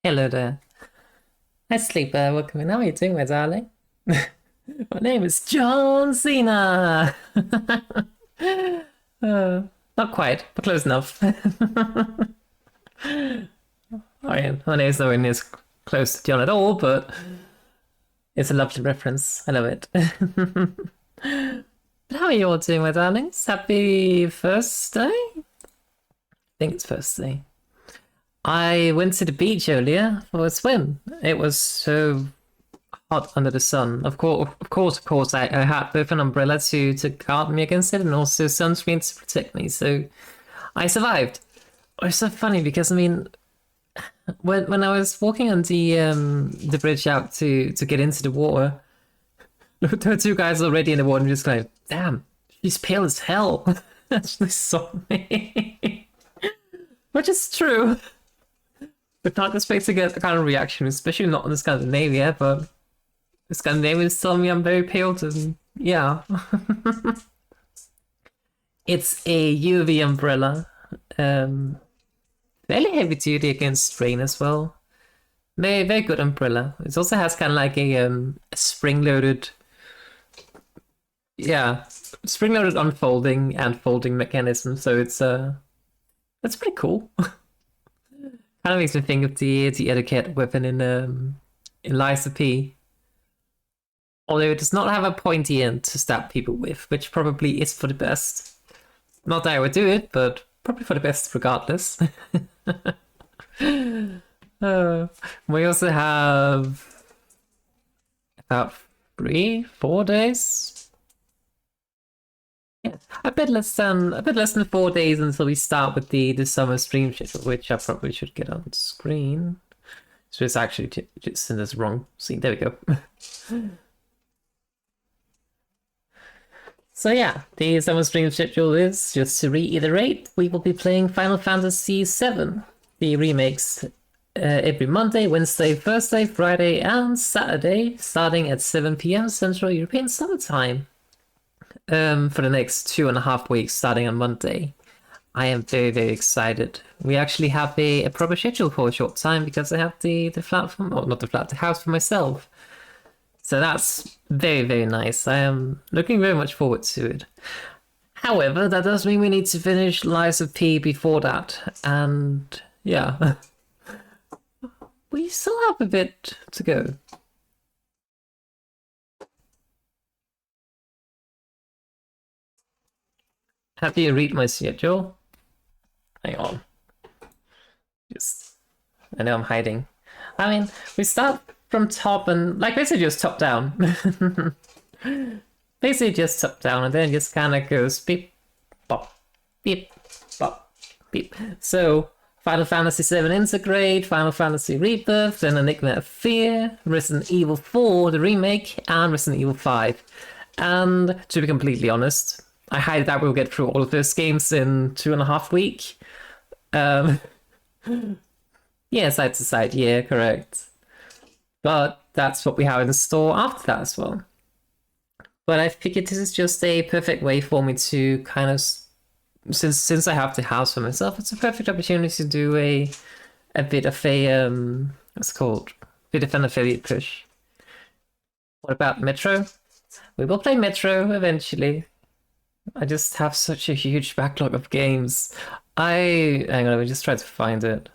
Hello there. Hi, Sleeper. Welcome in. How are you doing, my darling? My name is John Cena. Not quite, but close enough. Oh, yeah, my name's nowhere near as close to John at all, but it's a lovely reference. I love it. But how are you all doing, my darlings? Happy first day? I think it's first day. I went to the beach earlier for a swim. It was so hot under the sun. Of course, I had both an umbrella to guard me against it and also sunscreen to protect me. So I survived. It's so funny because I mean, when I was walking on the bridge out to get into the water, there were two guys already in the water and just like, damn, she's pale as hell. Actually saw me, which is true. But not expecting to get the kind of reaction, especially not in Scandinavia, but the Scandinavians tell me I'm very pale to, yeah. It's a UV umbrella. Fairly heavy duty against rain as well. Very, very good umbrella. It also has kind of like a spring-loaded, yeah, spring-loaded unfolding and folding mechanism. So that's pretty cool. Kind of makes me think of the etiquette weapon in Lies of P. Although it does not have a pointy end to stab people with, which probably is for the best. Not that I would do it, but probably for the best regardless. We also have about 3-4 days. Yeah, a bit less than 4 days until we start with the summer stream schedule, which I probably should get on screen. So it's actually just in this wrong scene. There we go. So yeah, the summer stream schedule is, just to reiterate, we will be playing Final Fantasy VII, the remakes, every Monday, Wednesday, Thursday, Friday, and Saturday, starting at 7 PM Central European Summer Time. For the next 2.5 weeks, starting on Monday. I am very, very excited. We actually have a proper schedule for a short time because I have the flat for, or not the flat, the house for myself. So that's very, very nice. I am looking very much forward to it. However, that does mean we need to finish Lies of P before that. And yeah, we still have a bit to go. Have you read my schedule? Hang on. I know I'm hiding. I mean, we start from top and, like, basically just top down. Basically just top down and then just kind of goes beep, bop, beep, bop, beep. So, Final Fantasy VII Integrate, Final Fantasy Rebirth, then Enigma of Fear, Resident Evil 4, the remake, and Resident Evil 5. And, to be completely honest, I highly doubt we'll get through all of those games in 2.5 weeks. Yeah, side to side, yeah, correct. But that's what we have in store after that as well. But I figured this is just a perfect way for me to kind of, since I have the house for myself, it's a perfect opportunity to do a bit of a what's it called? Bit of an affiliate push. What about Metro? We will play Metro eventually. I just have such a huge backlog of games. Hang on, let me just try to find it.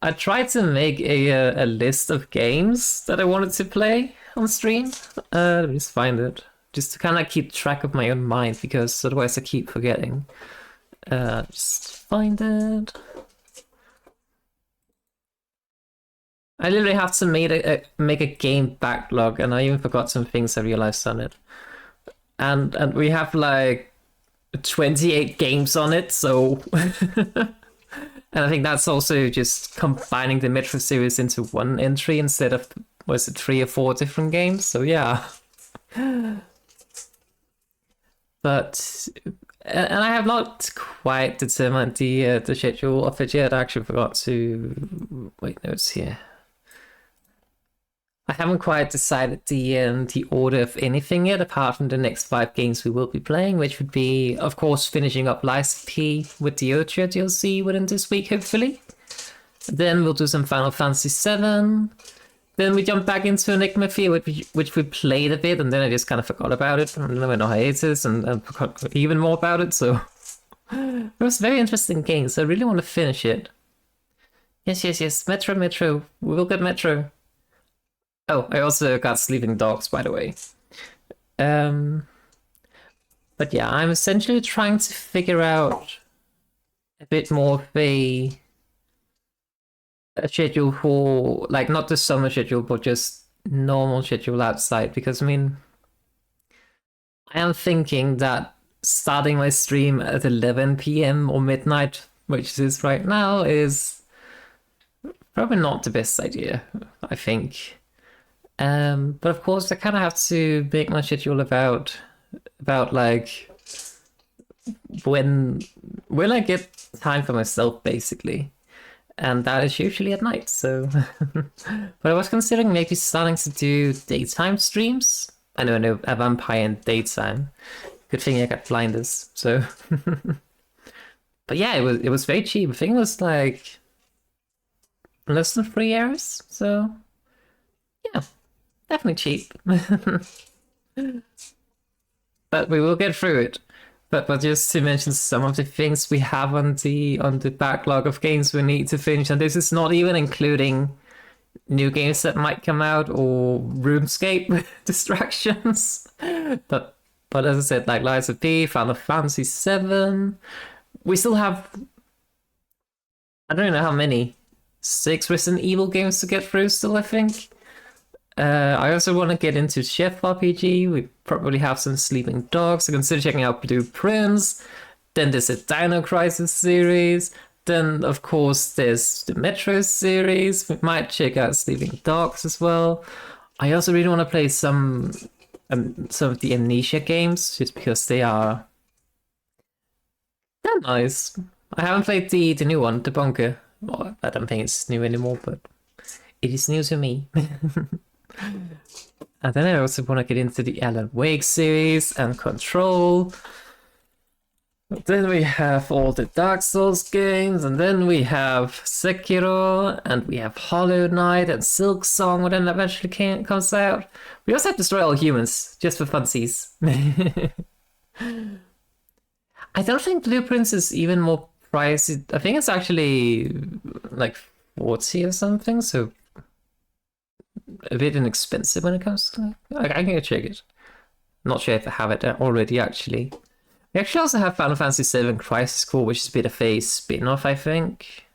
I tried to make a list of games that I wanted to play on stream. Let me just find it. Just to kind of keep track of my own mind, because otherwise I keep forgetting. Just find it. I literally have to make a game backlog, and I even forgot some things I realized on it. And we have like 28 games on it, so and I think that's also just combining the Metro series into one entry instead of, was it 3 or 4 different games? So yeah. But and I have not quite determined the schedule of it yet. I actually forgot to wait notes here. I haven't quite decided the order of anything yet, apart from the next 5 games we will be playing, which would be, of course, finishing up Lies of P with the Overture DLC within this week, hopefully. Then we'll do some Final Fantasy VII. Then we jump back into Enigma Field, which we played a bit, and then I just kind of forgot about it. And then I went on hiatus and forgot even more about it, so... It was a very interesting game, so I really want to finish it. Yes. Metro. We will get Metro. Oh, I also got Sleeping Dogs, by the way. But yeah, I'm essentially trying to figure out a bit more of a schedule for, like, not the summer schedule, but just normal schedule outside. Because, I mean, I am thinking that starting my stream at 11 p.m. or midnight, which it is right now, is probably not the best idea, I think. But of course, I kind of have to make my schedule about like when I get time for myself, basically, and that is usually at night. So, but I was considering maybe starting to do daytime streams. I know a vampire in daytime. Good thing I got blinders. So, but yeah, it was very cheap. I think it was like less than 3 hours. So, yeah. Definitely cheap. But we will get through it. But just to mention some of the things we have on the backlog of games we need to finish, and this is not even including new games that might come out or RuneScape distractions. But as I said, like Lies of P, Final Fantasy VII, we still have, I don't know how many, 6 Resident Evil games to get through still, I think. I also want to get into Chef RPG. We probably have some Sleeping Dogs. I consider checking out Blue Prince. Then there's a Dino Crisis series. Then, of course, there's the Metro series. We might check out Sleeping Dogs as well. I also really want to play some of the Amnesia games, just because they're nice. I haven't played the new one, the Bunker. Well, I don't think it's new anymore, but it is new to me. And then I also want to get into the Alan Wake series and Control. Then we have all the Dark Souls games, and then we have Sekiro, and we have Hollow Knight and Silk Song when it eventually comes out. We also have Destroy All Humans, just for funsies. I don't think Blueprints is even more pricey. I think it's actually like 40 or something, so a bit inexpensive when it comes to that. I can go check it. Not sure if I have it already, actually. We actually also have Final Fantasy VII Crisis Core, which is a bit of a spin-off, I think.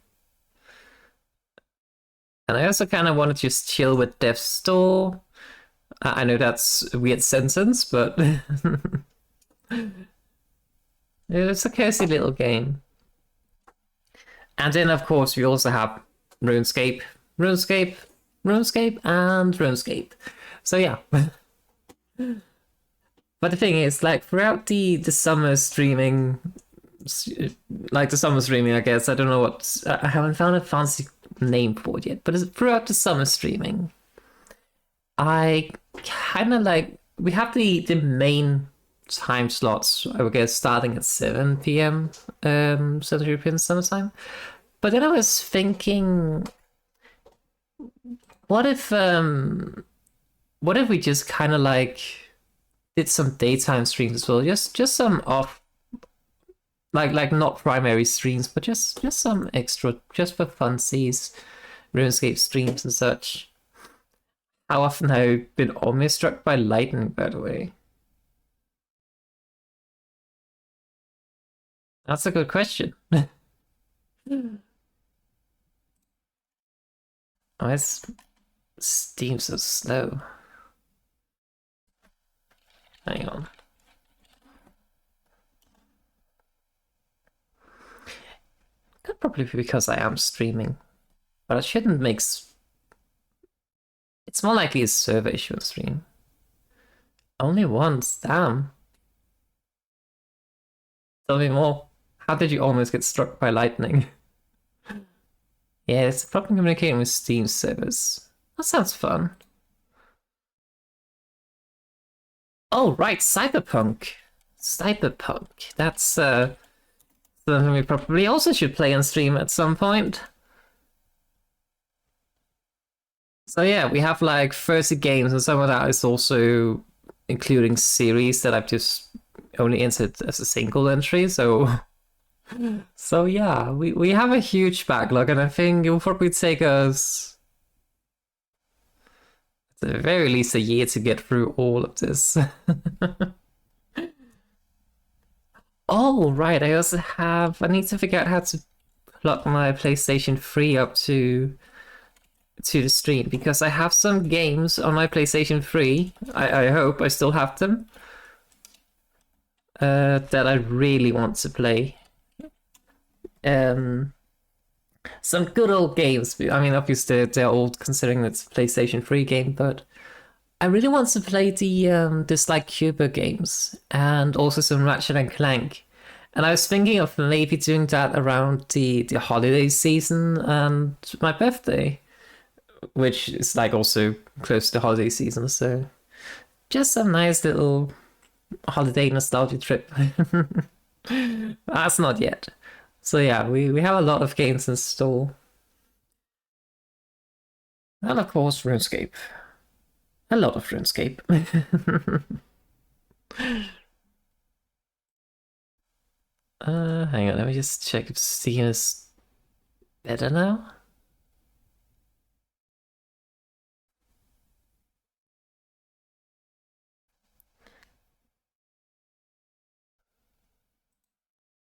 And I also kind of want to just chill with Death's Door. I know that's a weird sentence, but it's a cozy little game. And then, of course, we also have RuneScape, and RuneScape. So yeah. But the thing is, like, throughout the summer streaming, I guess, I don't know what, I haven't found a fancy name for it yet, but throughout the summer streaming, I kind of like, we have the main time slots, I would guess, starting at 7 p.m. Central European Summer Time. But then I was thinking, what if we just kind of like did some daytime streams as well, just some off, like not primary streams, but just some extra, just for funsies, RuneScape streams and such. How often have you been almost struck by lightning, by the way? That's a good question. Why is Steam so slow? Hang on. Could probably be because I am streaming, but it shouldn't make. It's more likely a server issue on stream. Only once, damn. Tell me more. How did you almost get struck by lightning? Yeah, it's a problem communicating with Steam servers. That sounds fun. Oh, right, Cyberpunk. That's something we probably also should play on stream at some point. So yeah, we have like 30 games, and some of that is also including series that I've just only entered as a single entry. So yeah, we have a huge backlog, and I think it will probably take us at the very least a year to get through all of this. Oh right, I also have. I need to figure out how to plug my PlayStation 3 up to the stream, because I have some games on my PlayStation 3. I hope I still have them. That I really want to play. Some good old games. I mean, obviously they're old considering it's a PlayStation 3 game, but I really want to play the Sly Cuba games and also some Ratchet and Clank. And I was thinking of maybe doing that around the holiday season and my birthday, which is like also close to holiday season. So just a nice little holiday nostalgia trip. That's not yet. So yeah, we have a lot of games in store. And of course, RuneScape. A lot of RuneScape. Hang on, let me just check if Steam is better now.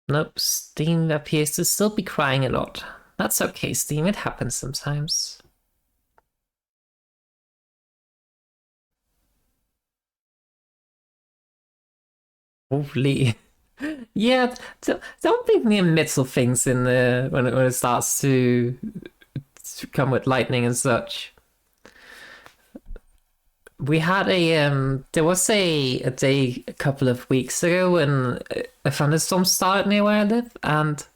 Nope, Steam appears to still be crying a lot. That's okay, Steam, it happens sometimes. Hopefully. Yeah, don't be near middle things in the when it starts to come with lightning and such. We had there was a day a couple of weeks ago when a thunderstorm started near where I live, and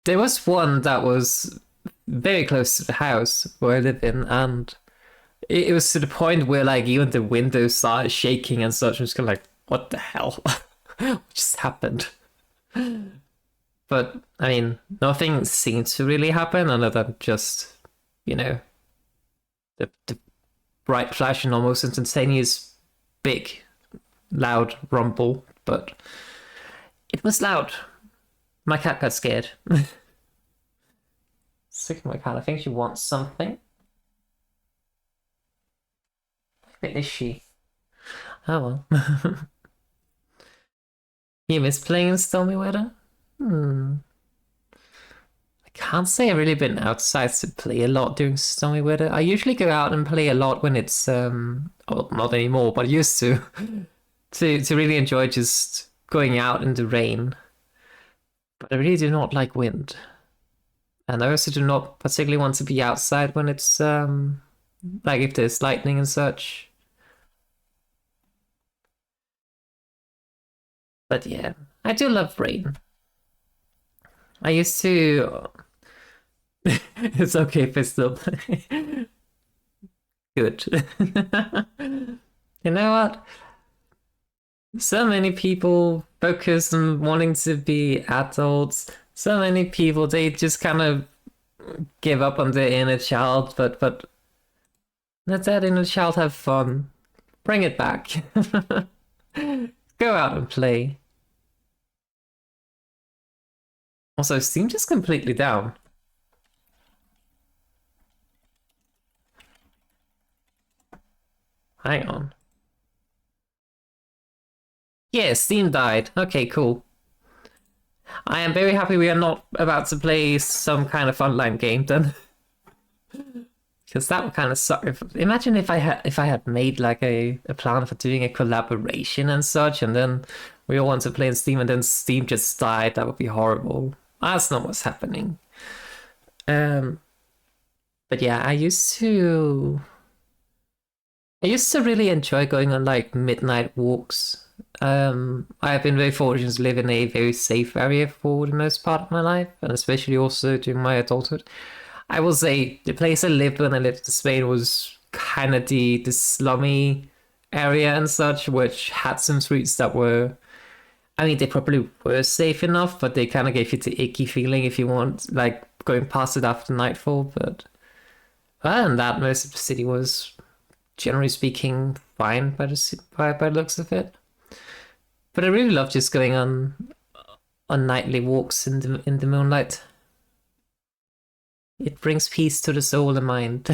there was one that was very close to the house where I live in, and it was to the point where like even the windows started shaking and such. I was kind of like, what the hell? What just happened? But I mean, nothing seemed to really happen other than just, you know, the bright flash and almost instantaneous big loud rumble. But it was loud. My cat got scared. Speaking of my cat, I think she wants something. Where is she? Oh well. You miss playing in stormy weather? I can't say I've really been outside to play a lot during stormy weather. I usually go out and play a lot when it's well, not anymore, but I used to to really enjoy just going out in the rain. But I really do not like wind. And I also do not particularly want to be outside when it's like if there's lightning and such. But yeah, I do love rain. I used to. It's okay if I still play. Good. You know what? So many people focus on wanting to be adults. So many people, they just kind of give up on their inner child, but let that inner child have fun. Bring it back. Go out and play. Also, Steam just completely down. Hang on. Yeah, Steam died. Okay, cool. I am very happy we are not about to play some kind of online game then. Because that would kind of suck. Imagine if I had made like a plan for doing a collaboration and such, and then we all want to play on Steam, and then Steam just died. That would be horrible. That's not what's happening. But yeah, I used to really enjoy going on like midnight walks. I've been very fortunate to live in a very safe area for the most part of my life, and especially also during my adulthood. I will say the place I lived when I lived in Spain was kind of the slummy area and such, which had some streets that were, I mean, they probably were safe enough, but they kind of gave you the icky feeling if you want, like going past it after nightfall. But Other than that, most of the city was, generally speaking, fine by the looks of it. But I really love just going on nightly walks in the moonlight. It brings peace to the soul and mind.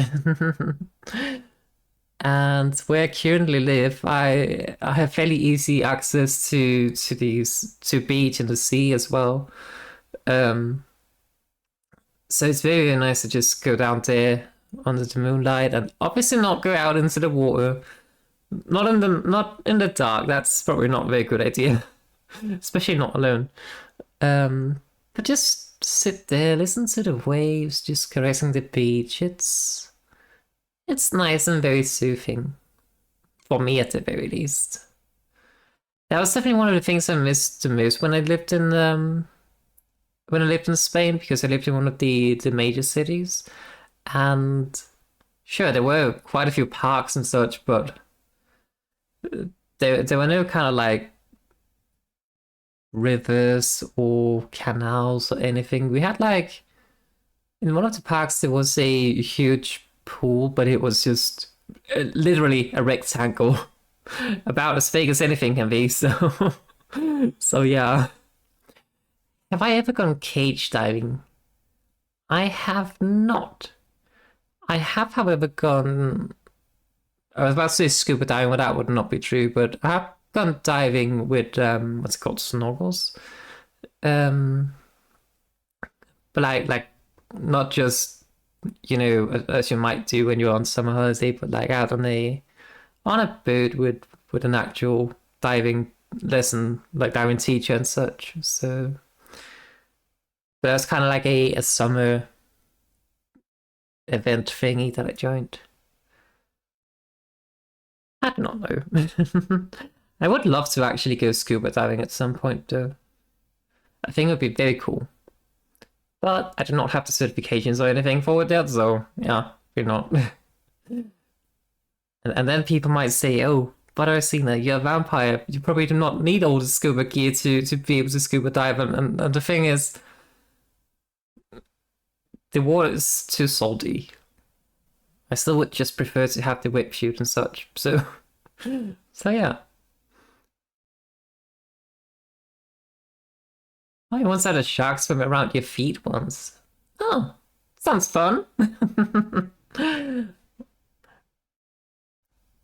And where I currently live, I have fairly easy access to beach and the sea as well. Um, so it's very, very nice to just go down there under the moonlight and obviously not go out into the water. Not in the dark. That's probably not a very good idea, especially not alone. But just sit there, listen to the waves, just caressing the beach. It's nice and very soothing, for me at the very least. That was definitely one of the things I missed the most when I lived in Spain, because I lived in one of the major cities, and sure there were quite a few parks and such, but there were no kind of like rivers or canals or anything. We had like in one of the parks there was a huge pool, but it was just literally a rectangle, about as big as anything can be. So, so yeah. Have I ever gone cage diving? I have not. I have, however, gone. I was about to say scuba diving, but that would not be true. But I have gone diving with what's it called, snorkels. But like not just as you might do when you're on summer holiday, but like out on a boat with an actual diving lesson, like diving teacher and such. So, but that's kind of like a summer event thingy that I joined. I do not know. I would love to actually go scuba diving at some point, though. I think it would be very cool. But I do not have the certifications or anything for it yet, so yeah, we're not. And then people might say, oh, but Arazeena, you're a vampire. You probably do not need all the scuba gear to be able to scuba dive. And the thing is, the water is too salty. I still would just prefer to have the whip shoot and such. So, so yeah. I once had a shark swim around your feet once. Oh, sounds fun.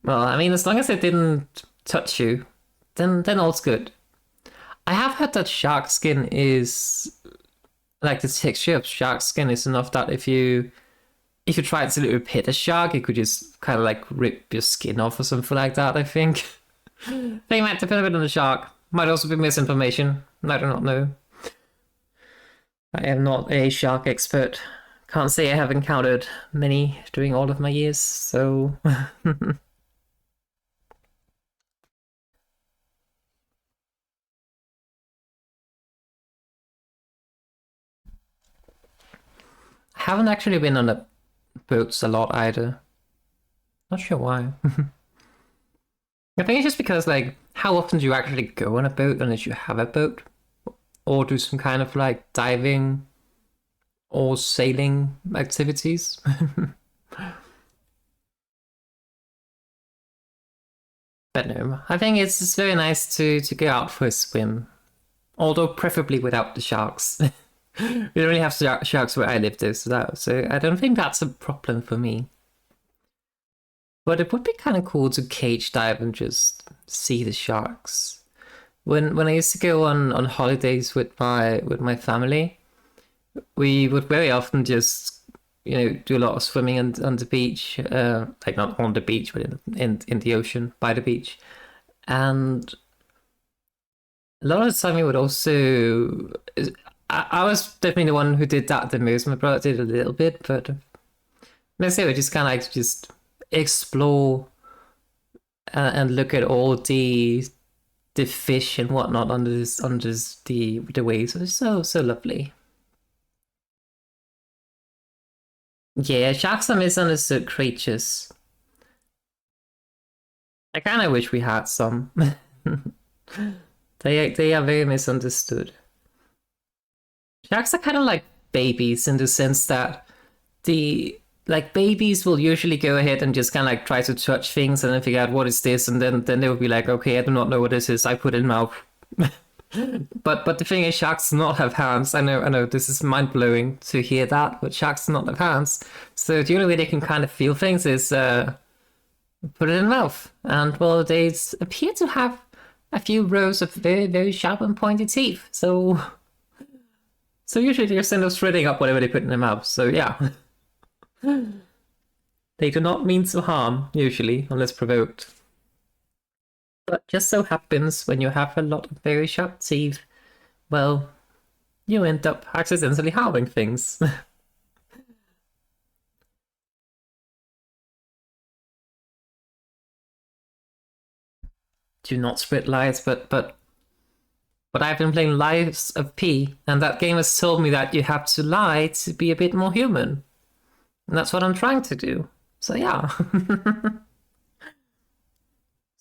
Well, I mean, as long as it didn't touch you, then all's good. I have heard that shark skin is like the texture of shark skin is enough that if you try to pet a shark, it could just kind of like rip your skin off or something like that, I think. They might depend a bit on the shark. Might also be misinformation. I do not know. I am not a shark expert. Can't say I have encountered many during all of my years, so... I haven't actually been on the boats a lot either. Not sure why. I think it's just because, like, how often do you actually go on a boat unless you have a boat? Or do some kind of, like, diving or sailing activities? But no, I think it's very nice to go out for a swim. Although preferably without the sharks. We don't really have sharks where I live, though, so I don't think that's a problem for me. But it would be kind of cool to cage dive and just see the sharks. When I used to go on holidays with my family, we would very often just do a lot of swimming on the beach, like not on the beach, but in the ocean by the beach, and a lot of the time we would also. I was definitely the one who did that the most. My brother did a little bit, but let's say we just kind of like just explore and look at all the fish and whatnot under the waves. It was so lovely. Yeah, sharks are misunderstood creatures. I kind of wish we had some. They are very misunderstood. Sharks are kind of like babies in the sense that the like babies will usually go ahead and just kind of like try to touch things and then figure out what is this, and then they will be like, okay, I do not know what this is. I put it in mouth. But the thing is, sharks do not have hands. I know this is mind blowing to hear that, but sharks do not have hands. So the only way they can kind of feel things is put it in mouth. And well, they appear to have a few rows of very, very sharp and pointy teeth. So usually they just end up shredding up whatever they put in their mouth. So yeah. They do not mean to harm, usually, unless provoked. But just so happens when you have a lot of very sharp teeth, well, you end up accidentally harming things. Do not spread lies, but I've been playing Lies of P, and that game has told me that you have to lie to be a bit more human. And that's what I'm trying to do. So yeah.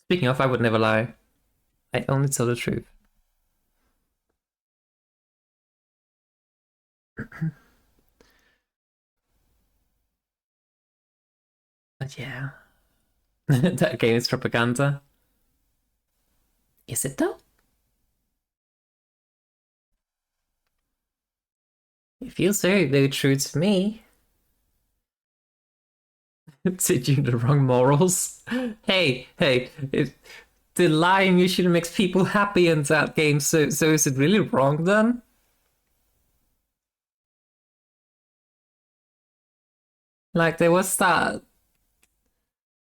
Speaking of, I would never lie. I only tell the truth. But yeah. That game is propaganda. Is it though? It feels very, very true to me. Did you the wrong morals? Hey, the lying usually makes people happy in that game, so is it really wrong then? Like there was that.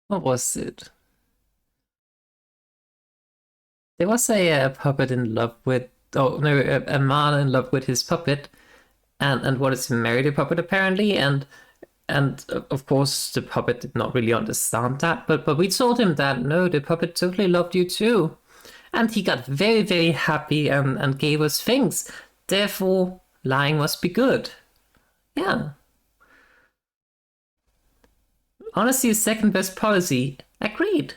What was it? There was a puppet in love with. Oh no, a man in love with his puppet, and wanted to marry the puppet apparently, and of course the puppet did not really understand that, but we told him that no, the puppet totally loved you too, and he got very, very happy and gave us things. Therefore, lying must be good. Yeah. Honestly, second best policy. Agreed.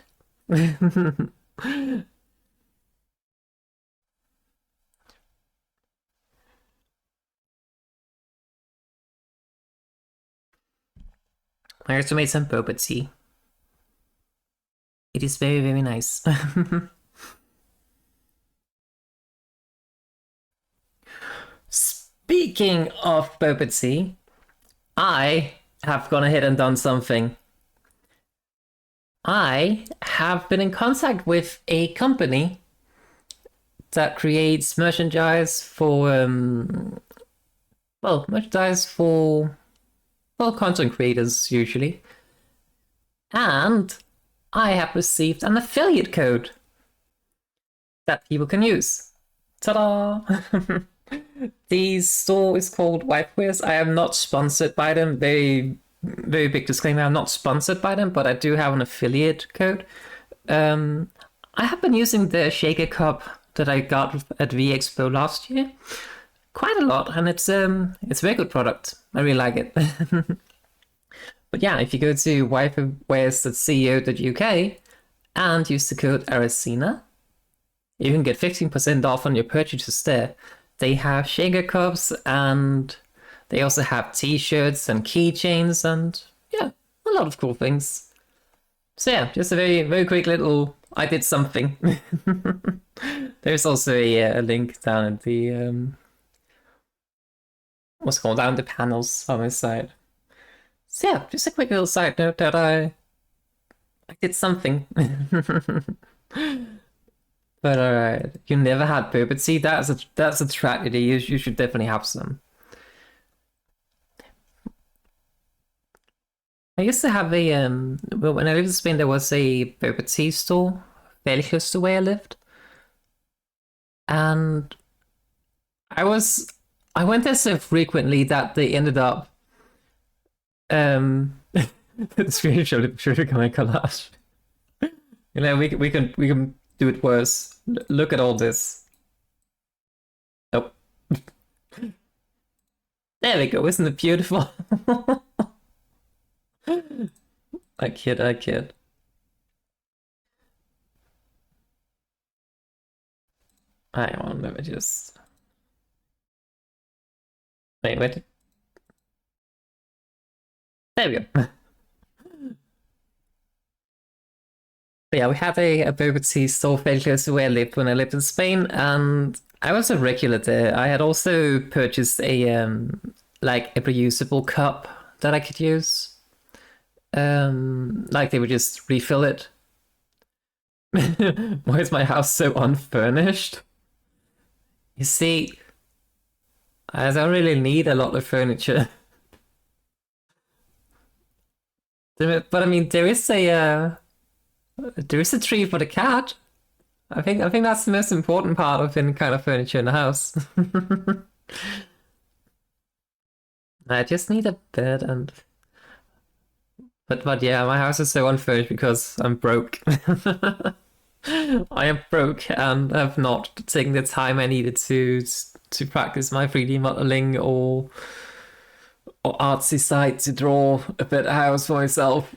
I also made some boba tea. It is very, very nice. Speaking of boba tea, I have gone ahead and done something. I have been in contact with a company that creates merchandise for merchandise for content creators usually. And I have received an affiliate code that people can use. Ta-da! The store is called Wipewares. I am not sponsored by them. Very, very big disclaimer. I'm not sponsored by them, but I do have an affiliate code. I have been using the shaker cup that I got at V Expo last year quite a lot, and it's a very good product. I really like it. But yeah, if you go to wipewares.co.uk and use the code Arazeena, you can get 15% off on your purchases there. They have shaker cups, and they also have t-shirts and keychains, and yeah, a lot of cool things. So yeah, just a very, very quick little I did something. There's also a link down at the what's it called, down the panels on my side. So yeah, just a quick little side note that I did something. But alright, you never had boba tea? That's a tragedy. You should definitely have some. I used to have a well, when I lived in Spain there was a boba tea store fairly close to where I lived. And I went there so frequently that they ended up it's really should become a collage. You know, we can do it worse. Look at all this. Oh, there we go. Isn't it beautiful? I kid, I kid. I want to just wait. There we go. But yeah, we had a boba tea store fairly close to where I lived when I lived in Spain, and I was a regular there. I had also purchased a like a reusable cup that I could use. Like they would just refill it. Why is my house so unfurnished? You see, I don't really need a lot of furniture. But I mean, there is a tree for the cat. I think that's the most important part of any kind of furniture in the house. I just need a bed and but yeah, my house is so unfurnished because I'm broke. I am broke and have not taken the time I needed to practice my 3D modeling or artsy side to draw a better house for myself.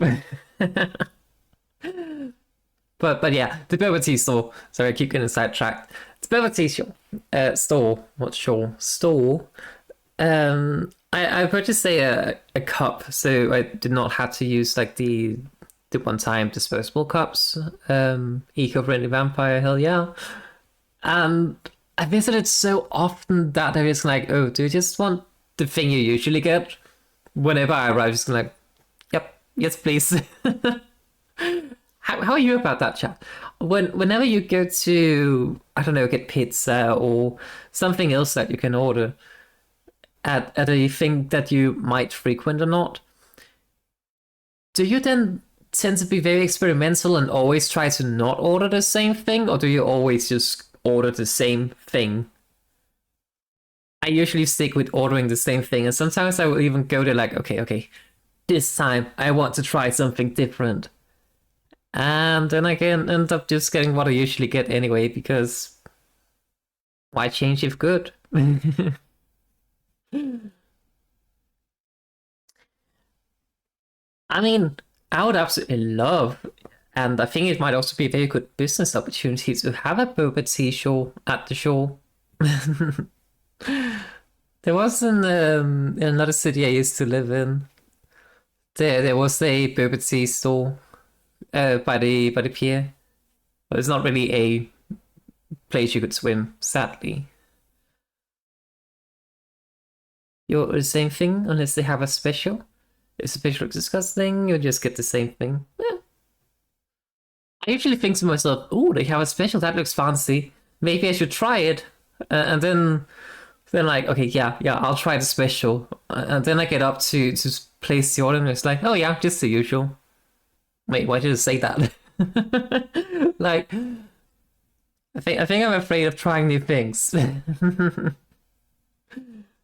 But yeah, the boba tea store. Sorry, I keep getting sidetracked. The boba tea store, not sure, store. I purchased a cup, so I did not have to use like the one-time disposable cups. Eco-friendly vampire, hell yeah. And I visited so often that I was like, oh, do you just want the thing you usually get? Whenever I arrive, just like, yep, yes, please. How are you about that, chat? Whenever you go to, I don't know, get pizza or something else that you can order at a thing that you might frequent or not, do you then tend to be very experimental and always try to not order the same thing, or do you always just order the same thing? I usually stick with ordering the same thing, and sometimes I will even go to like, okay, this time I want to try something different. And then I can end up just getting what I usually get anyway, because why change if good? I mean, I would absolutely love, and I think it might also be a very good business opportunity to have a boba tea show at the show. There was in another city I used to live in. There was a boba tea store by the pier. But it's not really a place you could swim, sadly. You're the same thing unless they have a special. If the special looks disgusting, you'll just get the same thing. Yeah. I usually think to myself, oh, they have a special, that looks fancy. Maybe I should try it. And then like, okay, yeah, I'll try the special. And then I get up to place the order and it's like, oh yeah, just the usual. Wait, why did I say that? Like, I think I'm afraid of trying new things.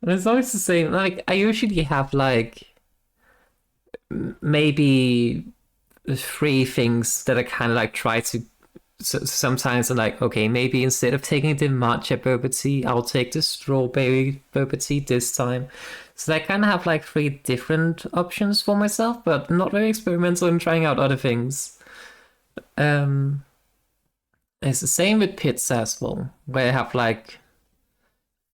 And it's always the same. Like, I usually have like maybe three things that I kind of like try to. So sometimes I'm like, okay, maybe instead of taking the matcha boba tea, I'll take the strawberry boba tea this time. So I kind of have like three different options for myself, but not very experimental in trying out other things. Um, it's the same with pizza as well, where I have like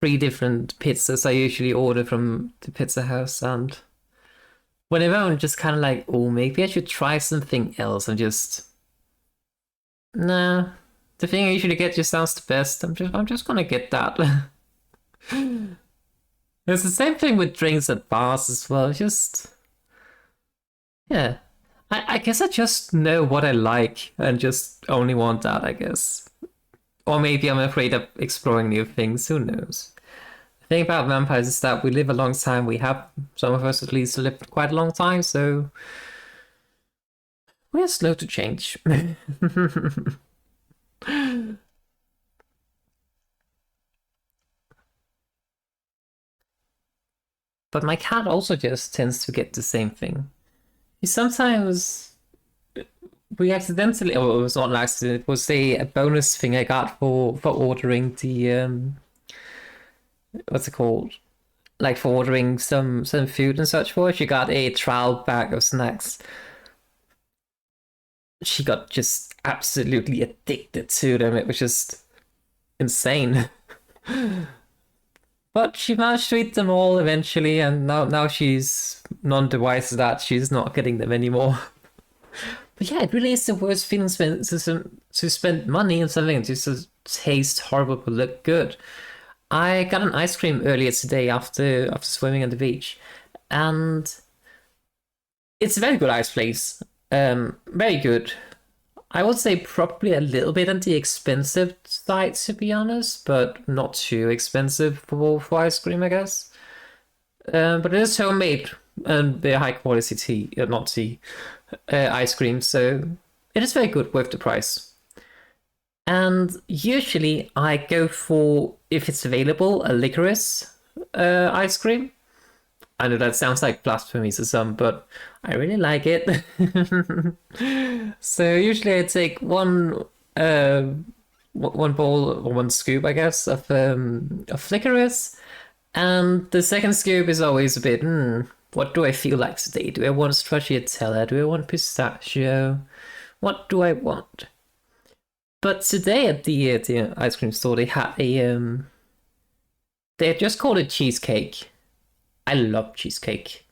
three different pizzas I usually order from the pizza house, and whenever I'm just kind of like, oh, maybe I should try something else, I'm just, nah, the thing I usually get just sounds the best. I'm just gonna get that. It's the same thing with drinks at bars as well. Just, yeah. I guess I just know what I like and just only want that, I guess. Or maybe I'm afraid of exploring new things, who knows? The thing about vampires is that we live a long time. We have, some of us at least, lived quite a long time, so we're slow to change. But my cat also just tends to get the same thing. He sometimes we accidentally, oh, it was not an accident. It was a bonus thing I got for ordering the what's it called? Like for ordering some food and such for. She got a trial bag of snacks. She got just absolutely addicted to them. It was just insane. But she managed to eat them all eventually, and now she's non-device that she's not getting them anymore. But yeah, it really is the worst feeling to spend money on something that just tastes horrible but look good. I got an ice cream earlier today after swimming on the beach, and it's a very good ice place. Very good. I would say probably a little bit on the expensive side, to be honest, but not too expensive for ice cream, I guess. But it is homemade and very high quality tea, not tea, ice cream, so it is very good, worth the price. And usually I go for, if it's available, a licorice ice cream. I know that sounds like blasphemy to some, but I really like it. So usually I take one bowl or one scoop, I guess, of licorice, and the second scoop is always a bit, what do I feel like today? Do I want stracciatella? Do I want pistachio? What do I want? But today at the ice cream store, they had they just called it cheesecake. I love cheesecake.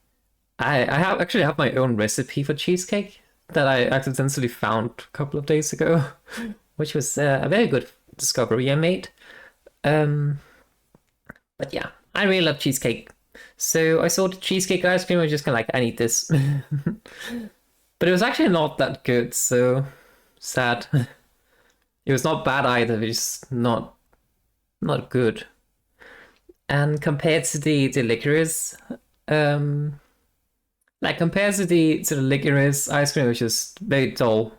I actually have my own recipe for cheesecake that I accidentally found a couple of days ago, which was a very good discovery I made. But yeah, I really love cheesecake. So I saw the cheesecake ice cream. I was just kind of like, I need this. But it was actually not that good, so sad. It was not bad either, it's just not good. And compared to the licorice, like compared to the licorice ice cream, which is very dull.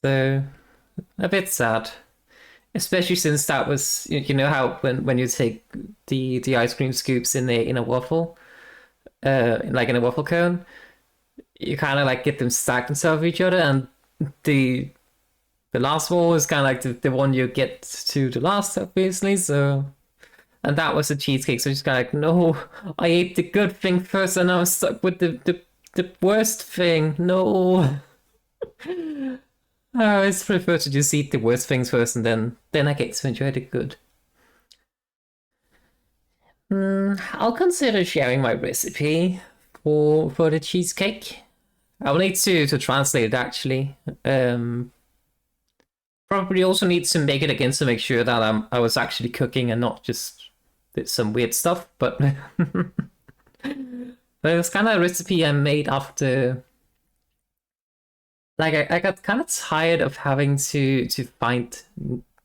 So a bit sad. Especially since that was, you know how when you take the ice cream scoops in a waffle, like in a waffle cone, you kind of like get them stacked on top of each other, and the last wall is kind of like the one you get to the last, obviously. So, and that was a cheesecake. So just kind of like, no, I ate the good thing first, and now I'm stuck with the worst thing. No. I always prefer to just eat the worst things first, and then I get to enjoy the good. I'll consider sharing my recipe for the cheesecake. I'll need to translate it actually. Probably also need to make it again to make sure that I was actually cooking and not just did some weird stuff. But but it was kind of a recipe I made after. Like I got kind of tired of having to find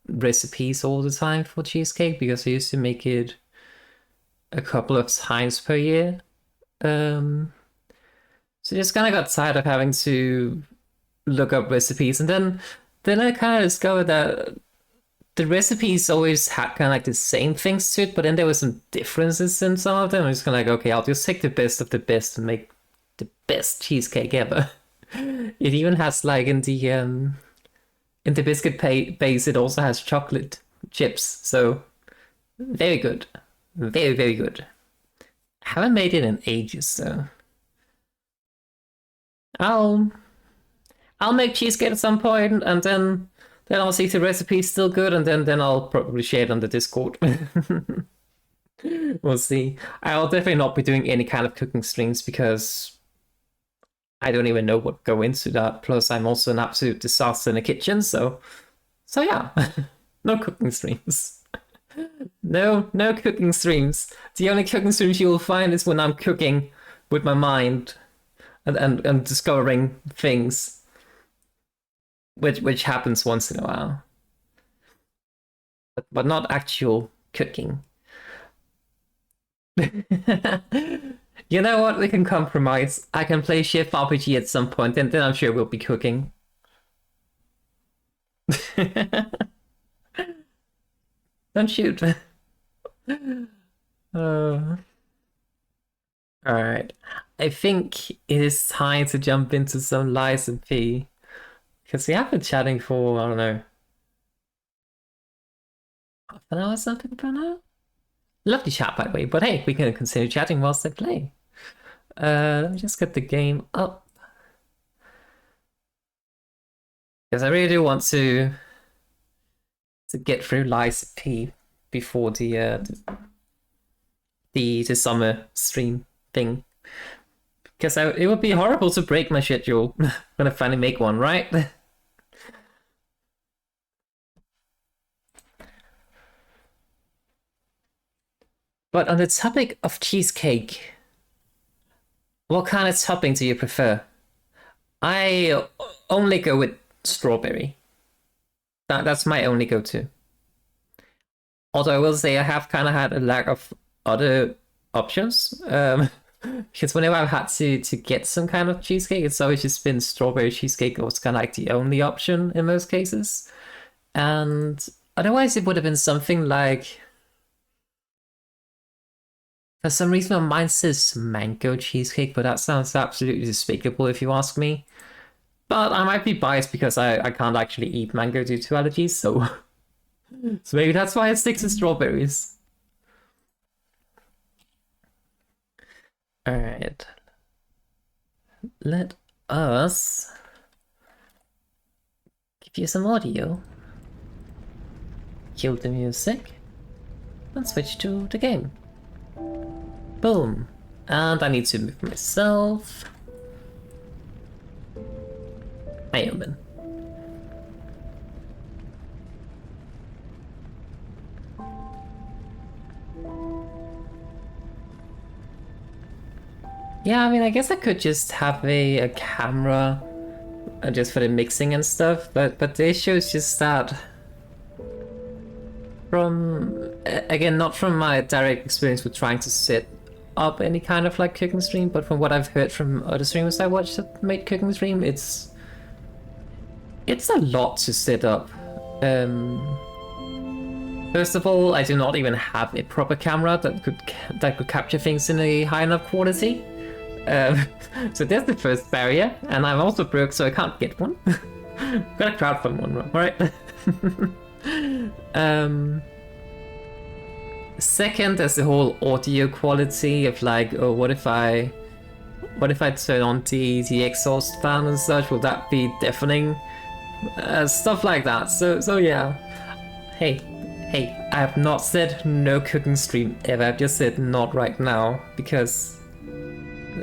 recipes all the time for cheesecake because I used to make it a couple of times per year. So just kind of got tired of having to look up recipes, and then I kind of discovered that the recipes always had kind of like the same things to it, but then there were some differences in some of them. I was kind of like, okay, I'll just take the best of the best and make the best cheesecake ever. It even has like in the biscuit base, it also has chocolate chips. So very good, very very good. I haven't made it in ages, so I'll make cheesecake at some point, and then I'll see if the recipe's still good, and then I'll probably share it on the Discord. We'll see. I'll definitely not be doing any kind of cooking streams because I don't even know what go into that. Plus, I'm also an absolute disaster in the kitchen, so yeah, no cooking streams. No cooking streams. The only cooking streams you will find is when I'm cooking with my mind and discovering things, which happens once in a while, but not actual cooking. You know what? We can compromise. I can play Chef RPG at some point, and then I'm sure we'll be cooking. Don't shoot. Alright. I think it is time to jump into some lies and pee. Because we have been chatting for, I don't know, half an hour or something by now? Lovely chat, by the way, but hey, we can continue chatting whilst I play. Let me just get the game up. Because I really do want to get through Lies of P before the summer stream thing. Because it would be horrible to break my schedule when I finally make one, right? But on the topic of cheesecake, what kind of topping do you prefer? I only go with strawberry. That's my only go-to. Although I will say I have kind of had a lack of other options. Because whenever I've had to get some kind of cheesecake, it's always just been strawberry cheesecake was kind of like the only option in most cases. And otherwise it would have been something like... For some reason, my mind says mango cheesecake, but that sounds absolutely despicable if you ask me. But I might be biased because I can't actually eat mango due to allergies, so... so maybe that's why I stick to strawberries. Alright. Let us... give you some audio. Kill the music. And switch to the game. Boom. And I need to move myself. I open. Yeah, I mean, I guess I could just have a camera just for the mixing and stuff, but the issue is just that from, again, not from my direct experience with trying to set up any kind of like cooking stream, but from what I've heard from other streamers I watched that made cooking stream, it's a lot to set up. First of all, I do not even have a proper camera that could capture things in a high enough quality. So there's the first barrier, and I'm also broke, so I can't get one. Gotta crowdfund one, right? Second, there's the whole audio quality of like, oh, what if I turn on the exhaust fan and such? Will that be deafening? Stuff like that. So yeah. Hey, I have not said no cooking stream ever. I've just said not right now because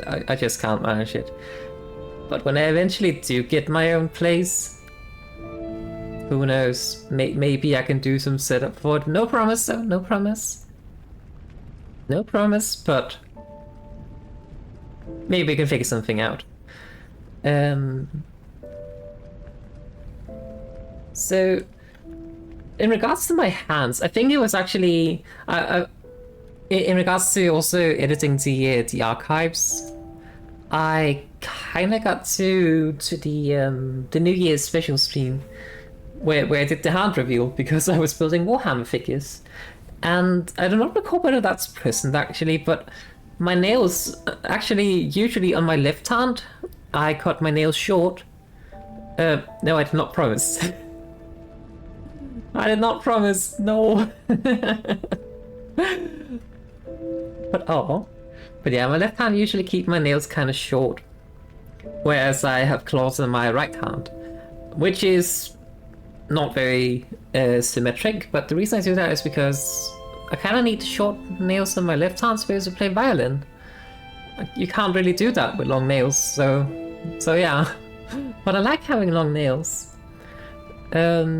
I just can't manage it. But when I eventually do get my own place, who knows? Maybe I can do some setup for it. No promise though, no promise. No promise, but maybe we can figure something out. So, in regards to my hands, I think it was actually in regards to also editing the archives. I kind of got to the New Year's special stream where I did the hand reveal because I was building Warhammer figures. And I do not recall whether that's present actually, but my nails, actually usually on my left hand, I cut my nails short. No, I did not promise. I did not promise, no. But yeah, my left hand usually keep my nails kind of short, whereas I have claws on my right hand, which is not very symmetric, but the reason I do that is because I kind of need short nails on my left hand to be able to play violin. You can't really do that with long nails, so yeah. But I like having long nails. But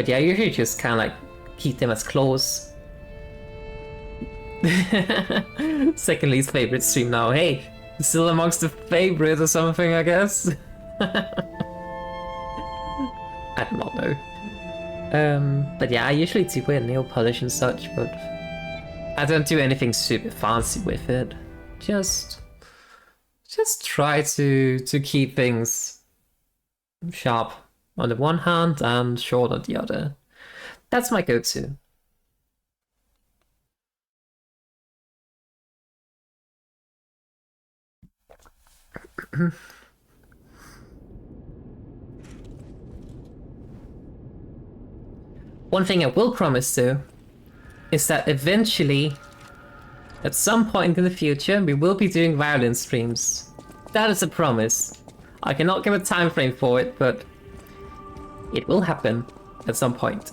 yeah, I usually just kind of like keep them as claws. Second least favorite stream now. Hey, still amongst the favorites or something, I guess. I do not know. But yeah, I usually do wear nail polish and such, but I don't do anything super fancy with it. Just try to keep things sharp on the one hand and short on the other. That's my go-to. One thing I will promise though is that eventually, at some point in the future, we will be doing violin streams. That is a promise. I cannot give a time frame for it, but it will happen at some point.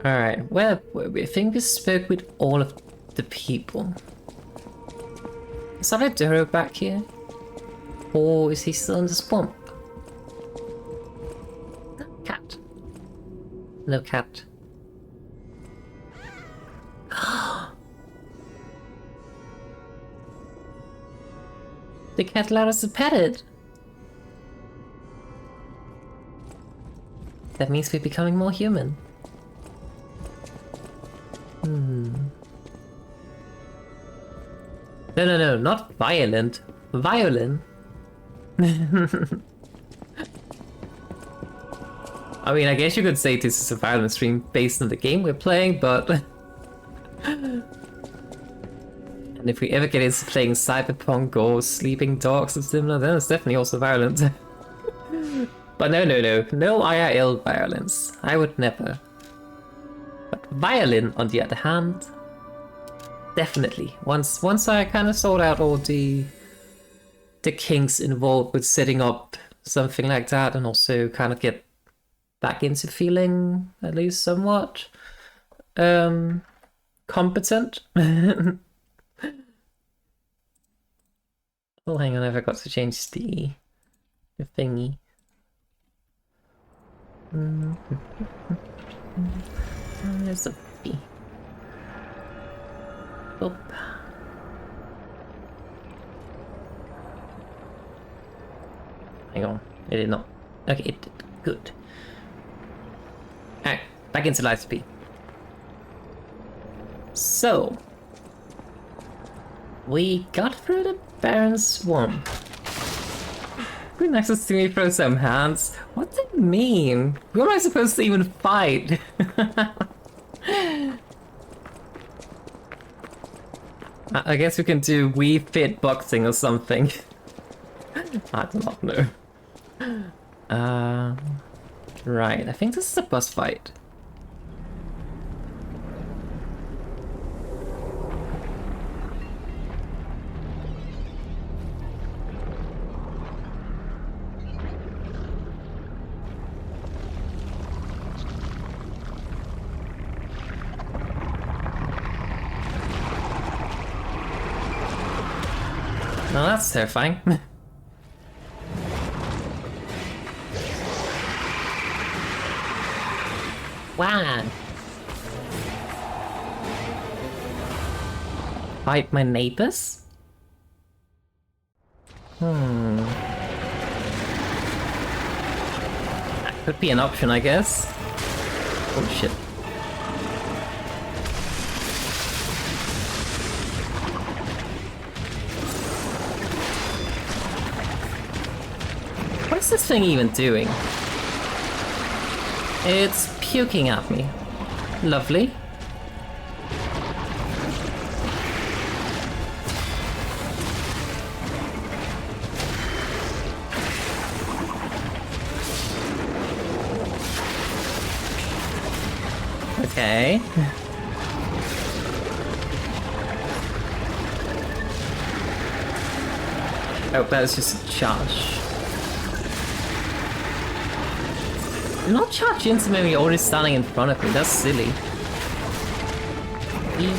Alright, well, I think we spoke with all of the people. Is Alidoro back here? Or is he still in the swamp? Cat. No cat. The cat allowed us to pet it. That means we're becoming more human. No, not violent. Violin. I mean, I guess you could say this is a violent stream based on the game we're playing, but... And if we ever get into playing Cyberpunk or Sleeping Dogs or similar, then it's definitely also violent. But no IRL violence. I would never. But violin, on the other hand, definitely. Once I kind of sort out all the kinks involved with setting up something like that, and also kind of get back into feeling at least somewhat competent. Oh, hang on, I forgot to change the thingy. There's a bee. Oh. Hang on, it did not. Okay, it did. Good. Alright, back into live speed. So, we got through the Barren swamp. Pretty nice to see me throw some hands. What does it mean? Who am I supposed to even fight? I guess we can do Wii Fit boxing or something. I do not know. Right, I think this is a boss fight. No, that's terrifying. Wow. Fight my neighbors? That could be an option, I guess. Oh shit. What is this thing even doing? It's puking at me. Lovely. Okay. Oh, that was just a charge. Do not charge into me when you're already standing in front of me, that's silly. Yeah.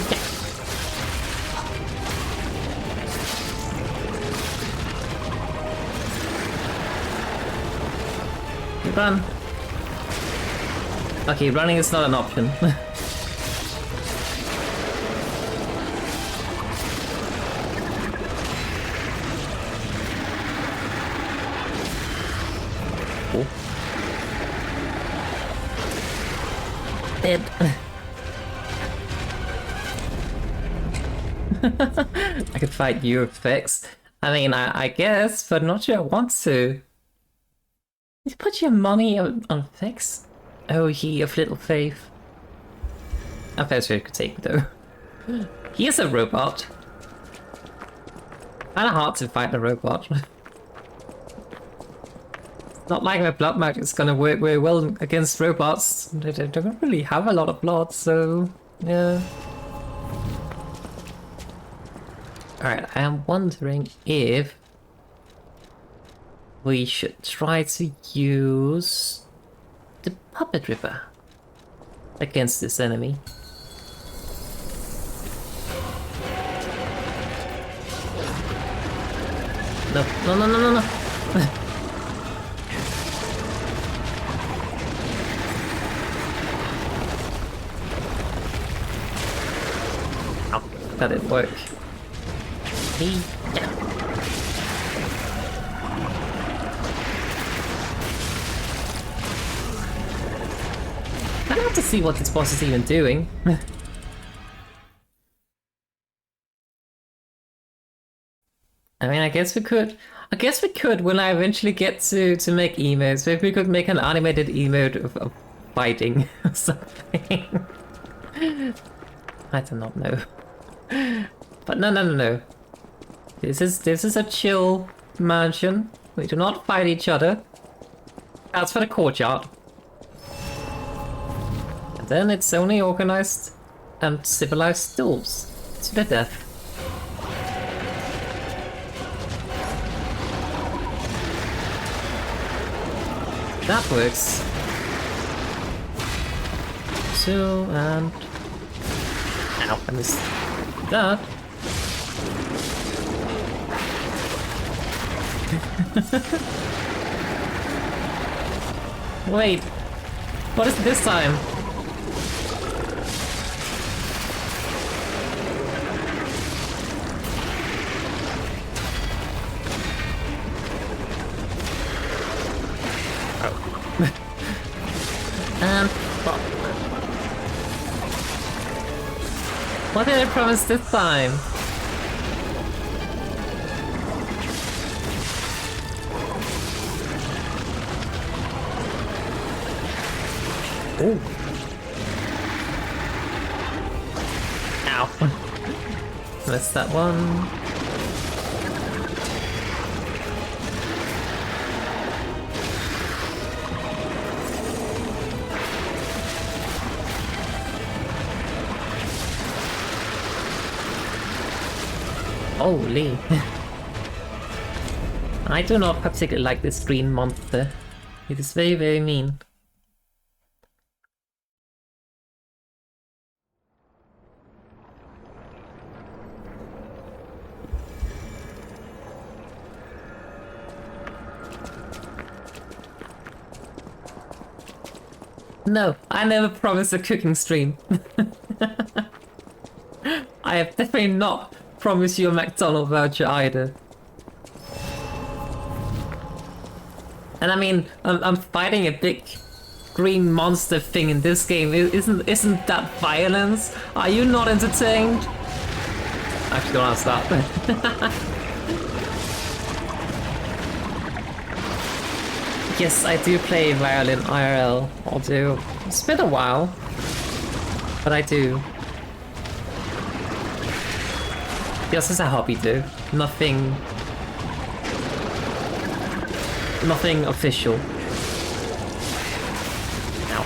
Run. Okay, running is not an option. Dead. I could fight you with Fix. I mean, I guess, but not sure I want to. You put your money on Fix? Oh, he of little faith. I'm fairly sure you could take me though. He is a robot. Kinda hard to fight a robot. Not like my blood magic is gonna work very well against robots. They don't really have a lot of blood, so yeah. Alright, I am wondering if we should try to use the Puppet Ripper against this enemy. No, no, no, no, no, no. Oh, that didn't work. Yeah. I'd have to see what this boss is even doing. I mean, I guess we could when I eventually get to make emotes. Maybe we could make an animated emote of fighting or something. I do not know. But no. This is a chill mansion. We do not fight each other. That's for the courtyard. And then it's only organized and civilized duels to the death. That works. 2 and... Ow, I missed that. Wait, what is this time? And what did I promise this time? Ooh. Ow. Missed that one. Holy. I do not particularly like this green monster. It is very, very mean. No, I never promised a cooking stream. I have definitely not promised you a McDonald's voucher either. And I mean, I'm fighting a big green monster thing in this game. Isn't that violence? Are you not entertained? Actually, don't ask that. Yes, I do play violin IRL, although it's been a while, but I do. Just as a hobby though, nothing official. Ow.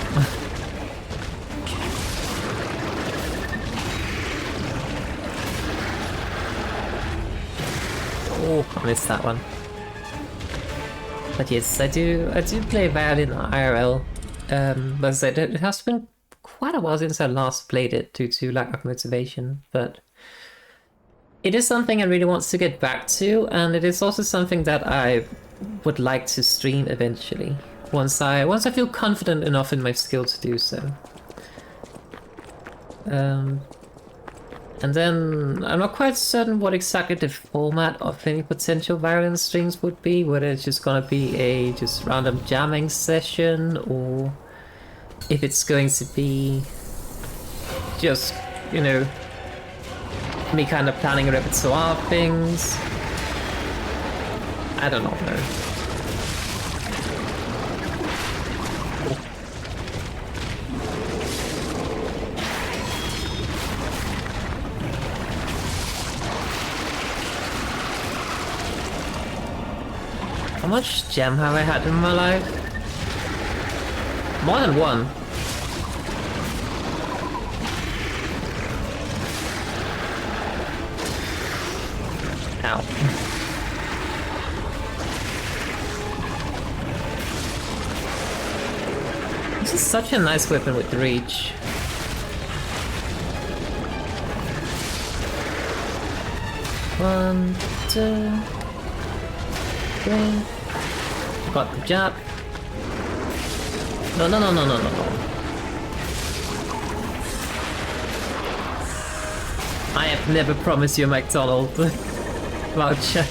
Oh, I missed that one. But yes, I do play violin IRL. But as I said, it has been quite a while since I last played it due to lack of motivation, but it is something I really want to get back to, and it is also something that I would like to stream eventually, once I feel confident enough in my skill to do so. And then I'm not quite certain what exactly the format of any potential violin streams would be, whether it's just gonna be a just random jamming session, or if it's going to be just, you know, me kind of planning repertoire things. I don't know. How much gem have I had in my life? More than one. Ow. This is such a nice weapon with reach. One, two... 3. Got the jab. No. I have never promised you a McDonald's voucher.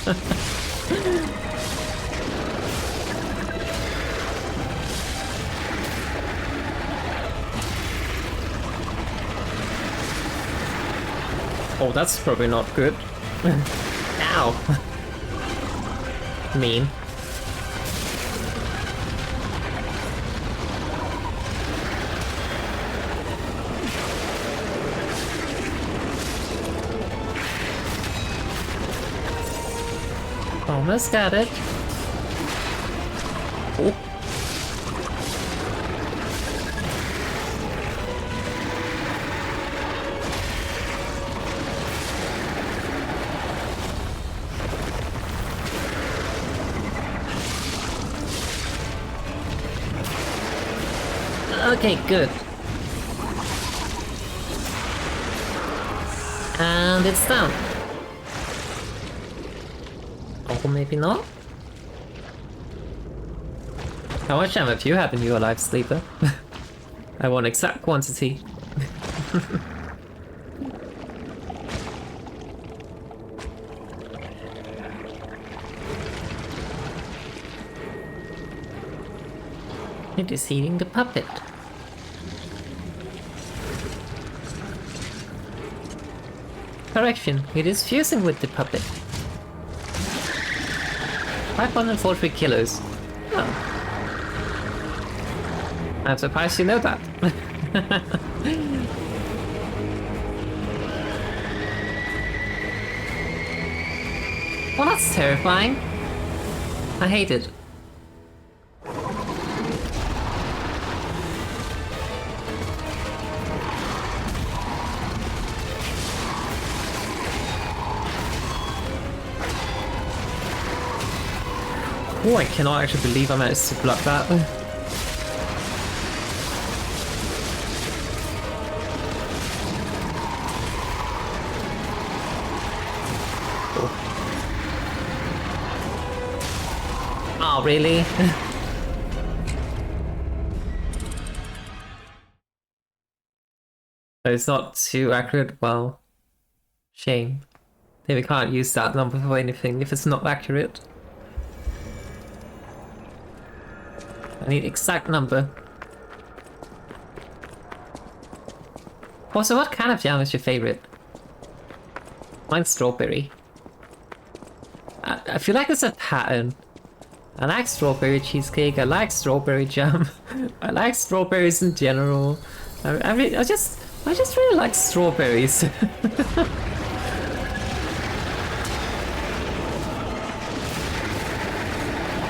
Oh, that's probably not good. Ow. Mean. Almost got it. Oh. Okay, good. And it's down. Or maybe not? How much ammo have you had in your life, Sleeper? I want exact quantity. It is eating the puppet. Correction, it is fusing with the puppet. 543 kilos. Oh. I'm surprised you know that. Well, that's terrifying. I hate it. Oh, I cannot actually believe I managed to block that. Oh, really? It's not too accurate? Well, shame. Then we can't use that number for anything if it's not accurate. I need exact number. Also, what kind of jam is your favorite? Mine's strawberry. I feel like there's a pattern. I like strawberry cheesecake, I like strawberry jam, I like strawberries in general. I just really like strawberries.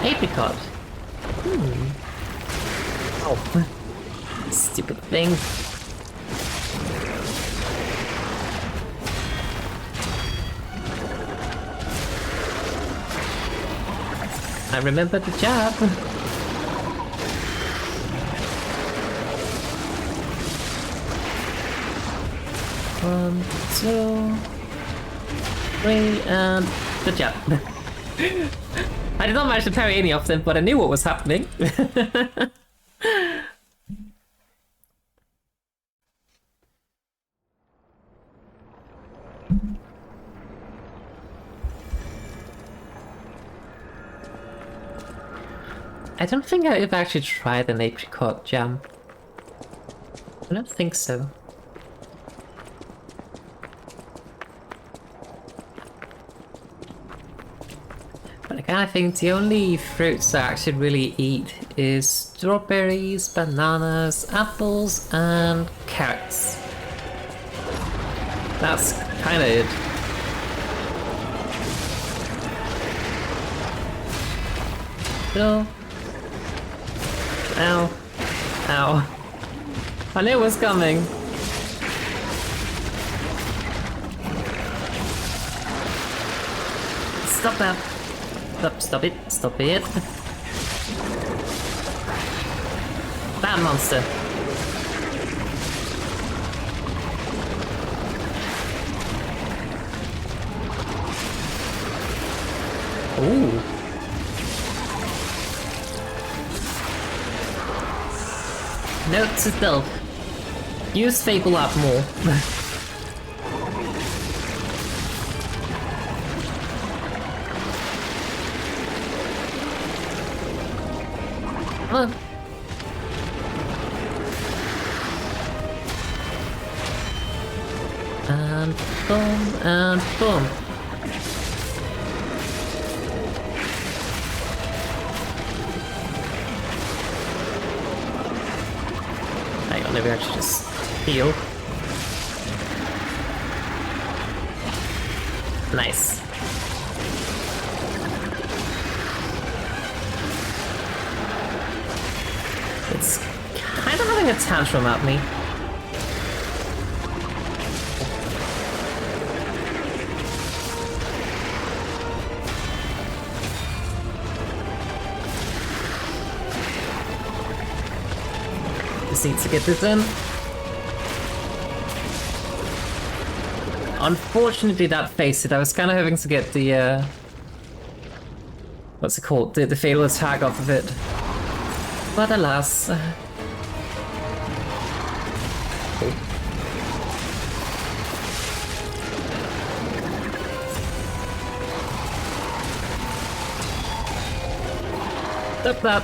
Apricot. Oh, stupid thing. I remember the job. 1, 2, 3, and good job. I did not manage to parry any of them, but I knew what was happening. I don't think I've actually tried an apricot jam. I don't think so. But I kind of think the only fruits I actually really eat is strawberries, bananas, apples, and carrots. That's kind of it. So, ow. Ow. I knew it was coming. Stop that. Stop it. Stop it. That monster. Ooh. Note to self. Use Fable Up more. Come on. And boom, and boom. Hang on, maybe I should just heal. Nice. It's kind of having a tantrum at me. Just need to get this in. Unfortunately, that faced it. I was kind of hoping to get the what's it called? The fatal attack off of it. But alas. Stop that.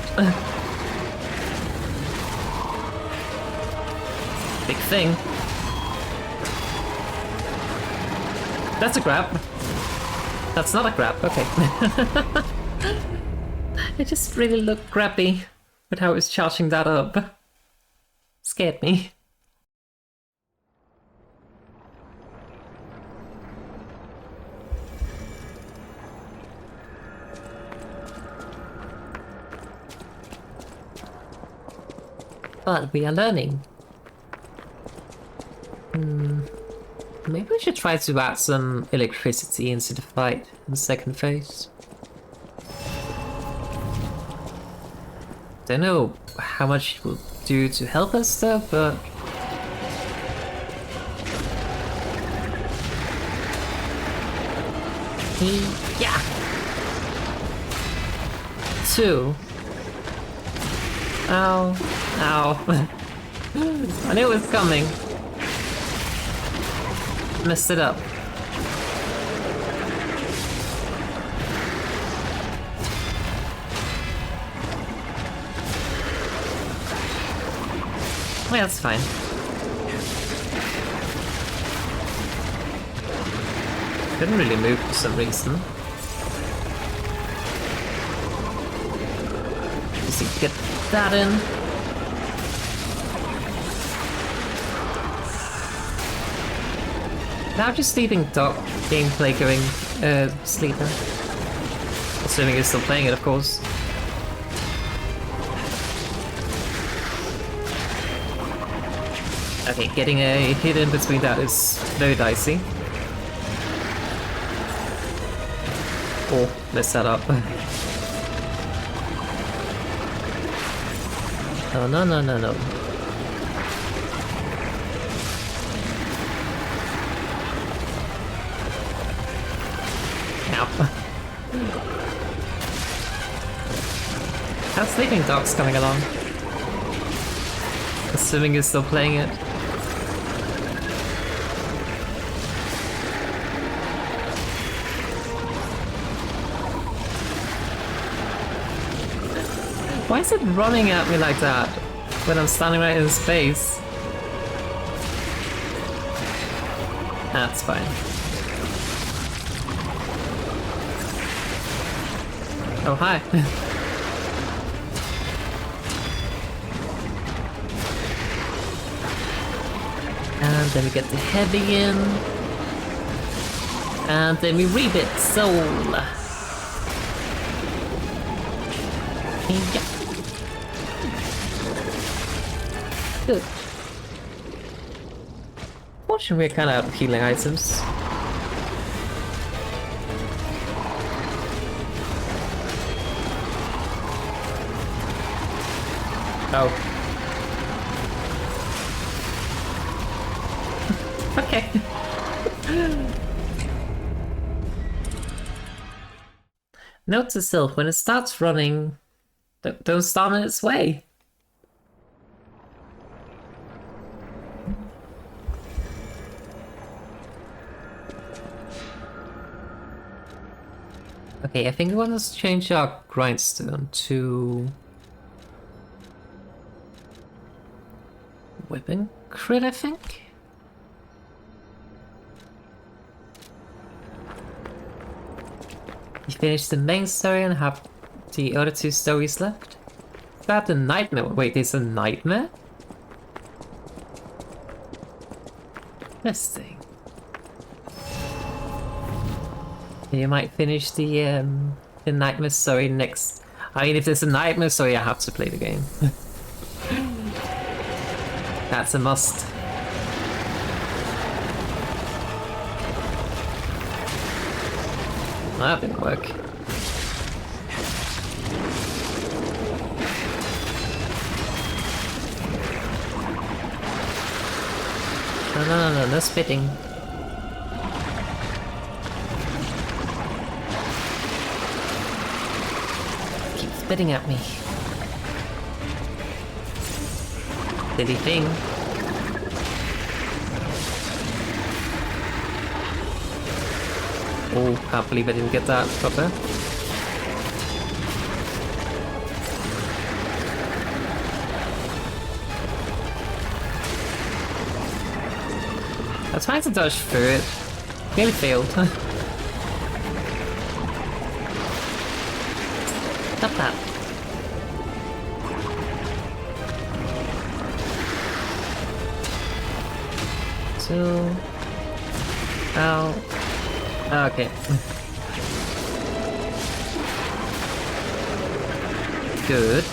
Big thing. That's a grab. That's not a grab, okay. It just really looked grabby with how it was charging that up. Scared me. But we are learning. Maybe we should try to add some electricity into the fight in the second phase. Don't know how much it will do to help us though, but... yeah! 2. Ow. Ow. I knew it was coming. Messed it up. Well, that's fine. Couldn't really move for some reason. Just need to get that in. Now just leaving Doc gameplay going, sleeper. Assuming he's still playing it, of course. Okay, getting a hit in between that is very dicey. Oh, messed that up. Oh, no, no, no, no. How's Sleeping Dogs coming along? Assuming you're still playing it. Why is it running at me like that when I'm standing right in his face? That's fine. Oh, hi. And then we get the heavy in. And then we rebit soul. Yeah. Good. Fortunately, we're kind of out of healing items. Oh. Okay. Note to self, when it starts running, don't stand in its way. Okay, I think we want to change our grindstone to weapon crit, I think. We finished the main story and have the other 2 stories left. Is that the nightmare? Wait, there's a nightmare? This thing. You might finish the nightmare story next. I mean, if there's a nightmare story, I have to play the game. That's a must. That didn't work. No spitting. Keep spitting at me. Silly thing. Oh, can't believe I didn't get that proper. I was trying to dodge through it. Nearly failed. Stop that. So... Ow. Okay. Good.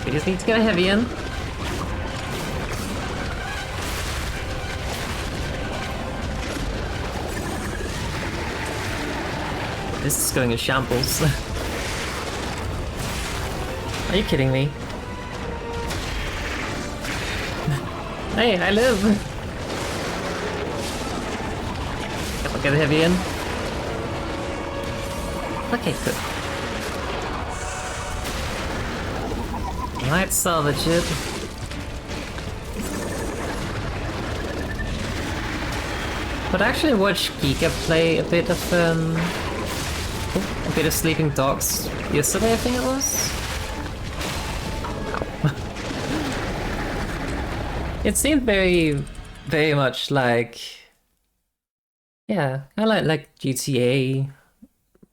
We just need to get a heavy in. This is going in shambles. Are you kidding me? Hey, I live! I'll get a heavy in. Okay, good. Might salvage it. But I actually watched Giga play a bit of Sleeping Dogs yesterday, I think it was. It seemed very much like, yeah, I like GTA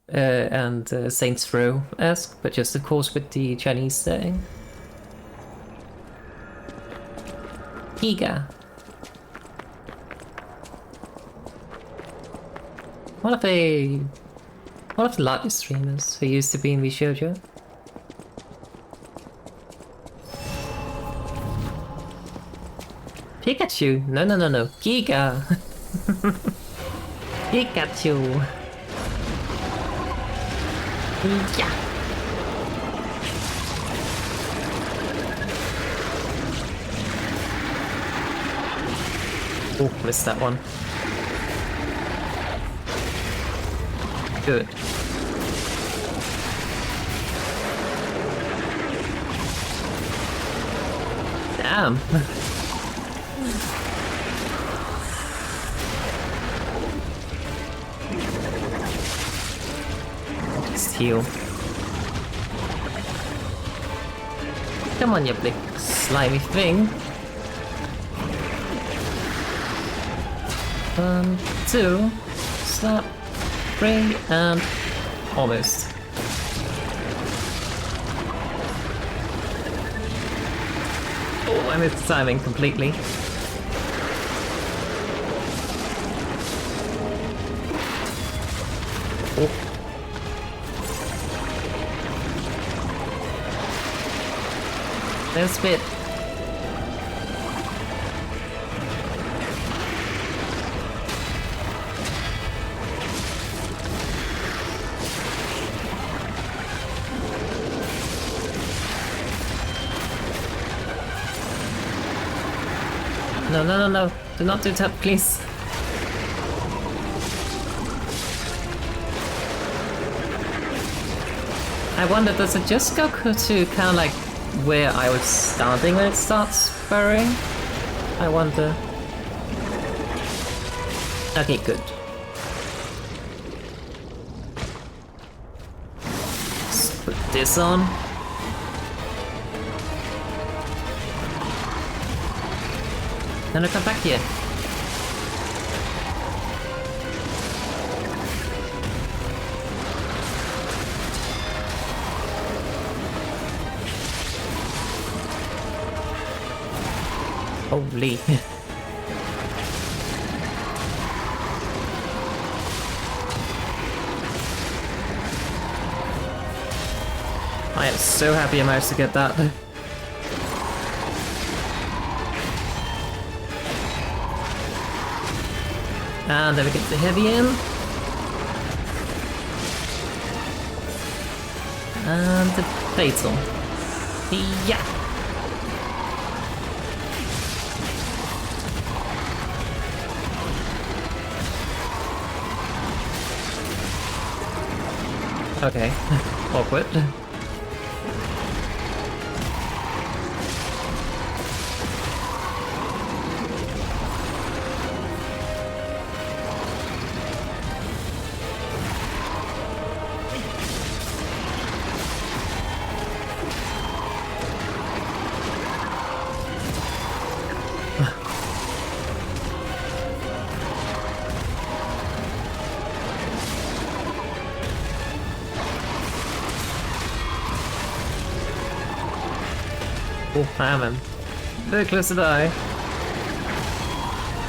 and Saints Row-esque, but just of course with the Chinese setting. Giga. One of the largest streamers who used to be in Shoujo. Pikachu! No. Giga! Pikachu! Yeah! Oh, missed that one. Good. Damn! Just heal. Come on, you big slimy thing. 1, 2, slap, 3, and almost. Oh, I missed the timing completely. Oh. There's spit. No. Do not do that, please. I wonder, does it just go to kind of like where I was standing when it starts burrowing? I wonder. Okay, good. Let's put this on. Then I come back here. Holy. I am so happy I managed to get that. And then we get the heavy in. And the fatal. Yeah! Okay, awkward. Oh, I am very close to die.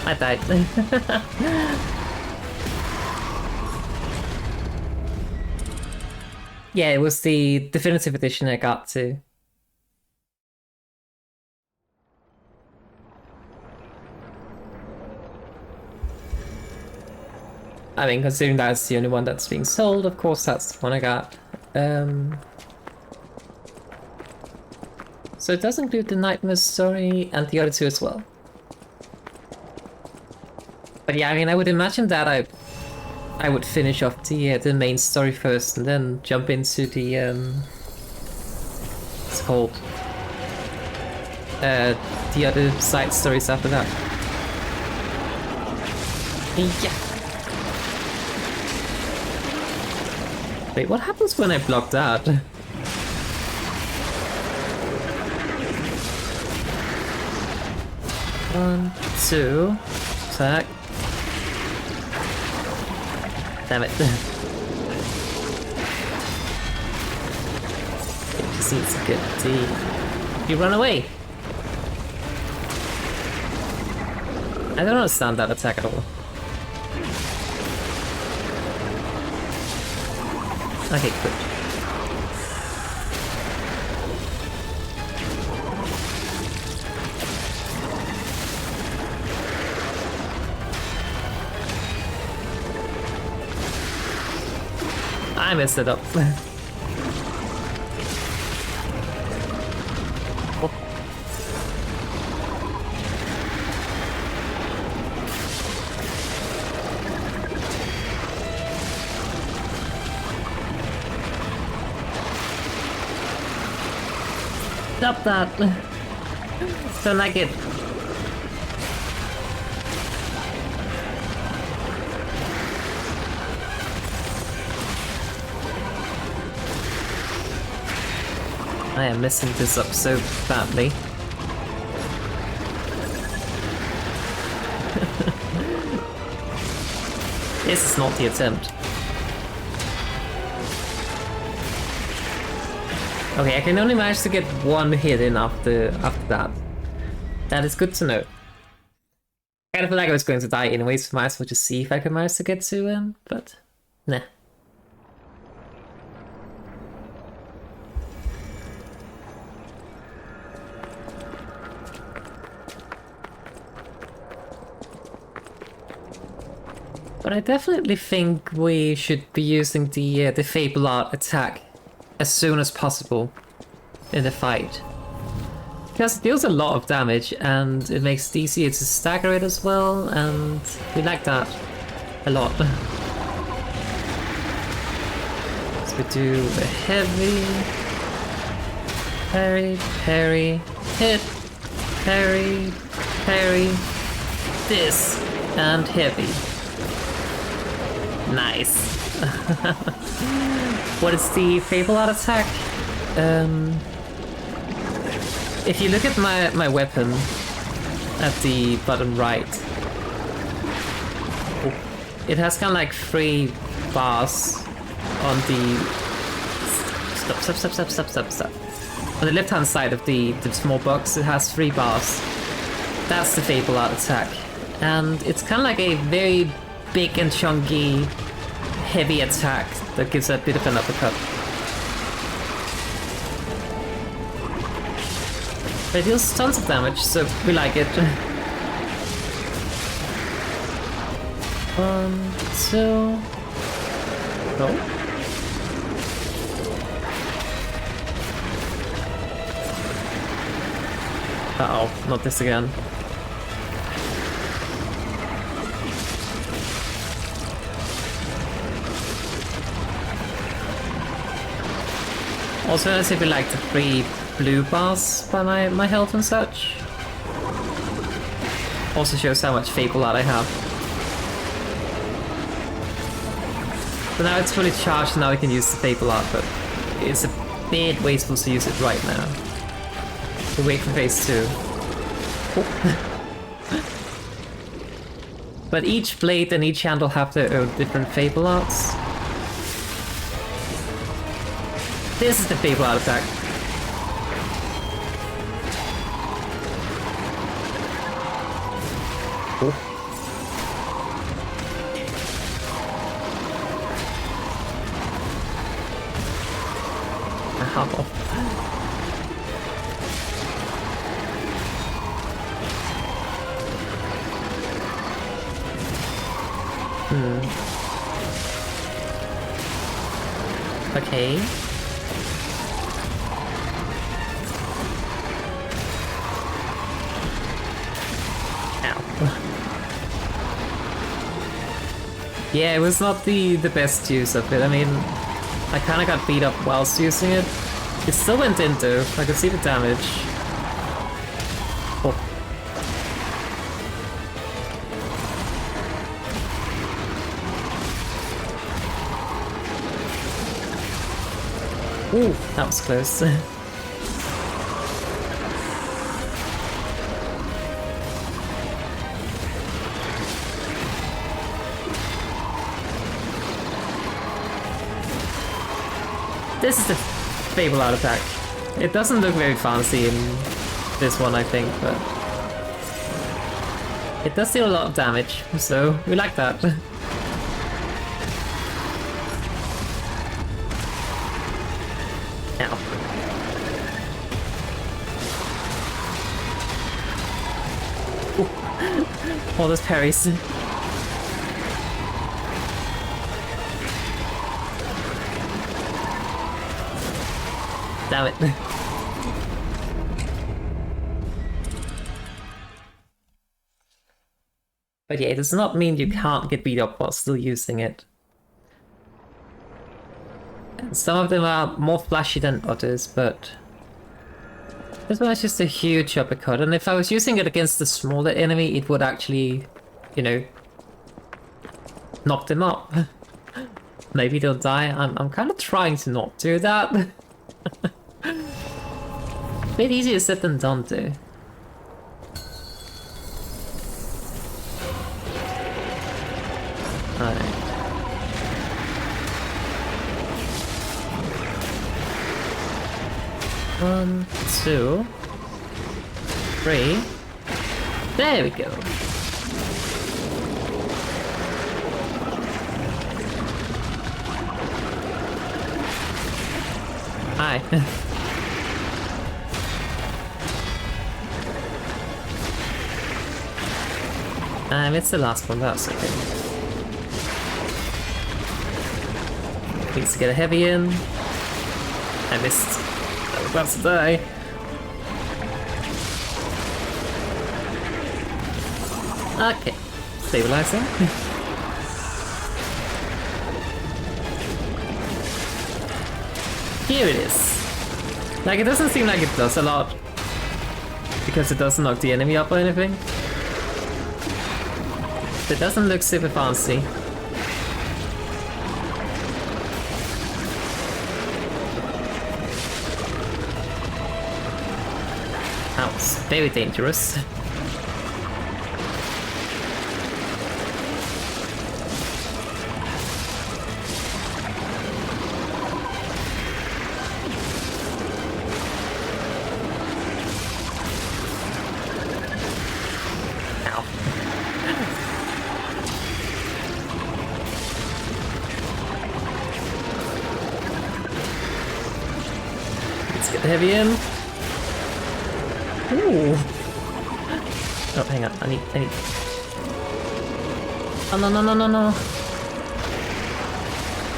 I died. Yeah, it was the definitive edition I got to. I mean, considering that's the only one that's being sold, of course that's the one I got. So it does include the Nightmare story and the other two as well. But yeah, I mean, I would imagine that I would finish off the main story first and then jump into the it's called the other side stories after that. Yeah. Wait, what happens when I block that? One, two, attack. Damn it. It just needs to get the... You run away! I don't understand that attack at all. Okay, good. I messed it up. Oh. Stop that! Don't like it. I am messing this up so badly. This is not the attempt. Okay, I can only manage to get one hit in after that. That is good to know. I kind of feel like I was going to die anyways, so might as well just see if I can manage to get to him, but nah. But I definitely think we should be using the Fable Art attack as soon as possible in the fight. Because it deals a lot of damage and it makes it easier to stagger it as well, and we like that a lot. So we do a heavy, parry, parry, hit, parry, parry, this, and heavy. Nice. What is the Fable Art attack? If you look at my weapon at the bottom right, it has kind of like 3 bars on the... Stop. On the left-hand side of the small box, it has 3 bars. That's the Fable Art attack. And it's kind of like a very big and chunky, heavy attack that gives a bit of an uppercut. But it deals tons of damage, so we like it. 1, 2... No? Uh-oh, not this again. Also, as if we like the 3 blue bars by my health and such. Also shows how much Fable Art I have. So now it's fully charged, now we can use the Fable Art, but it's a bit wasteful to use it right now. We'll wait for phase 2. Oh. But each blade and each handle have their own different Fable Arts. This is the Fable Art attack. Oh. Ow. Okay. Yeah, it was not the best use of it. I mean, I kind of got beat up whilst using it. It still went in though. I could see the damage. Oh. Ooh, that was close. This is the Fable Art attack. It doesn't look very fancy in this one, I think, but it does deal a lot of damage, so we like that. Ow. Ooh. All those parries. Damn it. But yeah, it does not mean you can't get beat up while still using it. And some of them are more flashy than others, but this one is just a huge uppercut, and if I was using it against the smaller enemy, it would actually, you know, knock them up. Maybe they'll die. I'm kind of trying to not do that. Bit easier said than done, too. Alright. One, 2, 3. There we go. Hi. It's the last one, that's okay. Needs to get a heavy in. I missed. I was about to die. Okay. Stabilizing. Here it is. Like, it doesn't seem like it does a lot. Because it doesn't knock the enemy up or anything. It doesn't look super fancy. That was very dangerous. Heavy in. Ooh. Oh, hang on. I need. Oh no.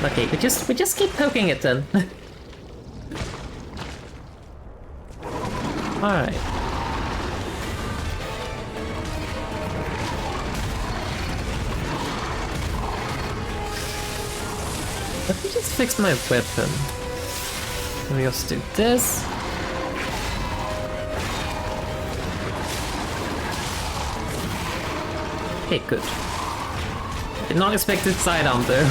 Okay, we just keep poking it then. Alright. Let me just fix my weapon. Let me also do this. Okay, good. Did not expect it sidearm though.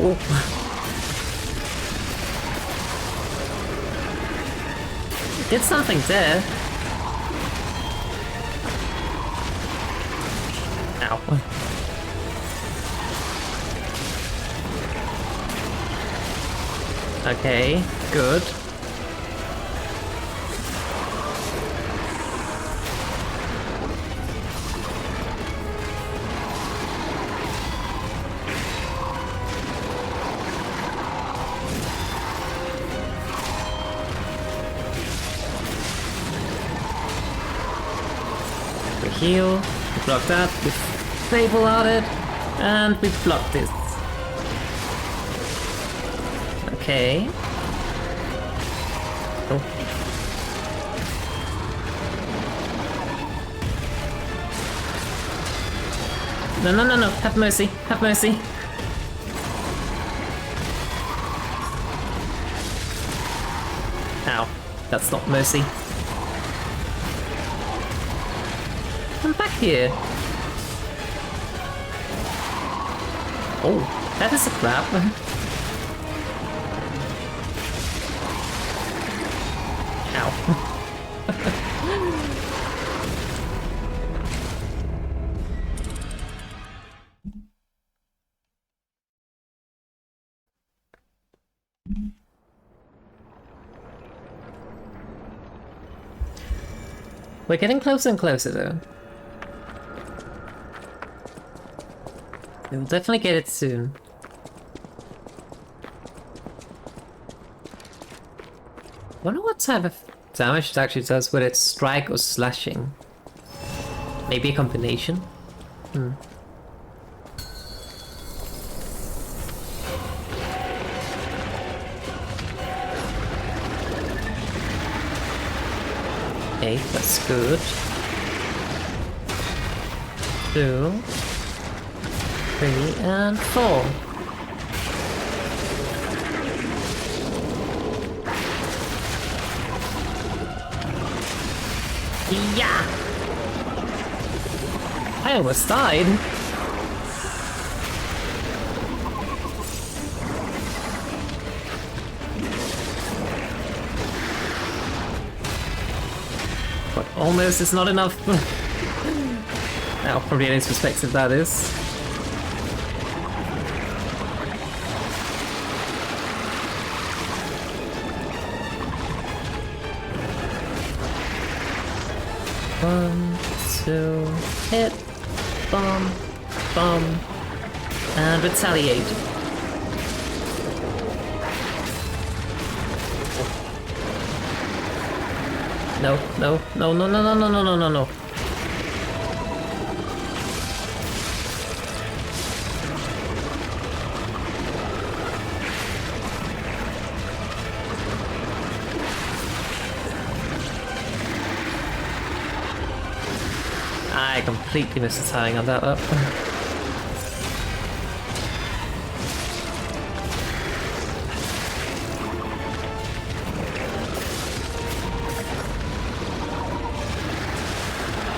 Oh. Did something there. Ow. Okay, good. We heal, we block that, we stable at it, and we block this. Okay. Oh. No. Have mercy. Have mercy. Ow. That's not mercy. Come back here. Oh, that is a crab. We're getting closer and closer though. We'll definitely get it soon. Wonder what type of damage it actually does, whether it's strike or slashing. Maybe a combination? Okay, that's good. 2, 3, and 4. Yeah! I almost died. But almost is not enough. Now, from the alien's perspective, that is. One, two, hit, bomb, and retaliate. No. I completely missed the timing on that up.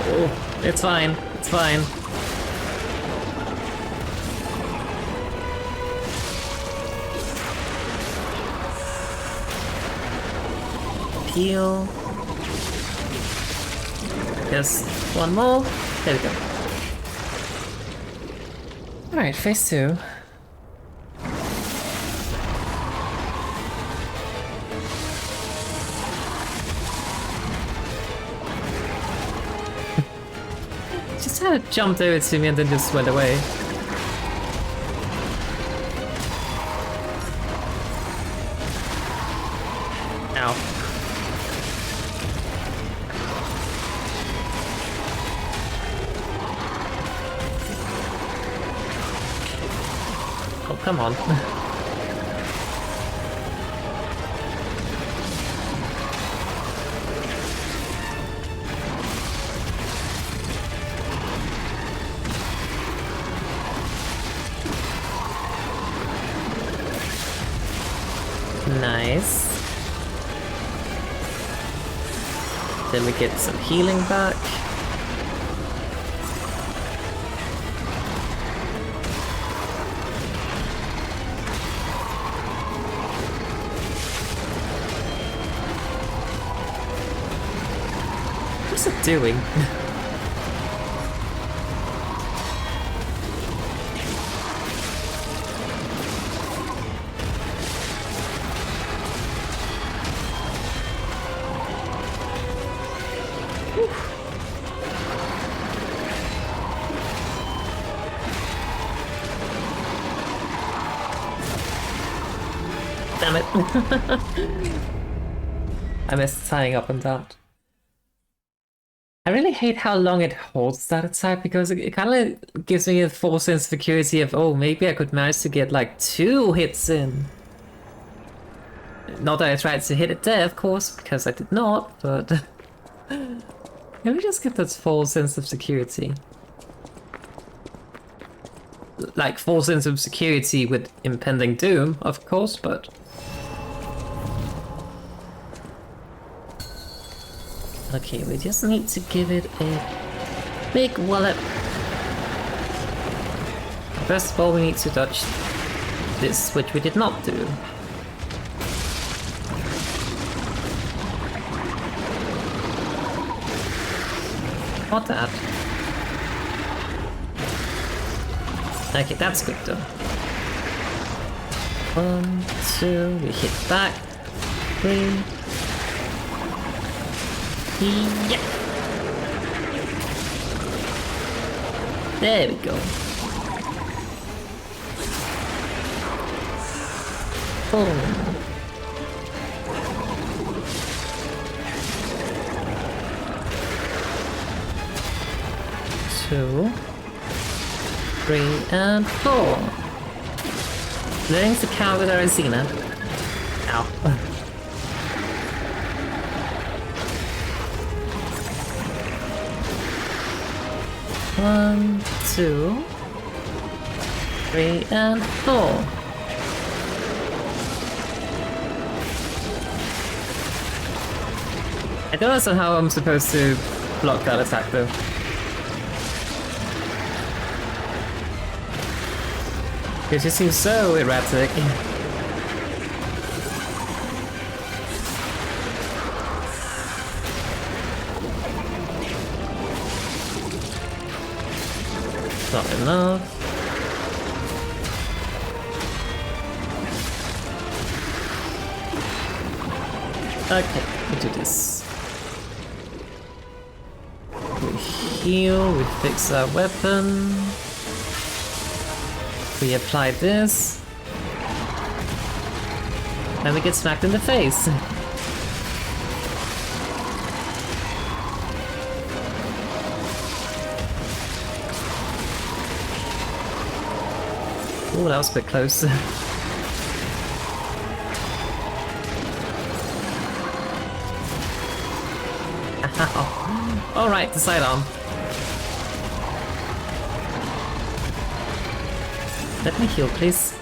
Oh, it's fine. It's fine. Heal. Just one more. There we go. Alright, phase 2. Just kind of jumped over to me and then just went away. Ow. Oh, come on. Nice. Then we get some healing back. What's it doing? Damn it. I missed tying up on that. I really hate how long it holds that attack because it kind of gives me a false sense of security of, oh, maybe I could manage to get like 2 hits in. Not that I tried to hit it there, of course, because I did not, but let me just get that false sense of security. Like, false sense of security with impending doom, of course, but... Okay, we just need to give it a big wallop. First of all, we need to dodge this, which we did not do. Not that. Okay, that's good though. 1, 2, we hit back. 3. Yeah. There we go. 4. 2, 3, and 4. Learning to count with Arazeena. Ow. 1, 2, 3, and 4. I don't know how I'm supposed to block that attack though. It just seems so erratic. Not enough. Okay, we do this. We heal, we fix our weapon. We apply this. And we get smacked in the face. Oh, that was a bit close. Alright, the sidearm. Let me heal, please.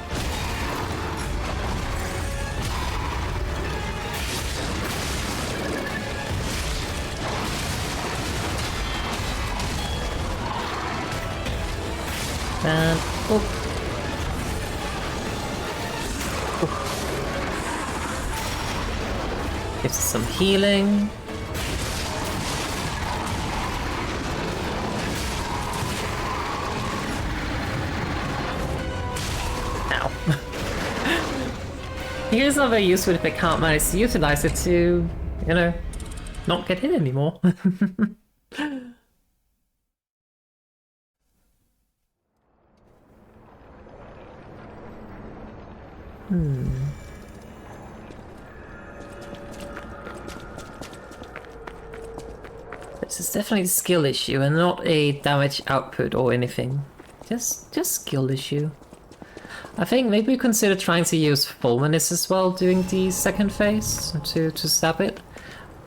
And oh. Gives us some healing. Ow. Here's not very useful if I can't manage to utilize it to, you know, not get hit anymore. This is definitely a skill issue and not a damage output or anything. Just skill issue. I think maybe we consider trying to use Fulminous as well during the second phase to stab it.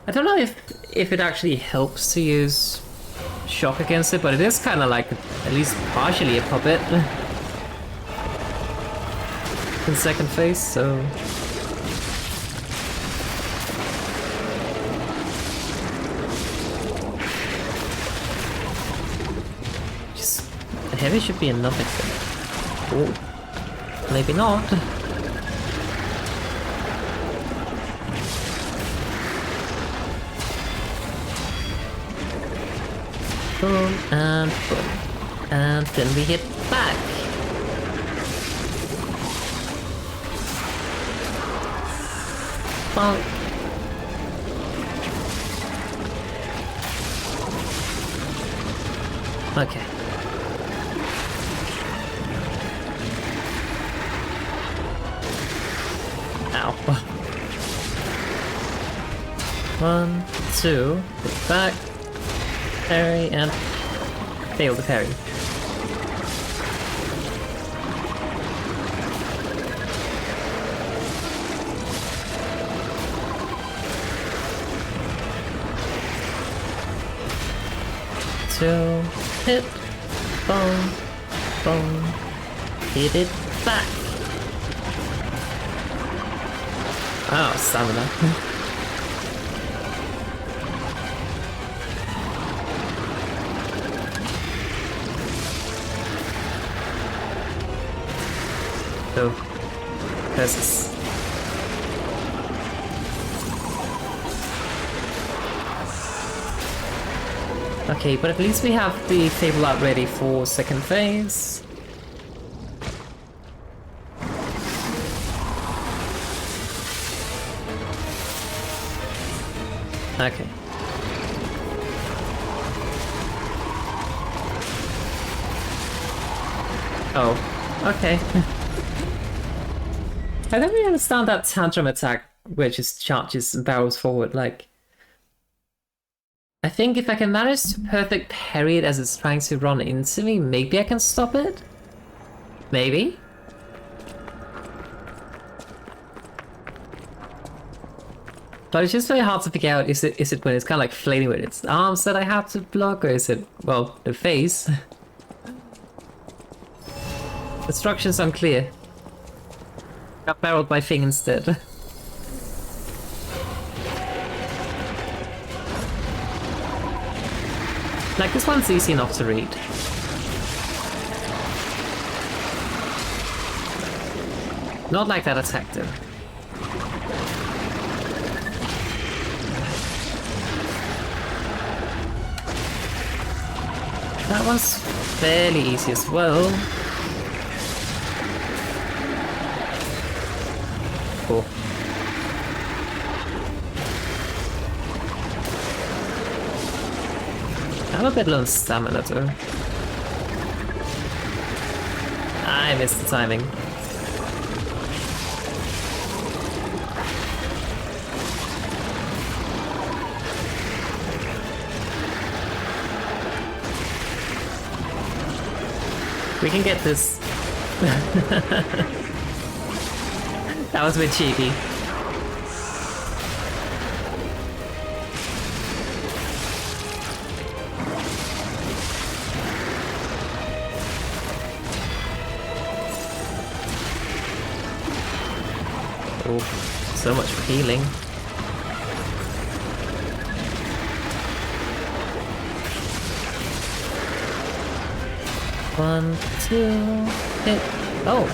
I don't know if it actually helps to use shock against it, but it is kind of like at least partially a puppet in second phase, so. The heavy should be enough, I think. Oh, maybe not. Boom, and then we hit back. Bonk. Okay. Ow. 1, 2, hit back, parry, and fail the parry. So, hit, boom, boom, hit it back. Oh, stamina. So, curses. Okay, but at least we have the table out ready for second phase. Okay. Oh, okay. I don't really understand that tantrum attack where it just charges and barrels forward, like... I think if I can manage to perfect parry it as it's trying to run into me, maybe I can stop it? Maybe? But it's just very hard to figure out, is it when it's kind of like flailing with its arms that I have to block, or is it, well, the face? The structure's unclear. Got barreled by Thing instead. Like, this one's easy enough to read. Not like that attack, though. That one's fairly easy as well. Cool. I'm a bit low on stamina too. I missed the timing. We can get this. That was a bit cheeky. Oh, so much healing. One, two, hit. Oh!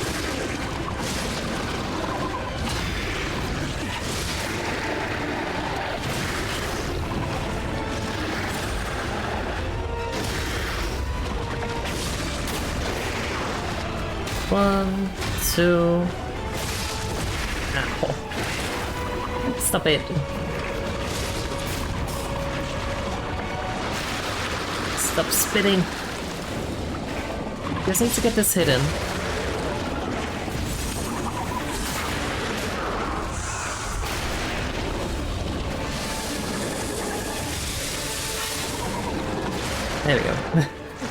One, two. Ow. Stop it. Stop spitting. Just need to get this hidden. There we go.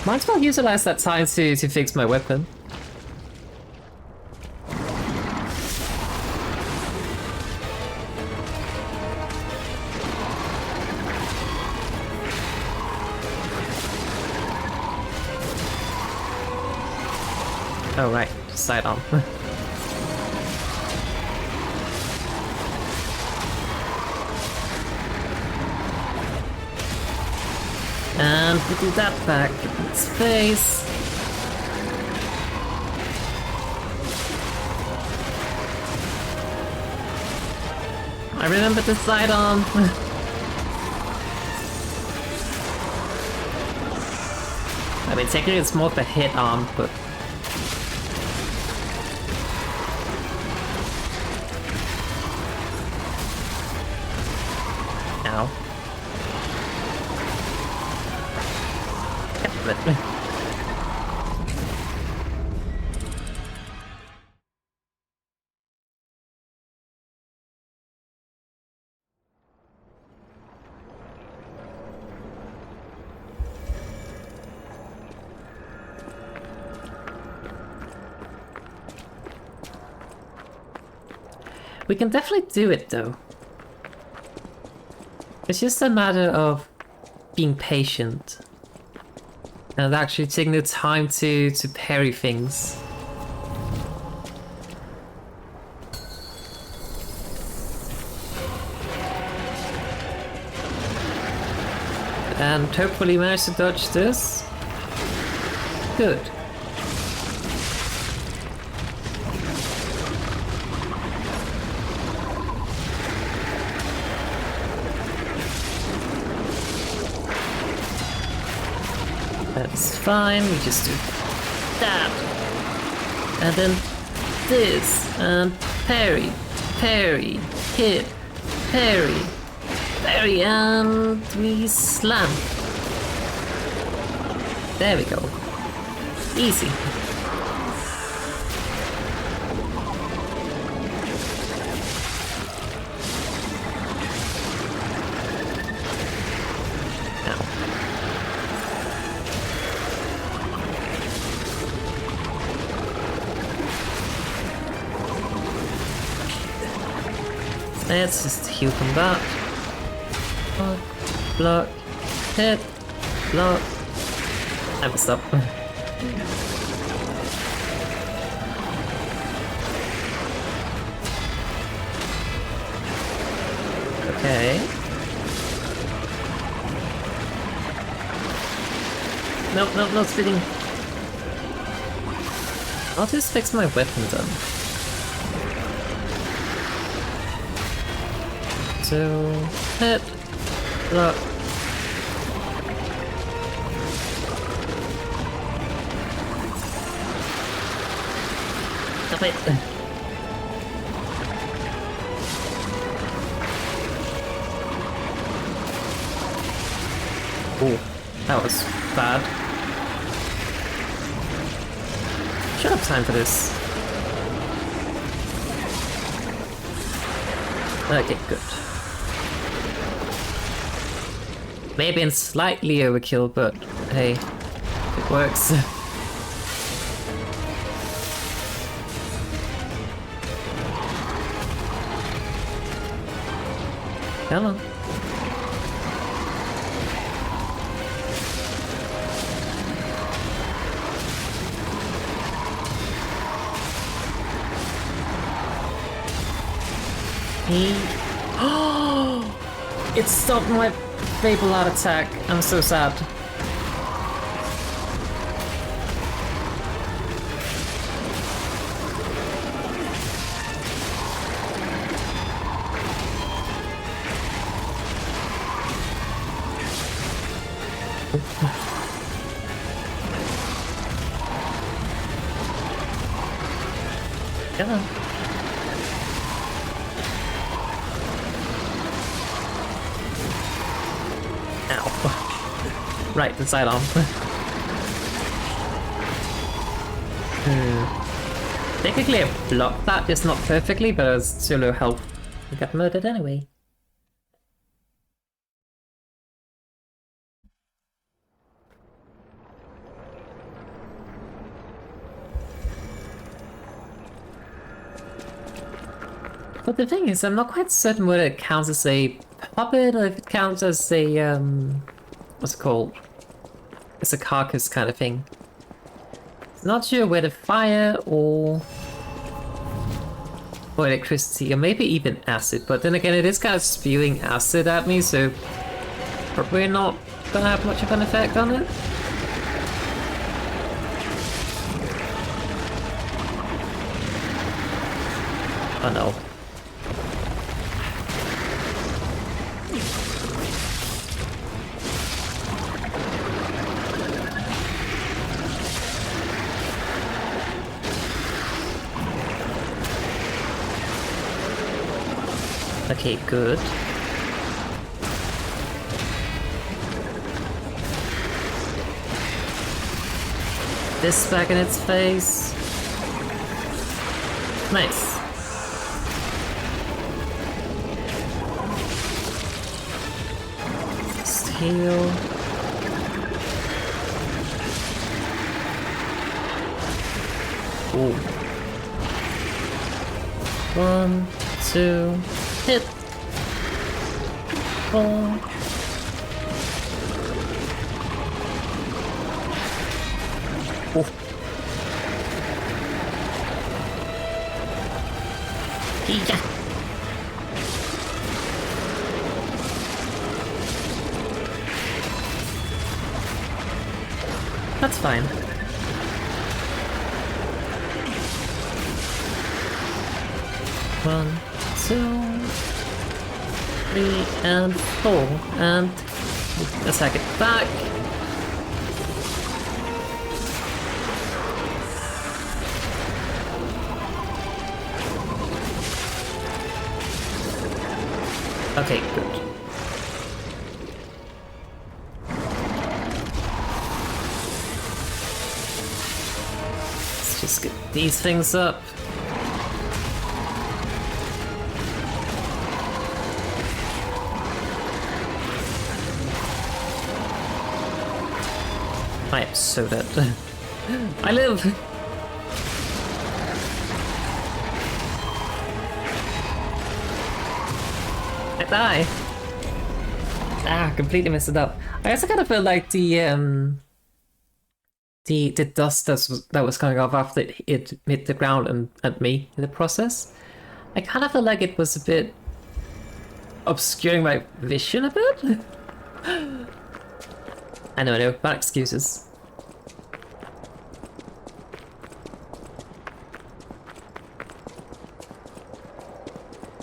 Might as well utilize that time to fix my weapon. Oh right, sidearm. And we do that back in its face. I remember the sidearm. I mean, technically it's more of a hit arm, but ow. Damn it. We can definitely do it though. It's just a matter of being patient and actually taking the time to parry things. And hopefully manage to dodge this. Good. That's fine, we just do that. And then this, and parry, parry, hit, parry, parry, and we slam. There we go. Easy. Let's just heal from that. Block, block, hit, block. I messed up. Okay. Nope, nope, no spitting. I'll just fix my weapon then. So, hit, block. Stop it. Oh, that was bad. Should have time for this. Okay, good. Maybe in slightly overkill, but hey, it works. Come on. He... Oh! It stopped my Fable Art attack. I'm so sad. Yeah. Ow. Right, the sidearm. Technically I blocked that, just not perfectly, but I was so low health. I got murdered anyway. But the thing is, I'm not quite certain whether it counts as a puppet or if it counts as a, what's it called? It's a carcass kind of thing. Not sure whether fire or electricity, or maybe even acid, but then again it is kind of spewing acid at me, so probably not gonna have much of an effect on it. Oh no. Okay, good. This back in its face. Nice. Just heal. Ooh. 1, 2. Hit. 4. Oh. Yeah. That's fine. One, 2, 3, and 4, and attack it back. Okay, good. Let's just get these things up. I am so dead. I live! I die! Ah, completely messed it up. I also kind of feel like the dust that was coming off after it hit the ground and me in the process. I kind of feel like it was a bit obscuring my vision a bit. I know, bad excuses.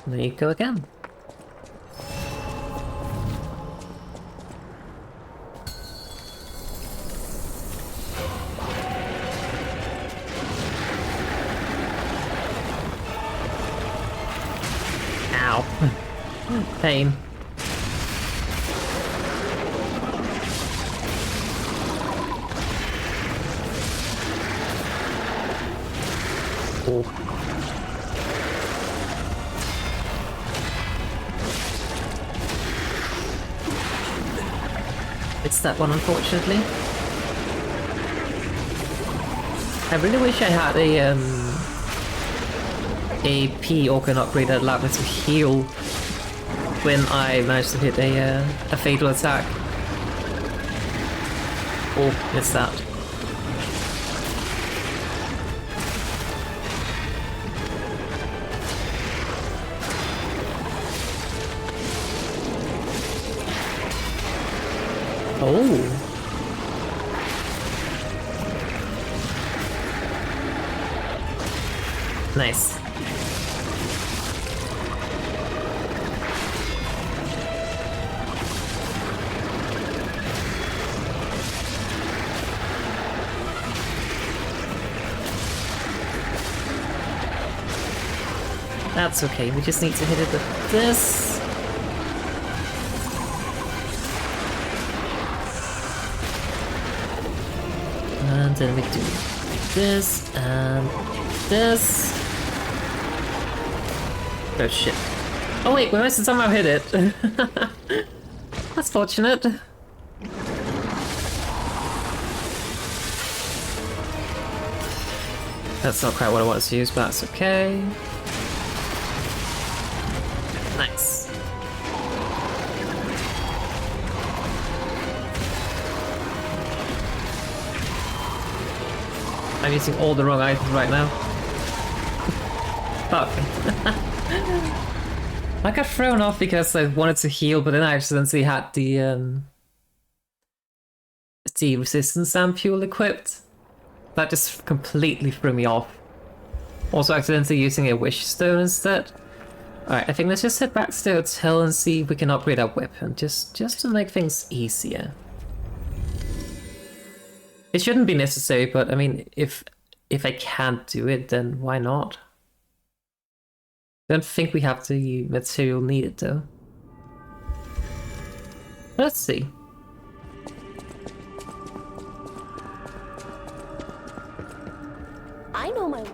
There you go again. Ow. Pain. Oh. It's that one, unfortunately. I really wish I had a P organ upgrade that allowed me to heal when I managed to hit a fatal attack. Oh, missed that. Nice. That's okay, we just need to hit it with this. And then we do this and this. Oh shit. Oh wait, we must have somehow hit it. That's fortunate. That's not quite what I wanted to use, but that's okay. Nice. I'm using all the wrong items right now. Fuck. I got thrown off because I wanted to heal, but then I accidentally had the resistance ampule equipped. That just completely threw me off. Also accidentally using a wish stone instead. Alright, I think let's just head back to the hotel and see if we can upgrade our weapon, just to make things easier. It shouldn't be necessary, but I mean, if I can't do it, then why not? I don't think we have the material needed though. Let's see. I know my...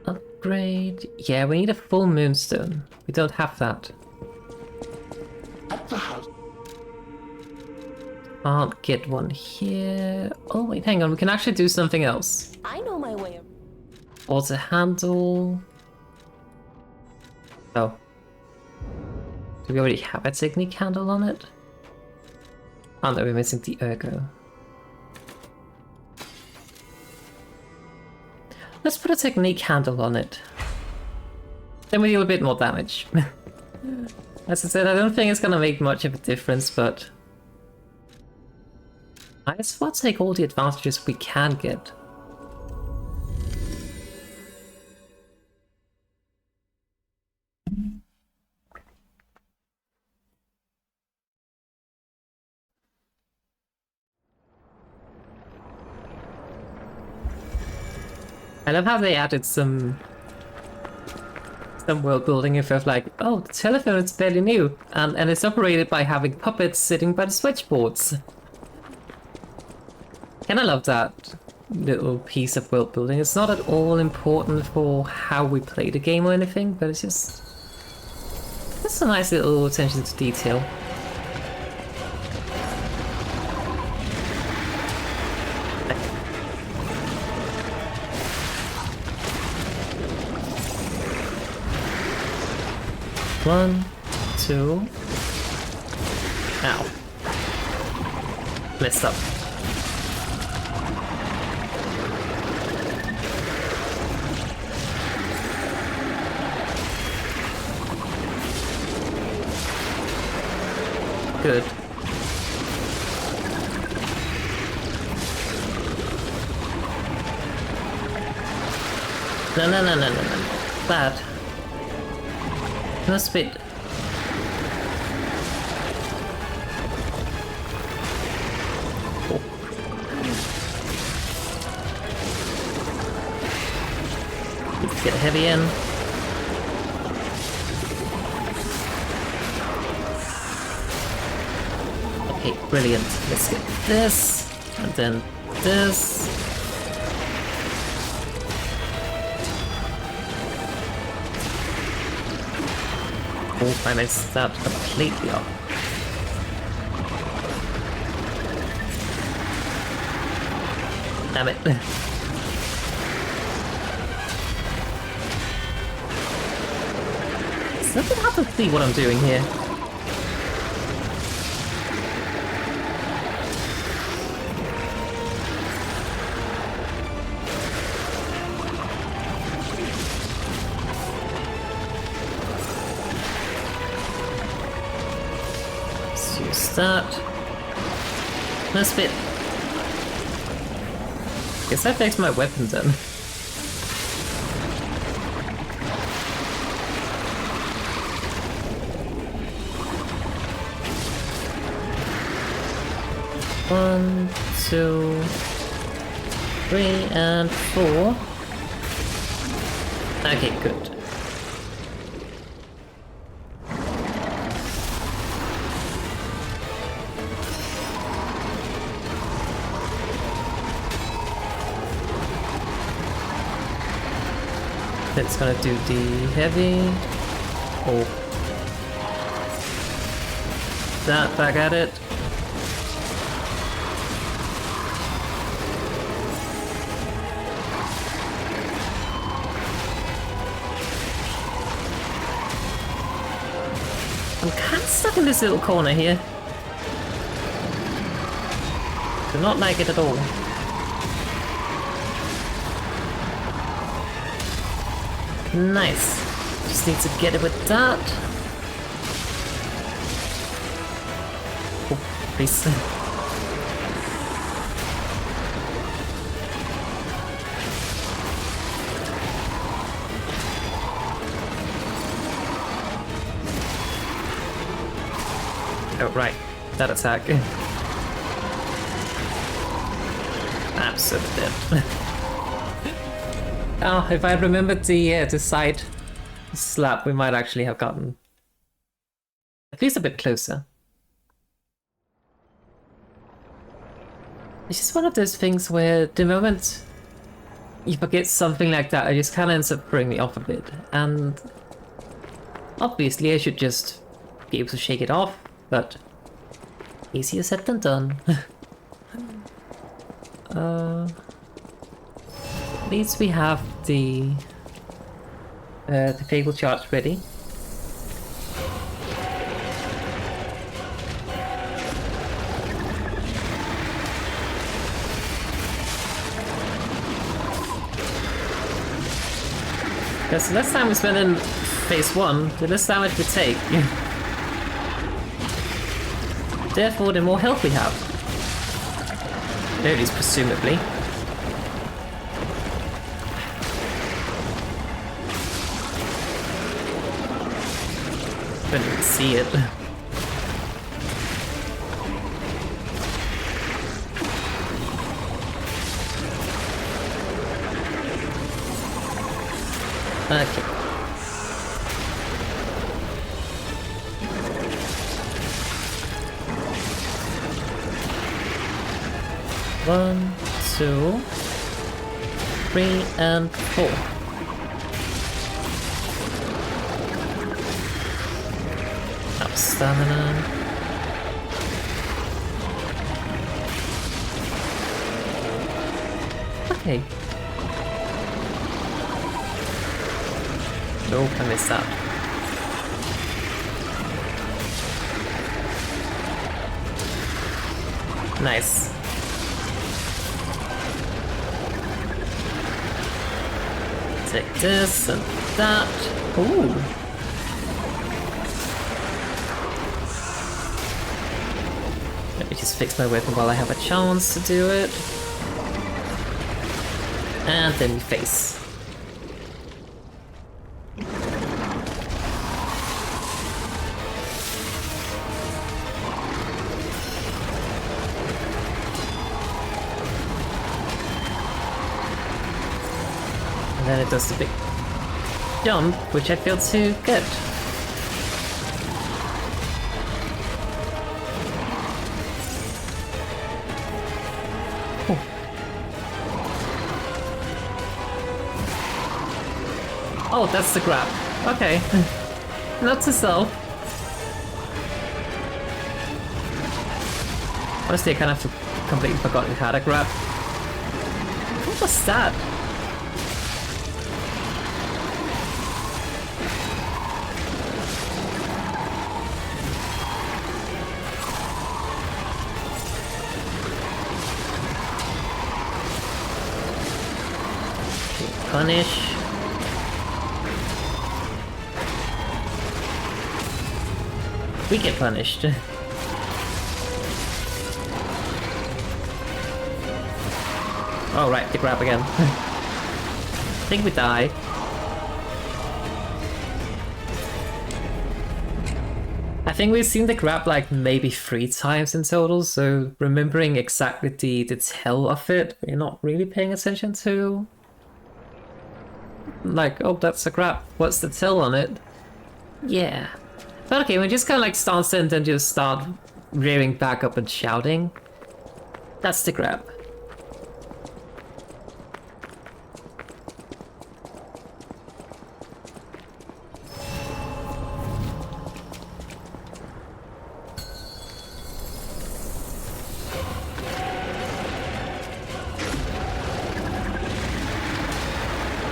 Upgrade. Yeah, we need a full moonstone. We don't have that. At the house. Can't get one here. Oh wait, hang on, we can actually do something else. I know my way. Auto handle. Oh. Do we already have a technique handle on it? Oh no, we're missing the ergo. Let's put a technique handle on it. Then we deal a bit more damage. As I said, I don't think it's gonna make much of a difference, but I just want to take all the advantages we can get. I love how they added some world building info of like, oh, the telephone is fairly new, and it's operated by having puppets sitting by the switchboards. Kinda love that little piece of world building. It's not at all important for how we play the game or anything, but it's just a nice little attention to detail. One, two. Ow. Messed up. Good. No. Bad. No speed. Oh. Let's get heavy in. Okay, brilliant. Let's get this, and then this. Oh, I messed that completely up. Damn it. Something have to see what I'm doing here. That. This bit. Guess that makes my weapon then. 1, 2, 3, and 4. Okay, good. It's gonna do the heavy. Oh. That, back at it. I'm kind of stuck in this little corner here. Do not like it at all. Nice. Just need to get it with that. Oh, please. Oh, right. That attack. Absolutely dead. Oh, if I had remembered the side slap, we might actually have gotten at least a bit closer. It's just one of those things where the moment you forget something like that, it just kind of ends up throwing me off a bit. And obviously I should just be able to shake it off, but easier said than done. At least we have the fatal charge ready. Because the less time we spend in phase 1, the less damage we take. Therefore, the more health we have. At least presumably. Couldn't even see it. Okay. One, 2, 3, and 4. Up stamina. Okay. Nope, I missed that. Nice. Take this and that. Ooh. Let me just fix my weapon while I have a chance to do it. And then we face. And then it does the big jump, which I feel too good. Oh, that's the grab. Okay. Not to self. Honestly, I kind of completely forgotten how to grab. What was that? Punish. We get punished. Oh right, the grab again. I think we die. I think we've seen the grab like maybe 3 times in total, so remembering exactly the detail of it, we're not really paying attention to. Like, oh, that's a grab. What's the tell on it? Yeah. But okay, we just kind of like stance and then just start rearing back up and shouting. That's the grab.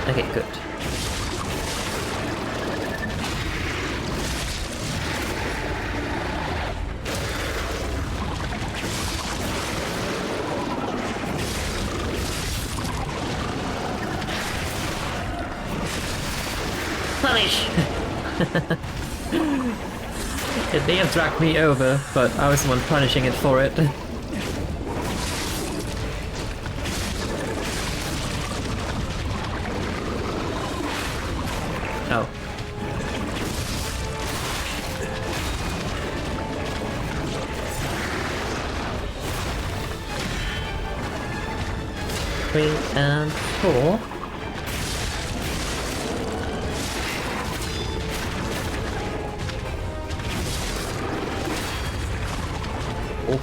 Okay, good. Punish! It may have dragged me over, but I was the one punishing it for it. Oh. Three and 4. Oh.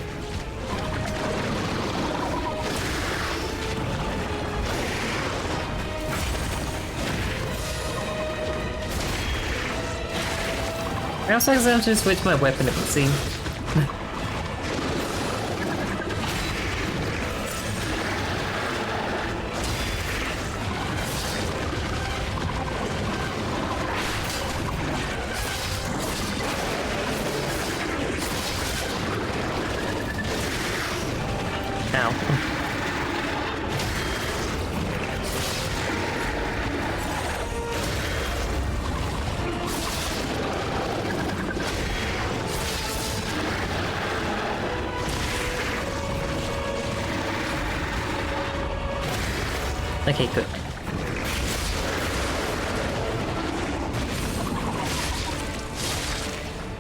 I also accidentally switched my weapon, it would seem. Ow. Okay, good.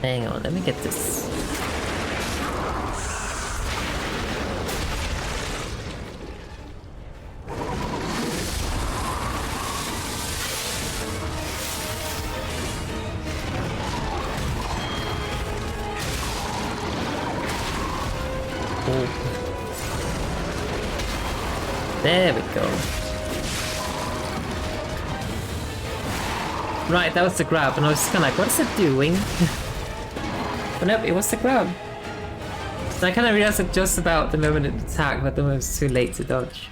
Hang on, let me get this. Oh. There we go. Right, that was the grab, and I was just kind of like, what is it doing? But nope, it was the grab. So I kind of realized it just about the moment it attacked, but then it was too late to dodge.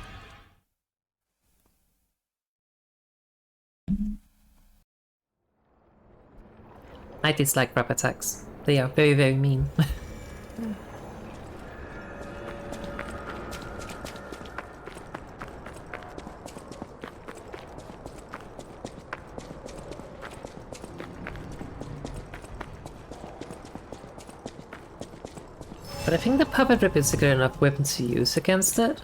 I dislike grab attacks. They are very, very mean. But I think the puppet rip is a good enough weapon to use against it.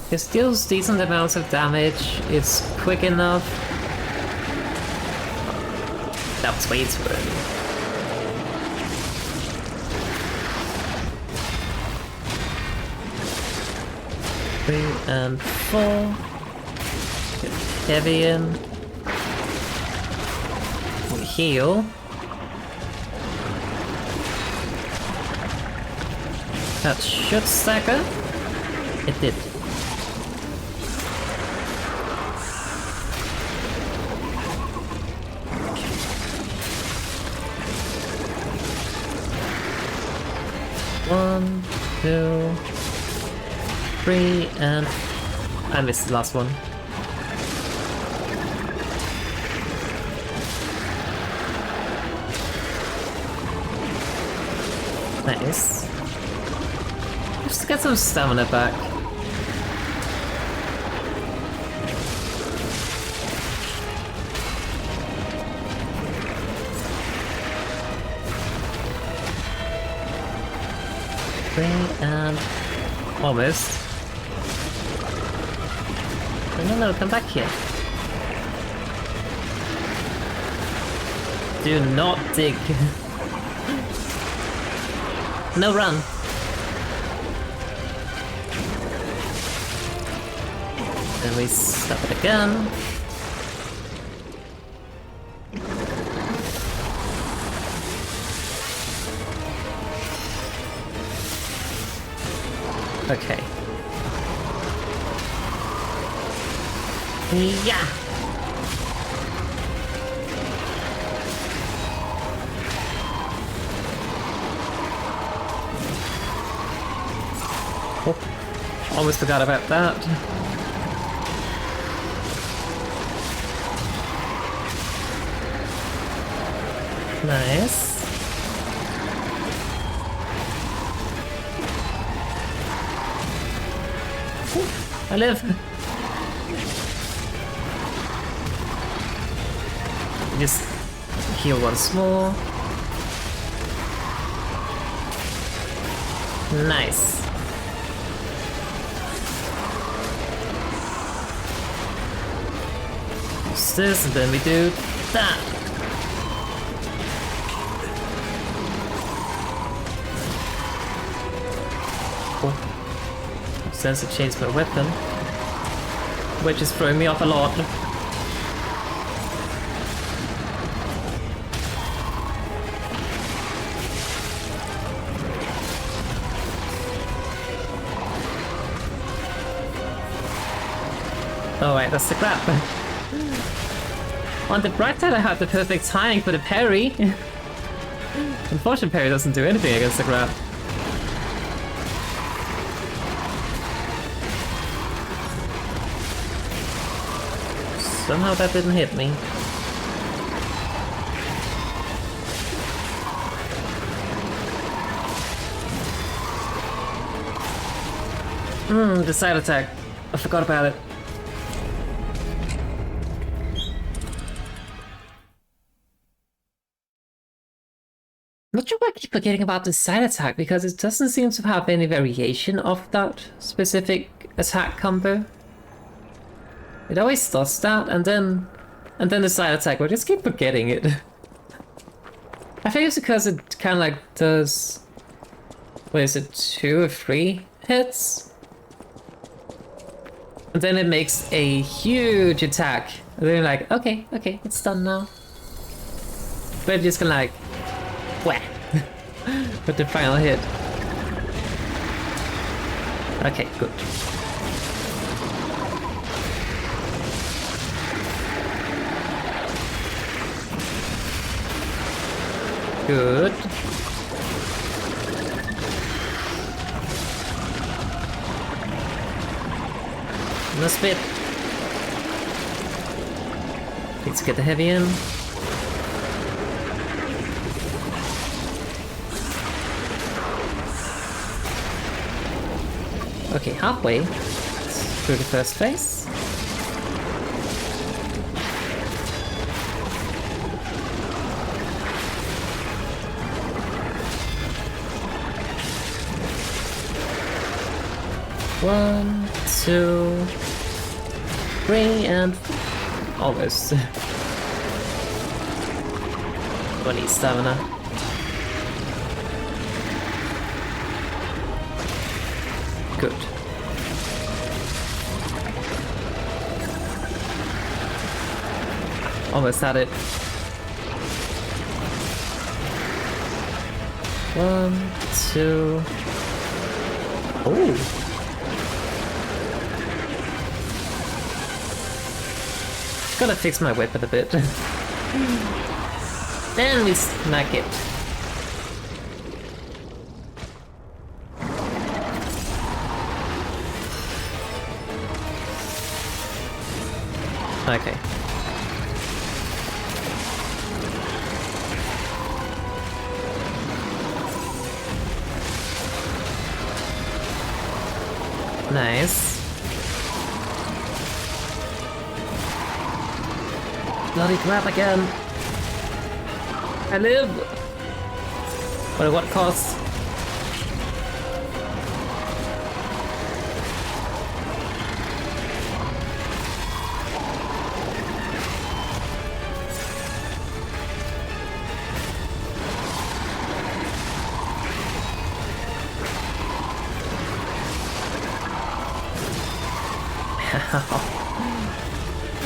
It deals decent amounts of damage, it's quick enough. That was way too early. Three and 4. Get heavy in. We heal. That should stagger. It did. One, 2, 3, and I missed the last one. Nice. Just get some stamina back. And almost. No, come back here. Do not dig. No, run. Then we stop it again. Okay. Yeah. Oh, almost forgot about that. Nice. Ooh, I live. Just heal once more. Nice. Use this and then we do that. Oh. Sense to change my weapon, which is throwing me off a lot. Oh wait, that's the Krat. On the bright side, I have the perfect timing for the parry. Unfortunately, parry doesn't do anything against the Krat. Somehow that didn't hit me. The side attack. I forgot about it. Not sure why I keep forgetting about the side attack, because it doesn't seem to have any variation of that specific attack combo. It always does that, and then the side attack, I just keep forgetting it. I think it's because it kind of like does, what is it, 2 or 3 hits? And then it makes a huge attack. And then you're like, okay, it's done now. But just kind of like, whack, with the final hit. Okay, good. Good. No spit. Let's get the heavy in. Okay, halfway through the first phase. One, 2, 3, and almost. 20 stamina. Good. Almost had it. 1, 2. Oh. Gotta fix my weapon a bit. Then we smack it. Okay. Nice. Bloody crap again. I live. But at what cost?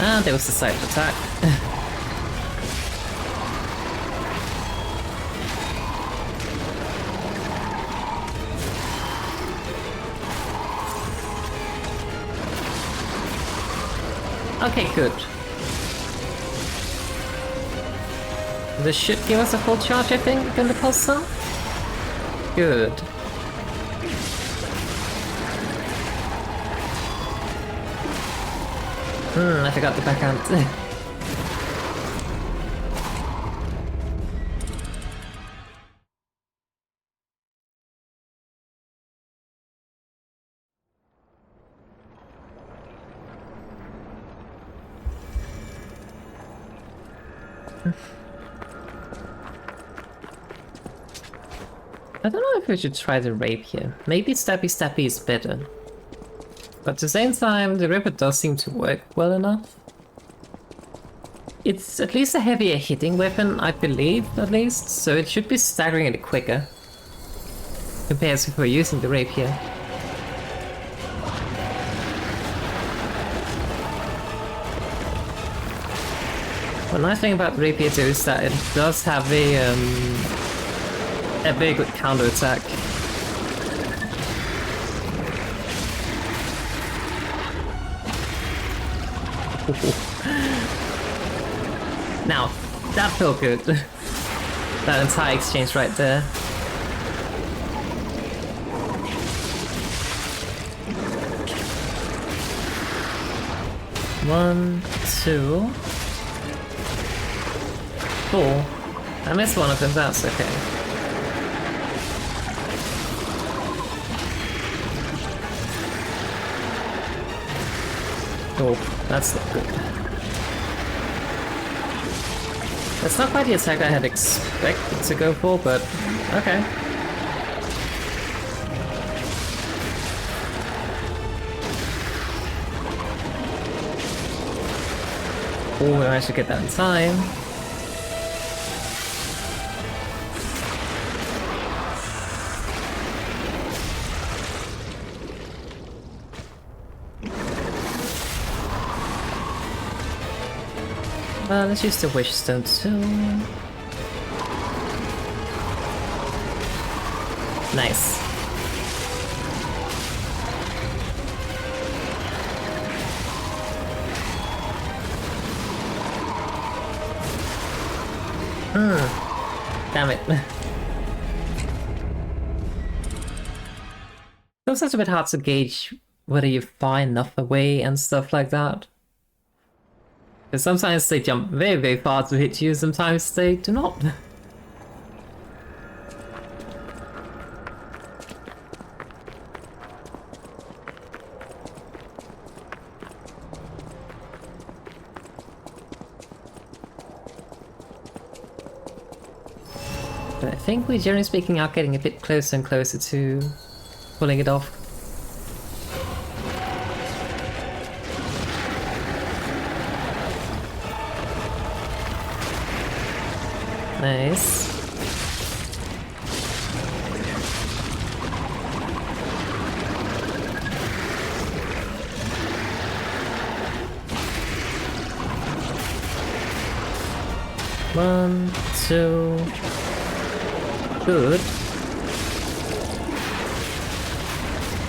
And there was the side attack. Okay, good. This should give us a full charge, I think, in the pulsar. Good. I forgot the backhand. I don't know if we should try the rapier. Maybe stabby stabby is better. But at the same time, the rapier does seem to work well enough. It's at least a heavier hitting weapon, I believe, at least, so it should be staggering it quicker. Compared to if we're using the rapier. One nice thing about the rapier too is that it does have a very good counter attack. Now, that felt good. That entire exchange right there. One, two, four. I missed one of them, that's okay. Oh, that's not good. That's not quite the attack I had expected to go for, but okay. Oh, I managed to get that in time. Let's use the Wish Stone too. Nice. Damn it. It's also a bit hard to gauge whether you're far enough away and stuff like that. Because sometimes they jump very, very far to hit you, sometimes they do not. But I think we, generally speaking, are getting a bit closer and closer to pulling it off. Nice. One, two. Good.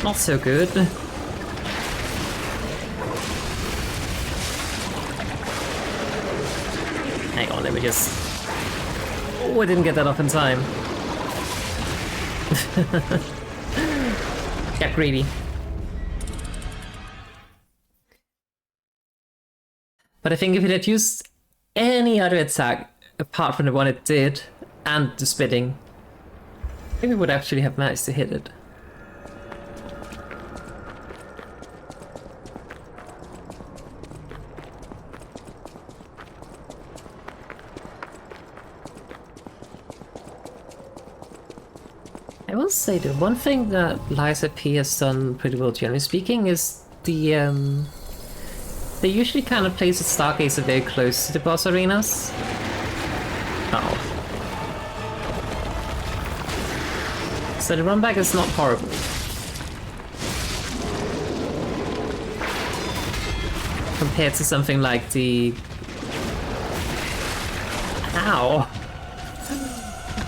Not so good. Hang on, let me just... Oh, I didn't get that off in time. Get greedy. But I think if it had used any other attack apart from the one it did, and the spitting, I think we would actually have managed to hit it. I will say the one thing that Liza P has done pretty well, generally speaking, is the they usually kind of place the Stargazer very close to the boss arenas. Oh. So the run back is not horrible. compared to something like the... Ow!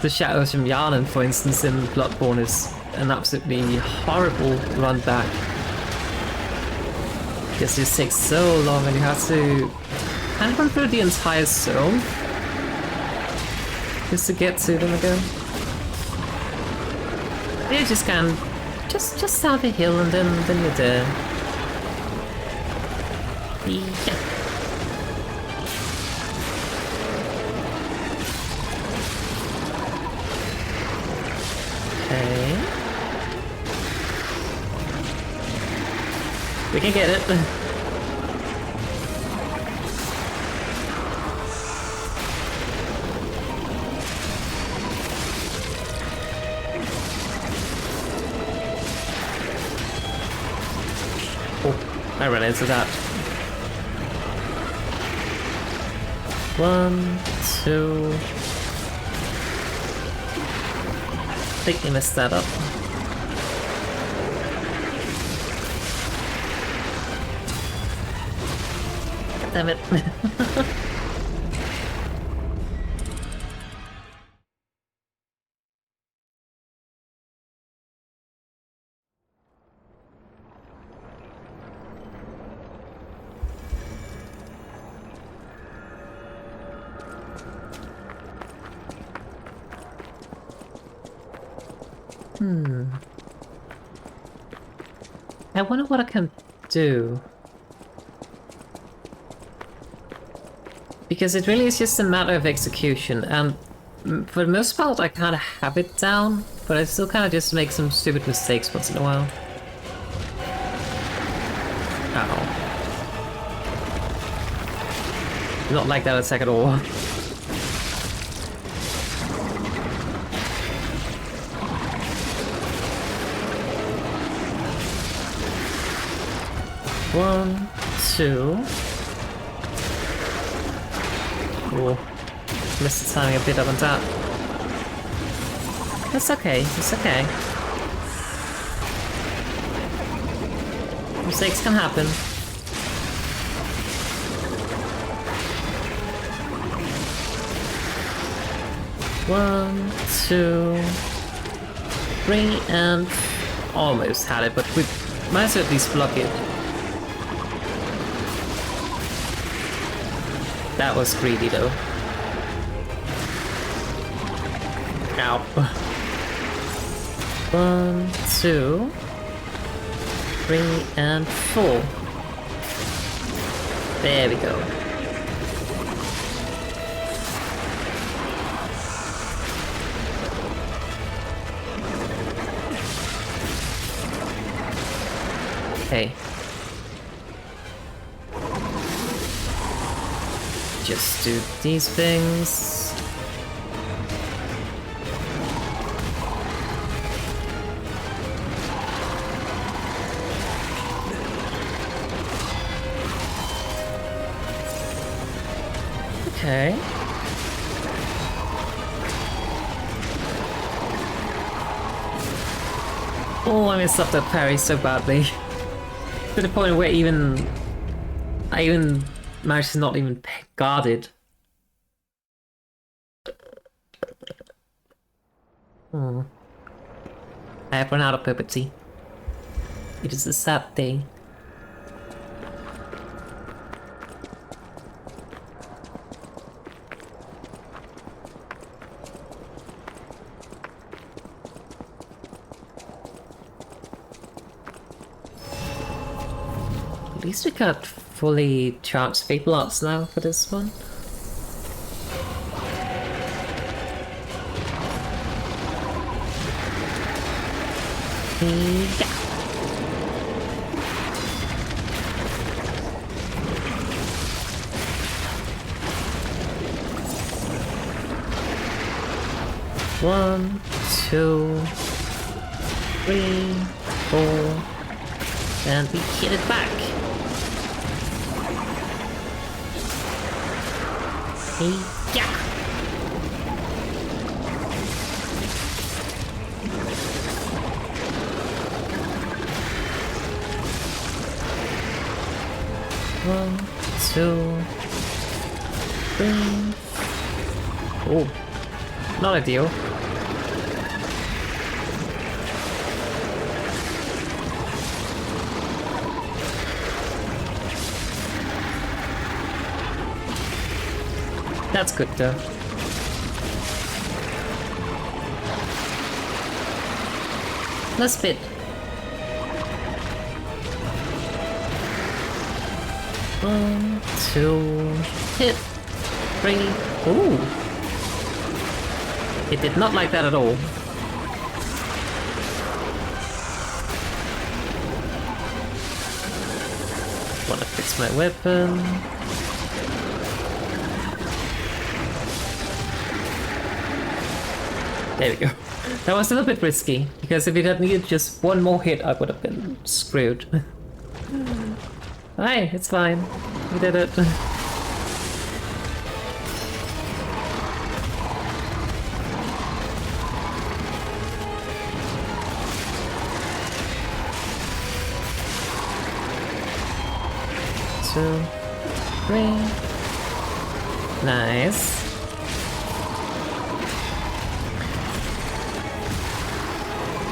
The Shadows from Yarnan, for instance, in Bloodborne is an absolutely horrible run back. Because it takes so long and you have to kind of run through the entire zone just to get to them again. You just can just down the hill and then you're there. Yeah. Okay. We can get it. Oh, I ran into that. 1, 2. I think you messed that up. Damn it. I wonder what I can do. Because it really is just a matter of execution, and for the most part I kind of have it down, but I still kind of just make some stupid mistakes once in a while. Ow. Not like that attack at all. One, two. Oh, missed the timing a bit up on that. That's okay, it's okay. Mistakes can happen. One, two, three, and almost had it, but we might as well at least block it. That was greedy though. Ow. 1, 2, 3, and 4. There we go. Okay. Just do these things. Okay. Oh, I messed up that parry so badly. To the point where I even managed to not even guard it. I have run out of puppetry. It is a sad day. At least we got fully charged Fable Arts now for this one. Yeah. One, two, three, four, and we hit it back. Yeah. 1, 2, 3. Oh, not ideal. That's good though. Last bit. One, two, hit, 3. Ooh. It did not like that at all. Wanna fix my weapon. There we go. That was a little bit risky, because if it had needed just one more hit, I would have been screwed. Hey, it's fine. We did it. Two, 3. Nice.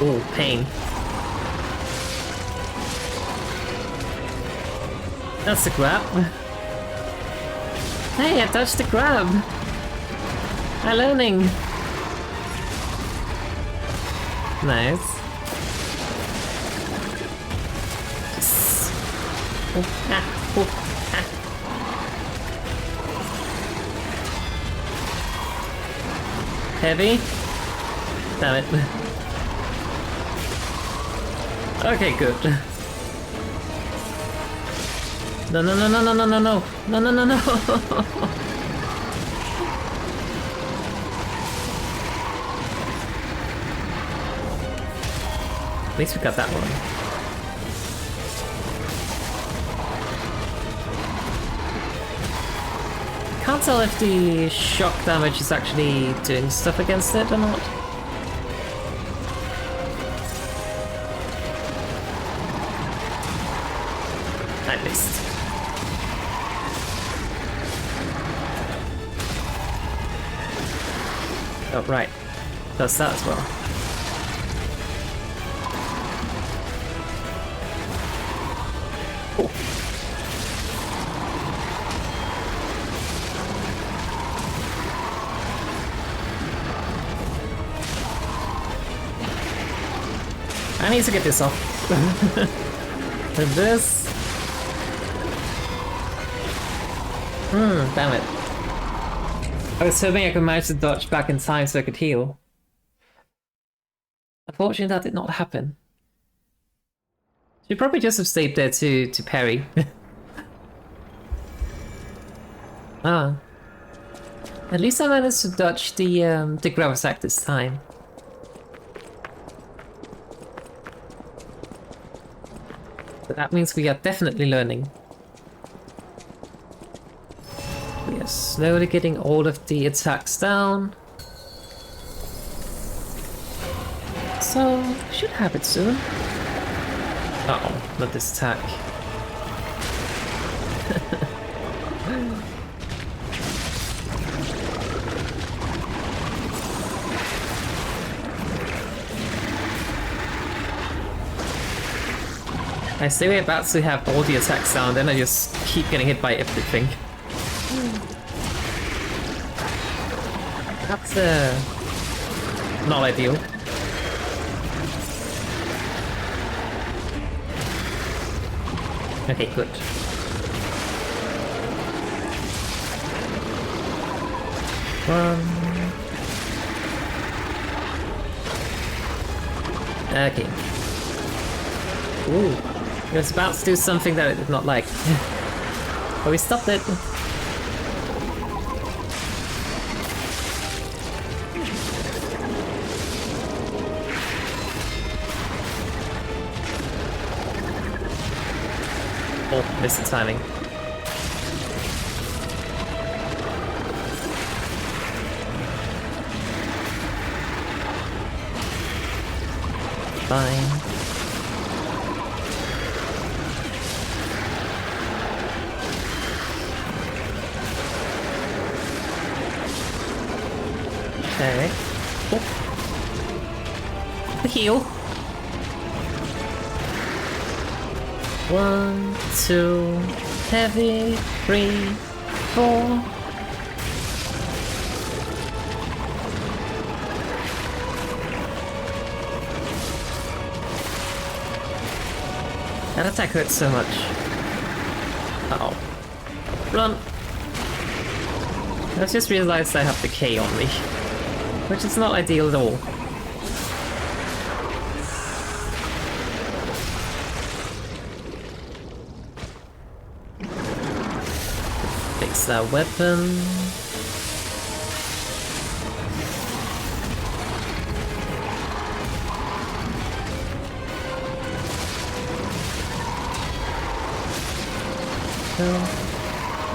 Oh, pain. That's the grab. Hey, I touched the grab. I'm learning. Nice. Yes. Oh, ah, oh, ah. Heavy. Damn it. Okay, good. No, no, no, no, no, no, no, no, no, no, no, no. At least we got that one. Can't tell if the shock damage is actually doing stuff against it or not. I missed. Oh, right. Does that as well. Oh. I need to get this off. With this. Damn it. I was hoping I could manage to dodge back in time so I could heal. Unfortunately, that did not happen. Should probably just have stayed there to parry. Ah. At least I managed to dodge the grab attack this time. But that means we are definitely learning. We are slowly getting all of the attacks down. So, we should have it soon. Uh-oh, not this attack. I say we're about to have all the attacks down, then I just keep getting hit by everything. That's not ideal. Okay, good. Okay. Ooh. It was about to do something that it did not like. But we stopped it. Oh, missed the timing. Fine. Okay. Oh. The heal. 1, 2, heavy, 3, 4. That attack hurts so much. Uh-oh. Run! I just realized I have the K on me, which is not ideal at all. Fix that weapon.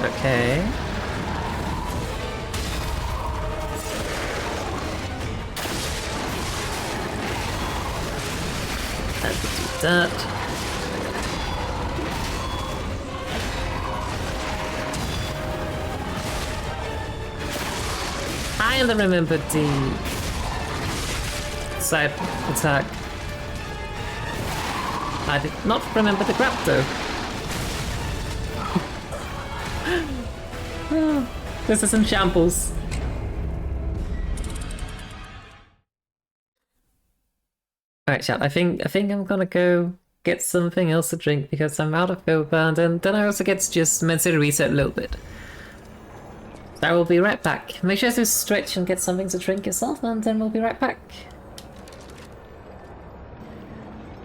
Okay. Let's do that. I remembered the side attack. I did not remember the grab though. This is in shambles. Alright, chat, I think I'm gonna go get something else to drink because I'm out of boba, and then I also get to just mentally reset a little bit. So I will be right back. Make sure to stretch and get something to drink yourself, and then we'll be right back.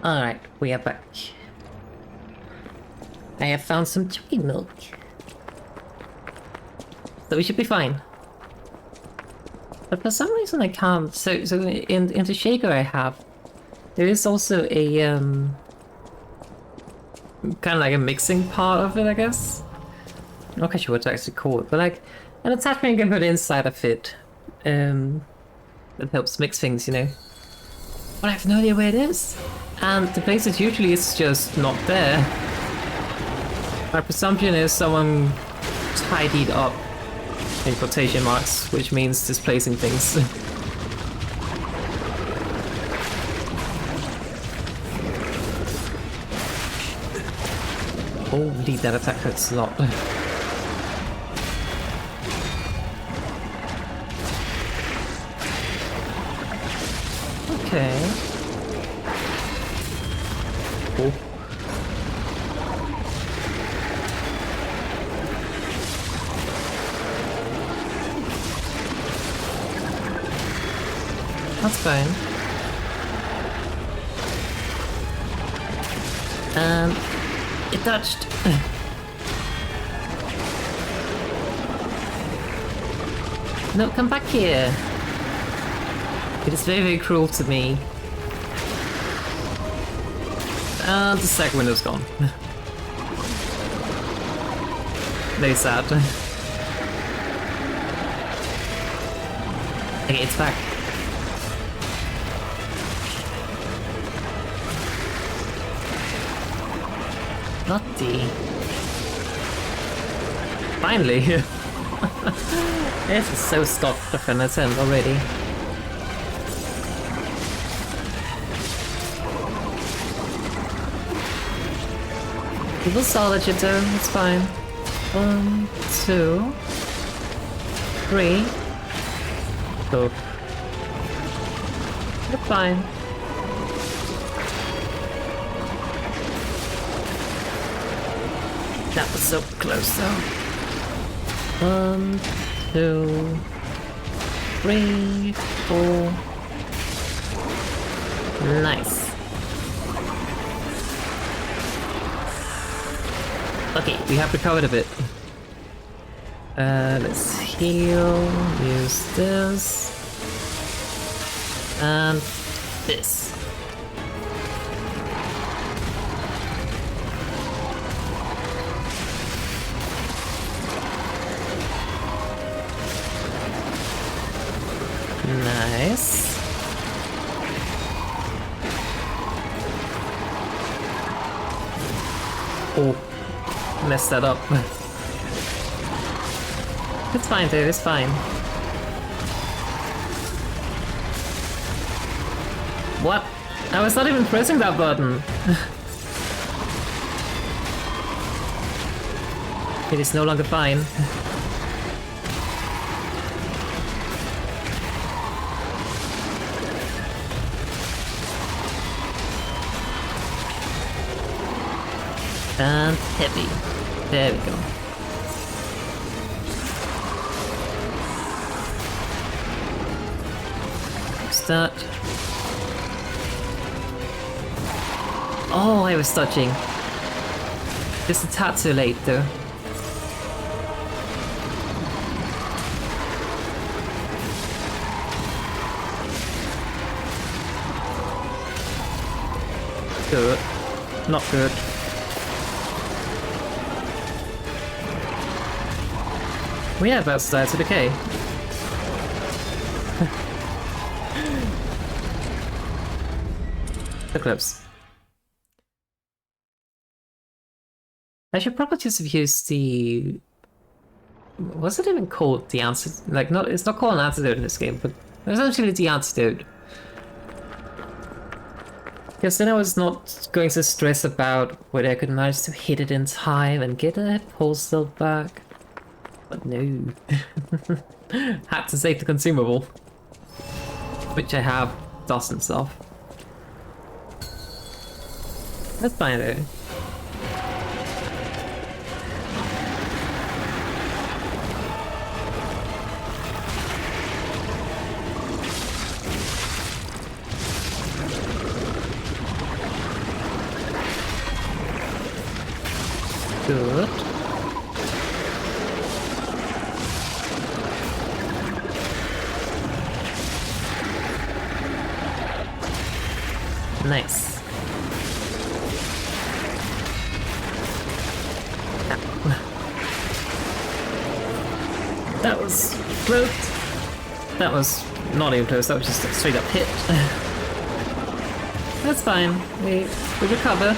Alright, we are back. I have found some chunky milk. So we should be fine. But for some reason I can't. So in the shaker I have, there is also a kind of like a mixing part of it, I guess. I'm not quite sure what to actually call it, but like an attachment you can put inside of it that helps mix things, you know. But I have no idea where it is, and the place it usually is just not there. My presumption is someone tidied up in quotation marks, which means displacing things. Oh, indeed, that attack hurts a lot. Okay. Oh. That's fine. It touched. No, come back here. It is very, very cruel to me. And the second window's gone. Very sad. Okay, it's back. Nutty. Finally! This is so stock defense already. We will salvage it though, it's fine. 1, 2, 3. Go. You're fine. That was so close though. 1, 2, 3, 4. Nice. Okay, we have recovered a bit. Let's heal, use this. And this. Nice. Oh, messed that up. It's fine, dude, it's fine. What? I was not even pressing that button. It is no longer fine. And heavy. There we go. Start. Oh, I was dodging. Just a tad too late though. Good. Not good. We are about to start to decay. The clips. I should probably just have used the... What's it even called? The answer... Like, not, it's not called an antidote in this game, but essentially the antidote. Because then I was not going to stress about whether I could manage to hit it in time and get a pulse cell back. But no. Had to save the consumable. Which I have dozens of. That's fine though. Good. Nice. That was close. That was not even close, that was just a straight up hit. That's fine. We recover.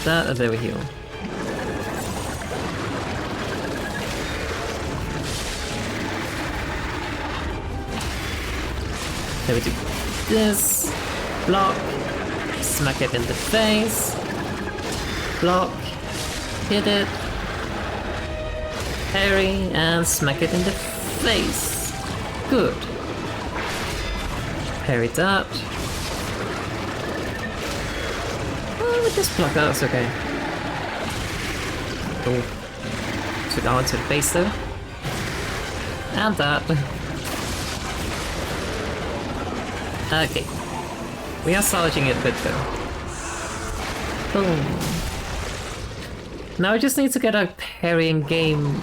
That, there we heal. Then we do this, block, smack it in the face, block, hit it, parry, and smack it in the face. Good. Parry that. Oh, with this block, that's okay. Oh. Took that one to the face though. And that. Okay. We are salvaging it a bit though. Boom. Now I just need to get our parrying game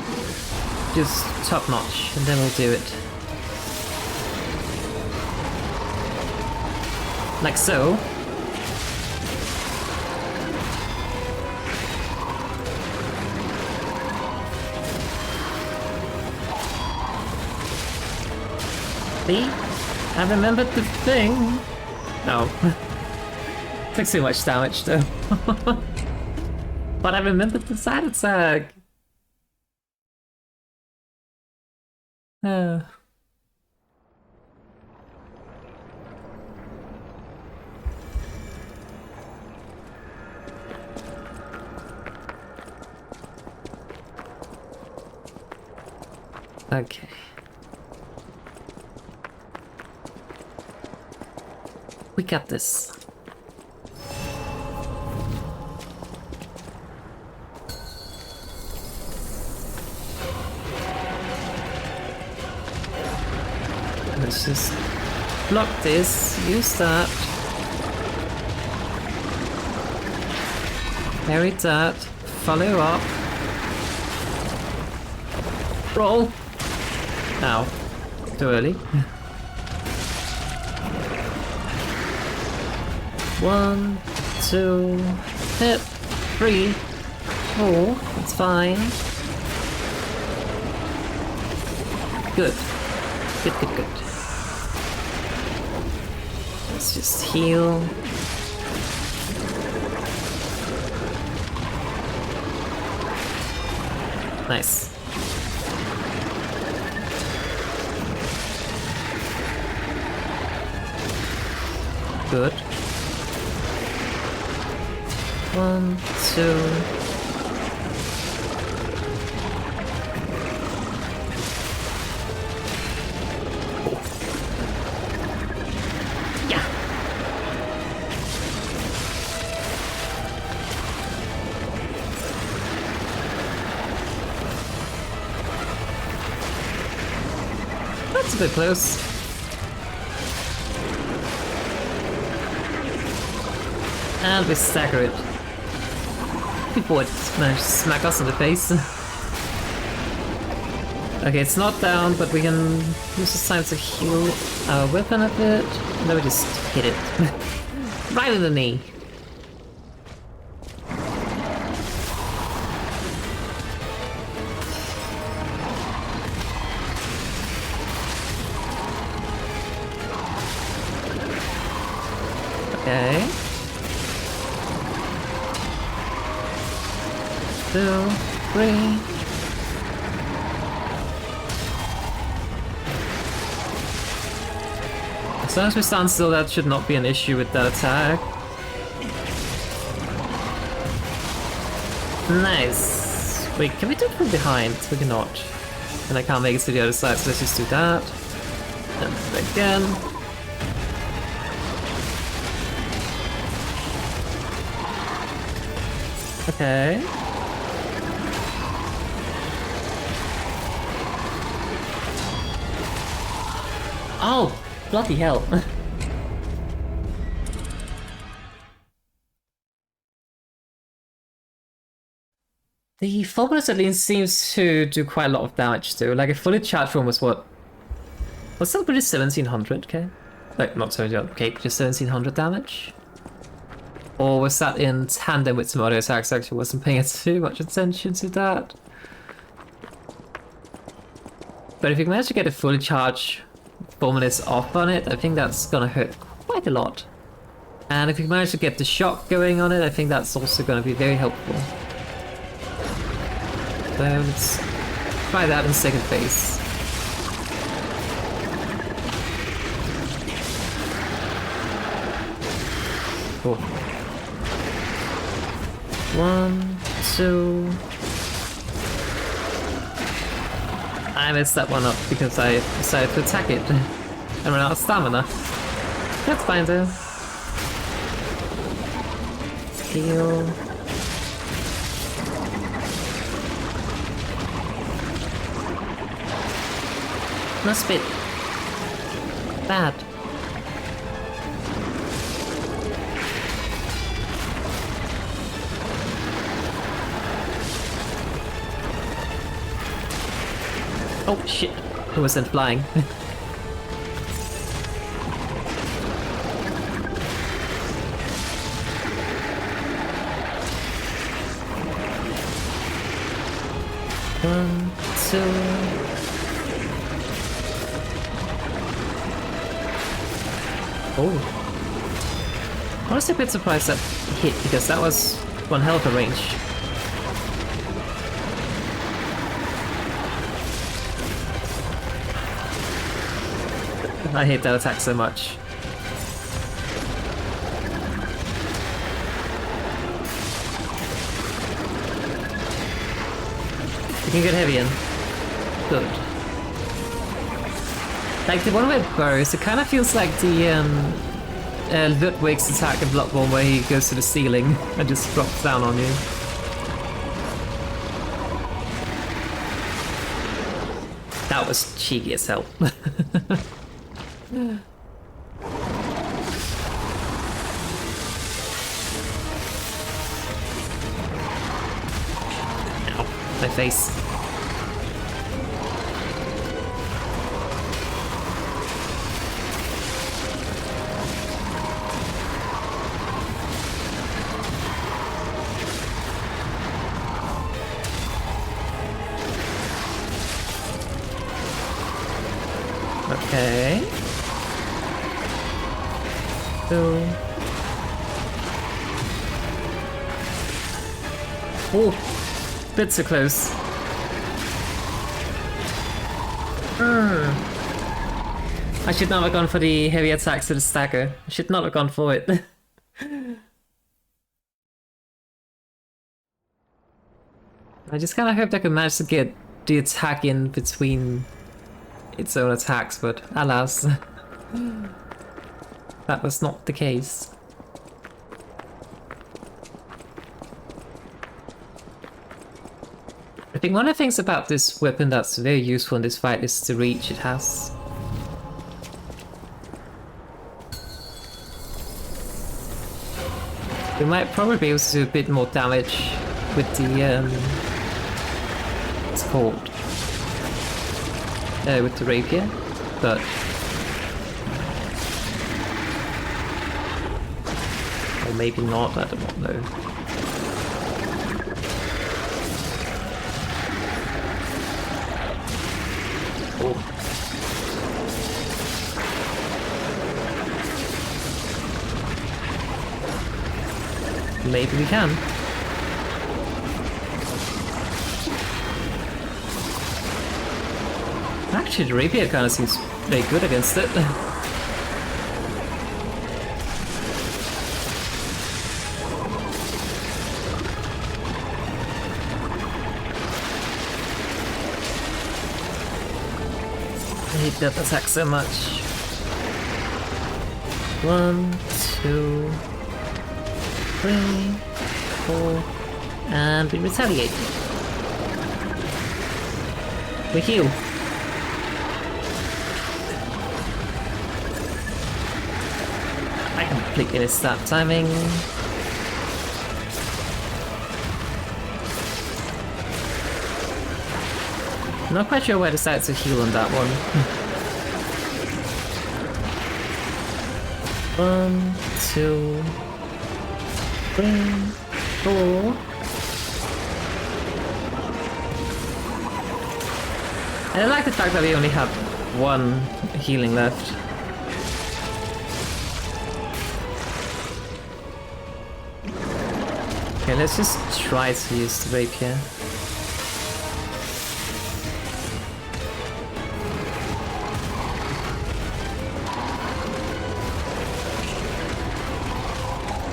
just top notch, and then we'll do it. Like so. See? I remembered the thing. No. Took too much damage though. But I remembered the side attack. Okay. We got this. Let's just block this, use that. Parry that, follow up. Roll! Ow. Too early. 1, 2, hit, 3, 4, it's fine. Good. Good, good, good. Let's just heal. Nice. Good. 1, 2. That's a bit close. And we stagger it. Before it managed to smack us in the face. Okay, it's not down, but we can use this time to heal our weapon a bit. And then we just hit it. Right in the knee. Okay. 2, 3. As long as we stand still, that should not be an issue with that attack. Nice. Wait, can we do it from behind? We cannot. And I can't make it to the other side, so let's just do that. And again. Okay. Oh, bloody hell. The Fulminus at least seems to do quite a lot of damage too. Like a fully charged one was what? Was that pretty 1700k? Like, not 1700k, just 1700 damage? Or was that in tandem with some other attacks? I actually wasn't paying too much attention to that. But if you manage to get a fully charged Fulminus off on it, I think that's gonna hurt quite a lot. And if you manage to get the shock going on it, I think that's also gonna be very helpful. So let's try that in second phase. Cool. 1, 2. I messed that one up because I decided to attack it and run out of stamina. That's fine though. Heal. That's a bit bad. Oh shit, who was sent flying? One, two. Oh. I was a bit surprised that hit because that was one hell of a range. I hate that attack so much. You can get heavy in. Good. Like the one with burrows, it kind of feels like the Ludwig's attack in Bloodborne where he goes to the ceiling and just drops down on you. That was cheeky as hell. Ow, my face. Okay. So. Oh, bits are close. I should not have gone for the heavy attacks to the stagger. I should not have gone for it. I just kind of hoped I could manage to get the attack in between its own attacks, but alas, that was not the case. I think one of the things about this weapon that's very useful in this fight is the reach it has. We might probably be able to do a bit more damage with the, what's it called? With the rapier, but... Or maybe not, I do not know. Oh. Maybe we can. Actually, the rapier kind of seems very good against it. I hate that attack so much. 1, 2, 3, 4, and we retaliate. We heal. I completely missed that timing. I'm not quite sure where to start to heal on that one. 1, 2, 3, 4. And I like the fact that we only have 1 healing left. Okay, let's just try to use the rapier.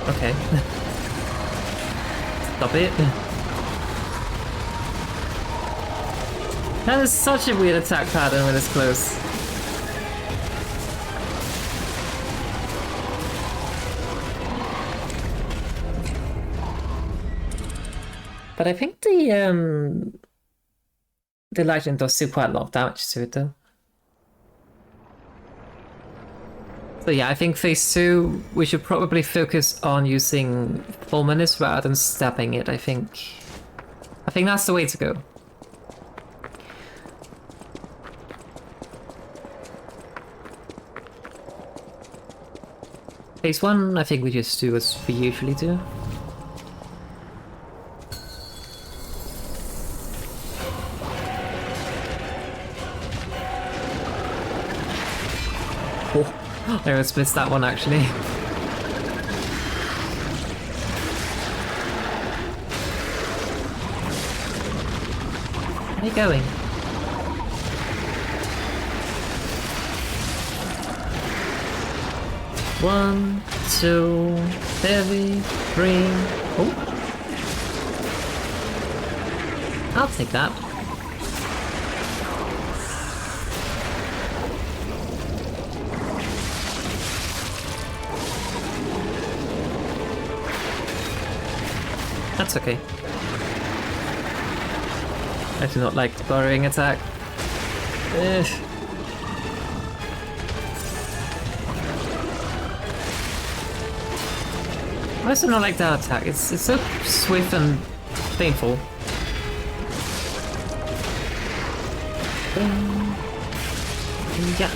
Okay. Stop it. That is such a weird attack pattern when it's close. But I think the lightning does do quite a lot of damage to it though. So yeah, I think phase 2 we should probably focus on using fulminous rather than stabbing it, I think. I think that's the way to go. Phase 1, I think we just do as we usually do. Oh, I almost missed that one actually. Where are you going? One, two, heavy, 3. Oh, I'll take that. That's okay. I do not like the burrowing attack. Ugh. I also don't like that attack. It's so swift and painful. Yeah.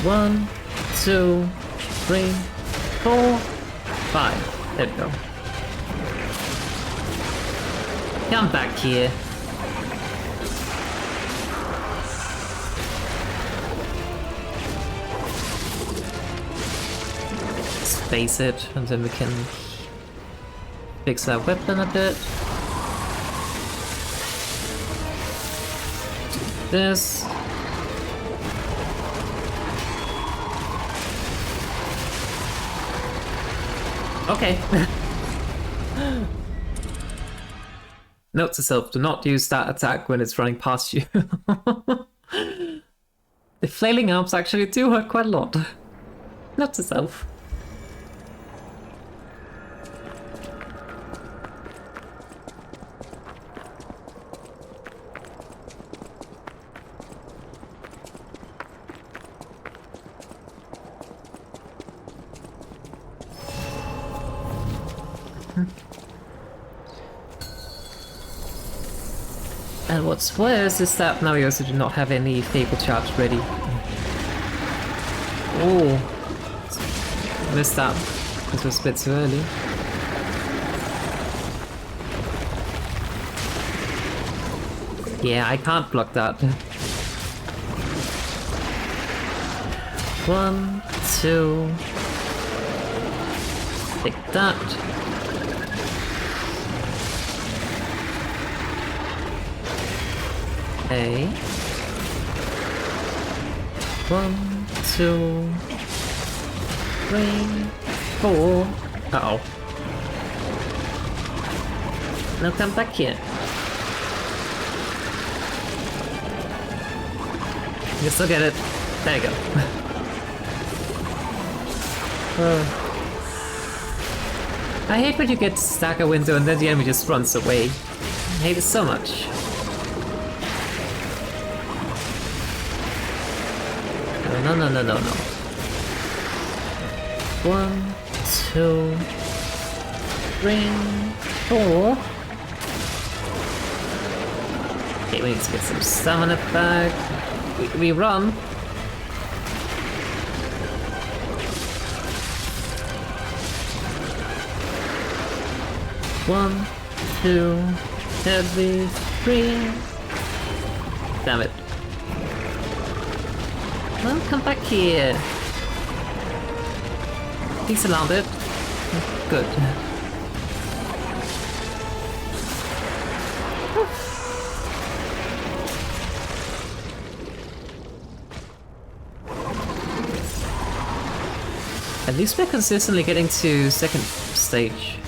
One, 2, 3, 4, 5. There we go. Come back here. base it, and then we can fix our weapon a bit. This. Okay. Note to self, do not use that attack when it's running past you. The flailing arms actually do hurt quite a lot. Note to self. And what's worse is that now we also do not have any Fable charge ready. Oh, missed that. This was a bit too early. Yeah, I can't block that. 1, 2. Take that. Okay. 1, 2, 3, 4. Uh-oh. Now come back here. You still get it. There you go. I hate when you get stuck a window and then the enemy just runs away. I hate it so much. No, no, no, no, no. 1, 2, 3, 4. Okay, we need to get some stamina back. We run. One, 2, heavy, 3. Damn it. Well, come back here. He's around it. Good. At least we're consistently getting to second stage.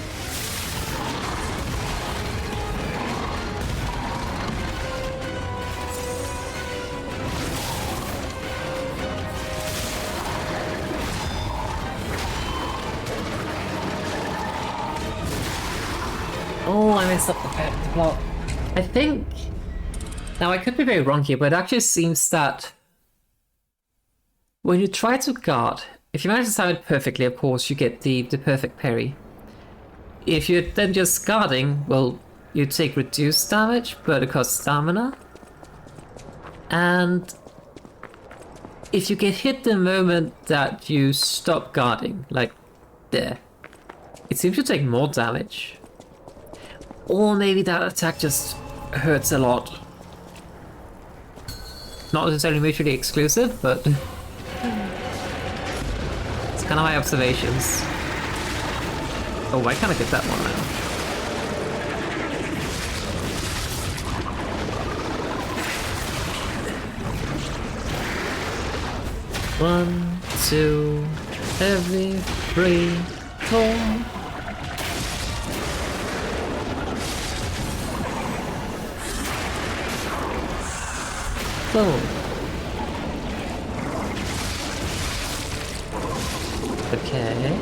Oh, I messed up the plot. I think... Now, I could be very wrong here, but it actually seems that when you try to guard, if you manage to time it perfectly, of course, you get the perfect parry. If you're then just guarding, well, you take reduced damage, but it costs stamina. And if you get hit the moment that you stop guarding, like there, it seems to take more damage. Or maybe that attack just hurts a lot. Not necessarily mutually exclusive, but it's kind of my observations. Oh, I kind of get that one now. One, 2, heavy, 3, 4. Boom. Okay.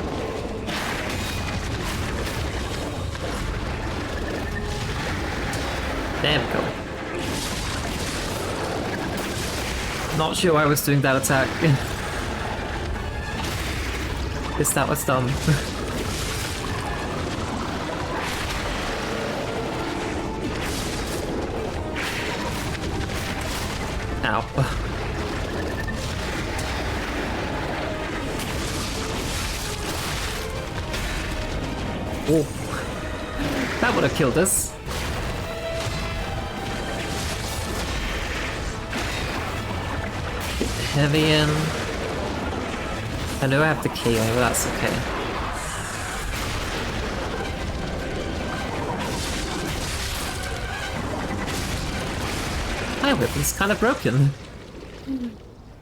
There we go. Not sure why I was doing that attack. Guess that was dumb. Ow. Oh. That would have killed us. Get the heavy in. I know I have the KO, but that's okay. fire whip is kind of broken.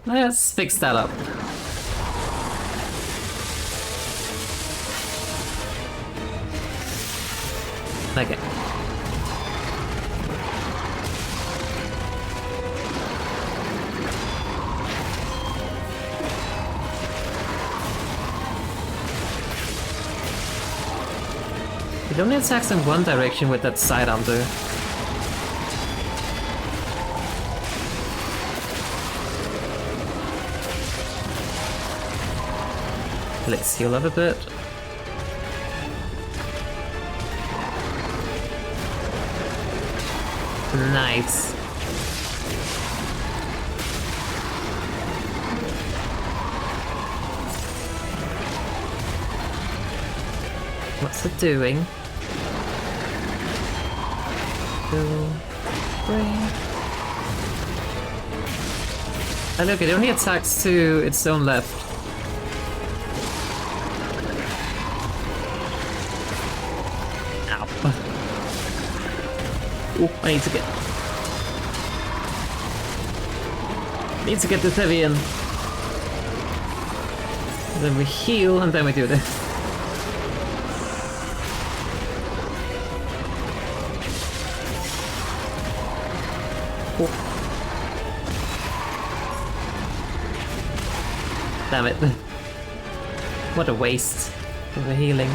Let's fix that up. Okay. It only attacks in one direction with that side undo. Let's heal up a bit. Nice. What's it doing? 2, 3. Oh look, it only attacks to its own left. Ow. Oh, I need to get this heavy in. Then we heal and then we do this. Oh. Damn it. What a waste of the healing.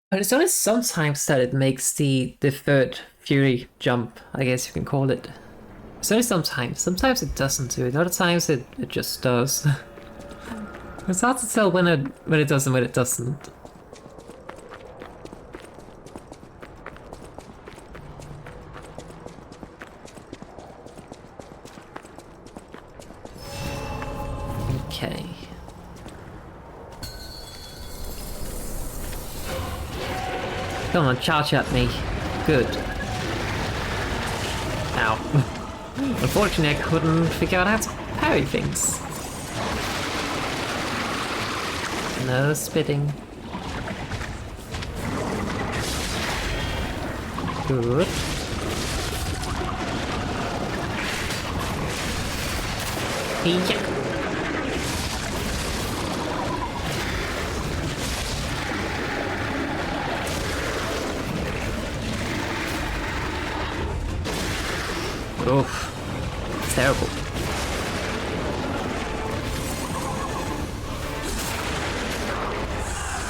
But it's only sometimes that it makes the third Fury jump, I guess you can call it. It's only sometimes. Sometimes it doesn't do it. Other times it just does. It's hard to tell when it does and when it doesn't. Okay. Come on, charge at me. Good. Ow. Unfortunately, I couldn't figure out how to parry things. No spitting. Good. Yeah. Oof. Terrible.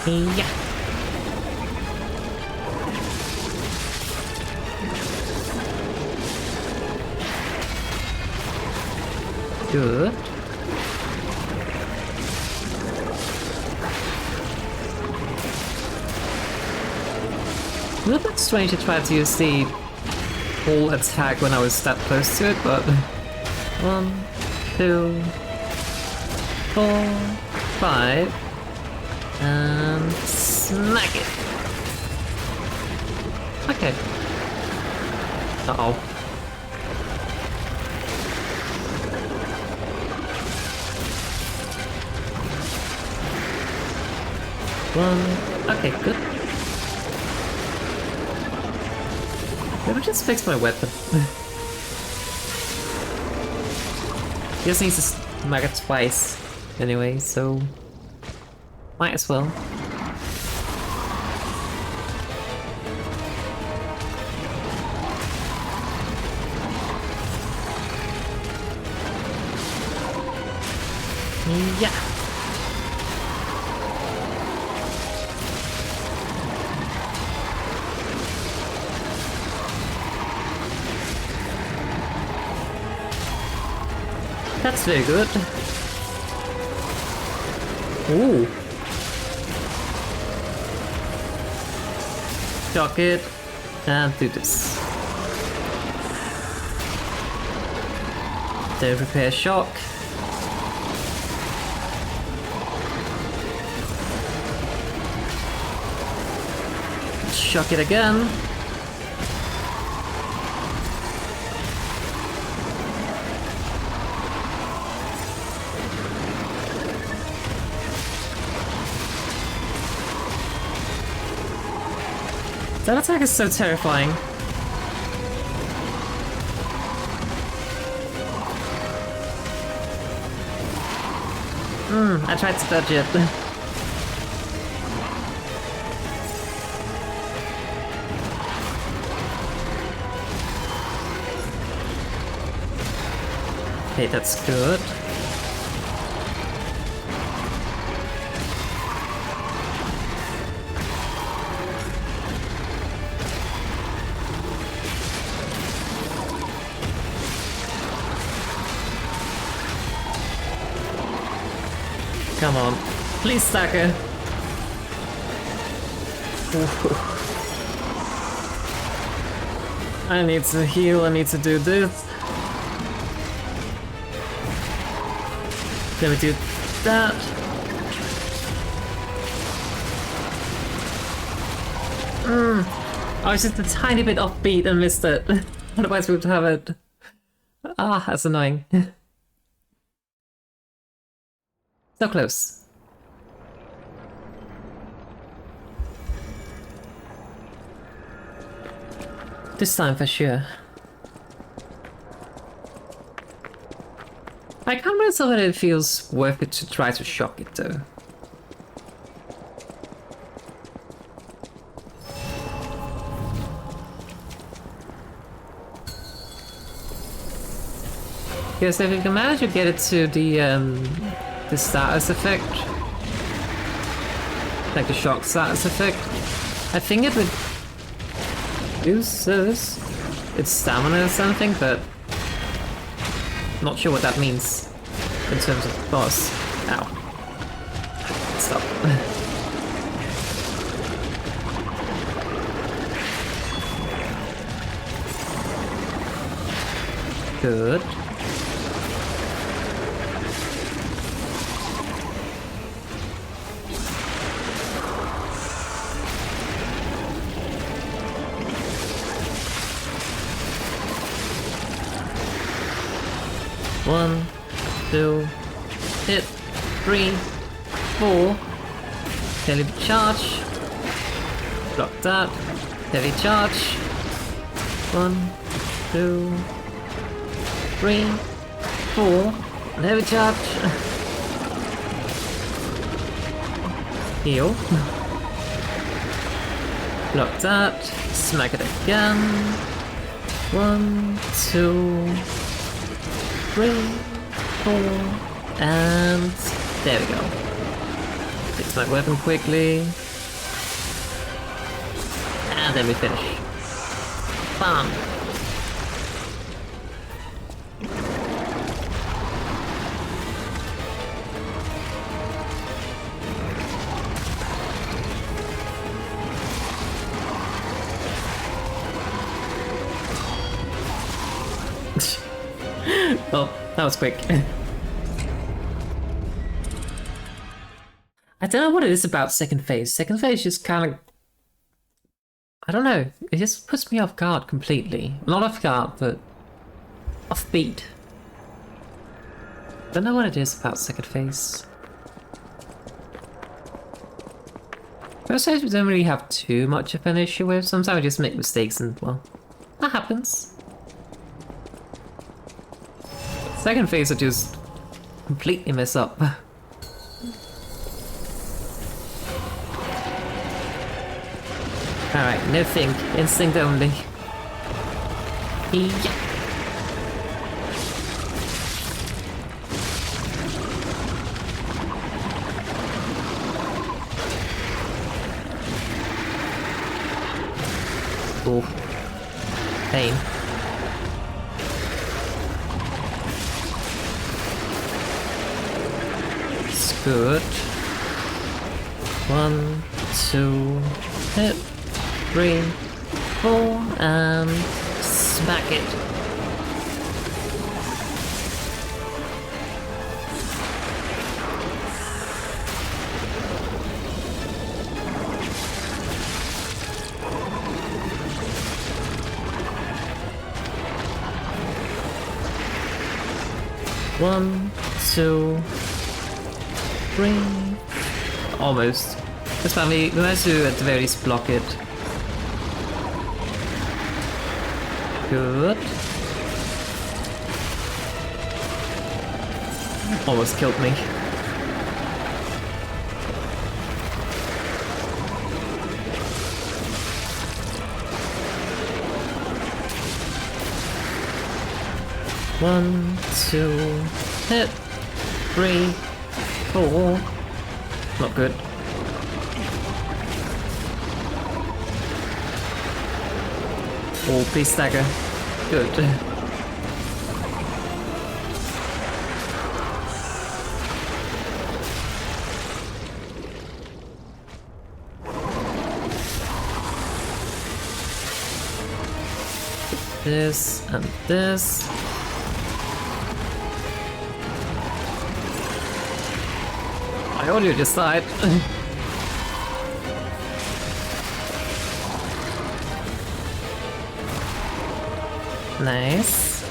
Yeah. Good. A little bit strange to try to use the whole attack when I was that close to it, but 1, 2, 4, 5. And smack it. Okay. Uh-oh. One. Okay, good. Maybe just fix my weapon. He just needs to smack it twice anyway, so might as well. Yeah. That's very good. Ooh. Shock it and do this. Then prepare shock. Shock it again. That attack is so terrifying. I tried to dodge it. Okay, that's good. Come on. Please, Stacker. I need to heal, I need to do this. Let me do that. I was just a tiny bit offbeat and missed it. Otherwise we would have it. Ah, that's annoying. So close. This time for sure. I can't really tell whether it feels worth it to try to shock it though. Because if we can manage to get it to the status effect, like the shock status effect, I think it would use its stamina or something, but not sure what that means in terms of boss. Ow. Stop. Good. One, two, hit, 3, 4, heavy charge, block that, heavy charge, 1, 2, 3, 4, and heavy charge, heal, block that, smack it again, 1, 2, 3, 4, and there we go. Fix my weapon quickly. And then we finish. Bam! Well, that was quick. I don't know what it is about second phase. Second phase just kind of... I don't know. It just puts me off guard completely. Not off guard, but... offbeat. Don't know what it is about second phase. First phase we don't really have too much of an issue with. Sometimes we just make mistakes and, well, that happens. Second phase I just completely mess up. Alright, no think, instinct only. Yeah. Ooh. Pain. Good. 1, 2, hit, 3, 4, and smack it. One, 2, 3, almost. This time we managed to at the very least block it. Good. Almost killed me. One, two, hit, 3, 4. Not good. Oh, please stagger. Good. This and this. My audio just died. Nice.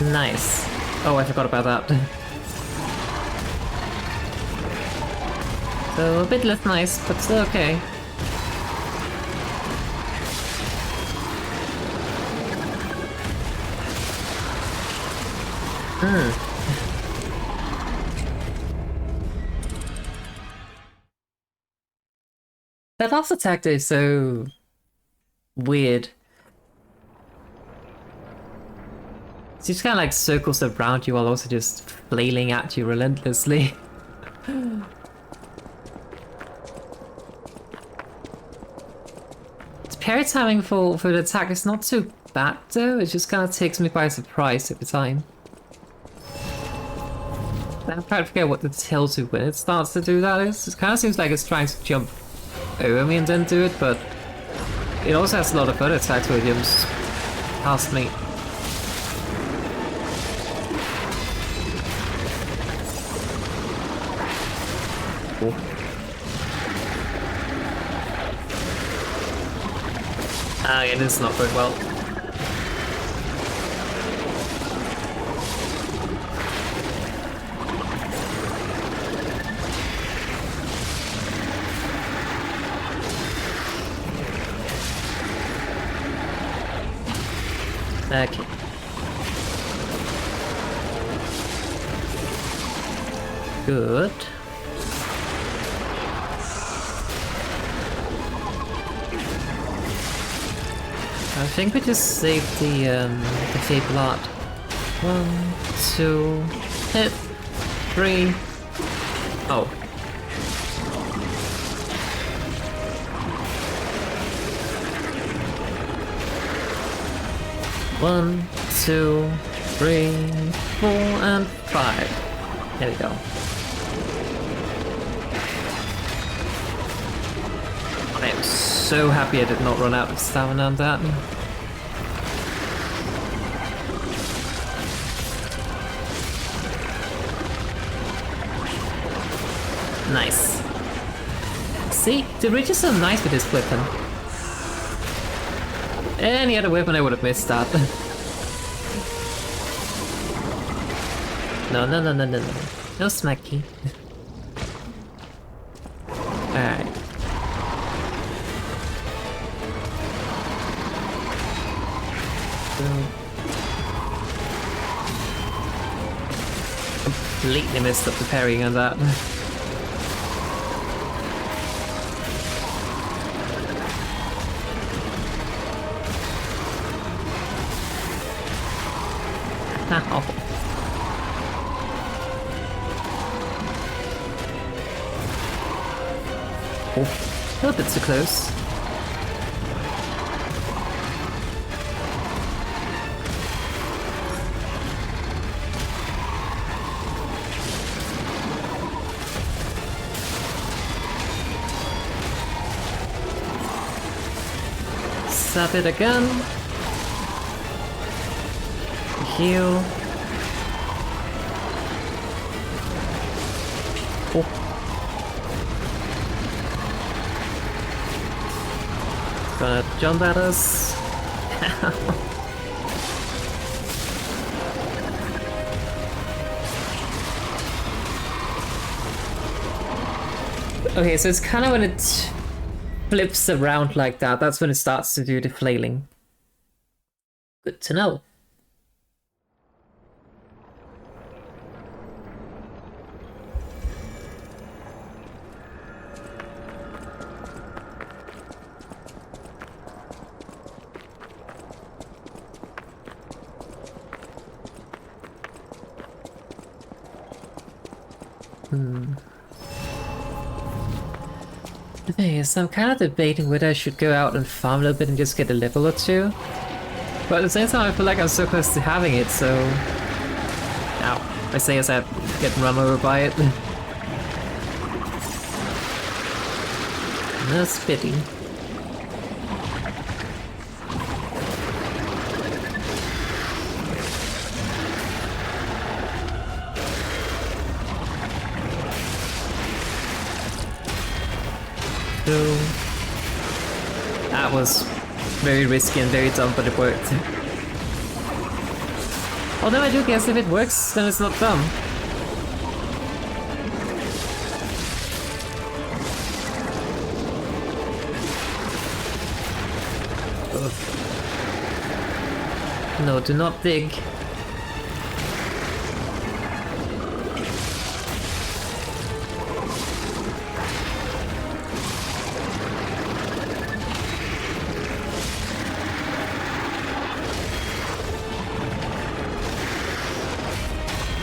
Nice. Oh, I forgot about that. So a bit less nice, but still okay. That last attack is so weird. It just kind of like circles around you while also just flailing at you relentlessly. Its parry timing for the attack is not too bad though, it just kind of takes me by surprise every time. I'm trying to forget what the tail to when it starts to do that is. It kind of seems like it's trying to jump over me and then do it, but it also has a lot of other attacks where it jumps past me. Cool. Ah, yeah, this is not going well. Okay. Good. I think we just saved the Fable Art. 1, 2, hit, 3. Oh. One, 2, 3, 4, and 5. There we go. I am so happy I did not run out of stamina on that. Nice. See, the reach is so nice with this weapon. Any other weapon I would have missed that. No. No smacky. Alright. Completely missed up the parrying on that. Ow. Oh, a little bit too close. Stab it again. Heal. Oh. Gonna jump at us. Oh, 1, Okay, so it's kind of when it flips around like that, that's when it starts to do the flailing. Good to know. The thing is, I'm kind of debating whether I should go out and farm a little bit and just get a level or two. But at the same time, I feel like I'm so close to having it, so... Ow. I say as I get run over by it. That's pity. So... That was very risky and very dumb, but it worked. Although I do guess if it works, then it's not dumb. Ugh. No, do not dig.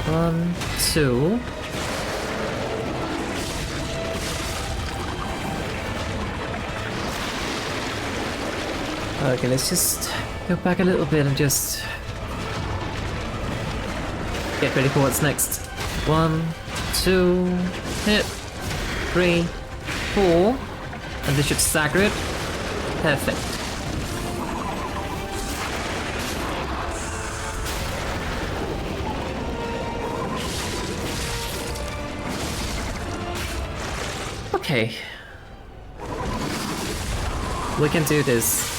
One, two. Okay, let's just go back a little bit and just get ready for what's next. 1, 2, hit, 3, 4, and this should stagger it. Perfect. Okay. We can do this.